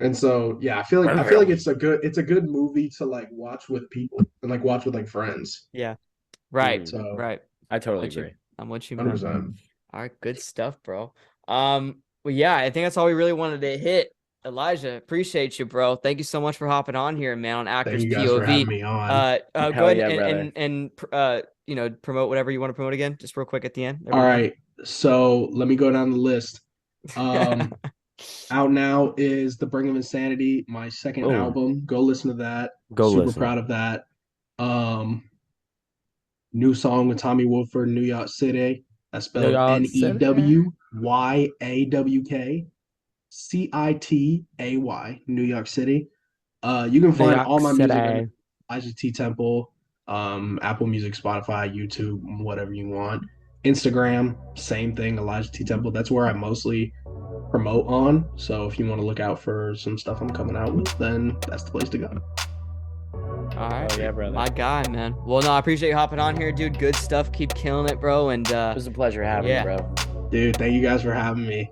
and so yeah, I feel like it's a good movie to like watch with people and like watch with like friends. Yeah. Right. Mhm. So Right. I I'm totally with you. agree. I'm with you, man. 100%. All right, good stuff, bro. Well, yeah, I think that's all we really wanted to hit. Elijah, appreciate you, bro. Thank you so much for hopping on here, man, on Thank Actors you guys for having POV. me on. Go Hell ahead yeah, brother. and promote whatever you want to promote again, just real quick at the end. All right. So let me go down the list. Um, Out now is The Bring of Insanity, my second Boom. album. Go listen to that. Go Super listen. proud of that. Um, New song with Tommy Woodford, New York City. That's New spelled York City. NEWYAWKCITAY, New York City. You can New find York all my music on City. Elijah T. Temple, Apple Music, Spotify, YouTube, whatever you want. Instagram, same thing, Elijah T. Temple. That's where I mostly promote on. So if you want to look out for some stuff I'm coming out with, then that's the place to go. All right. Oh yeah, brother. My guy, man. Well, no, I appreciate you hopping on here, dude. Good stuff. Keep killing it, bro. And It was a pleasure having yeah. you, bro. Dude, thank you guys for having me.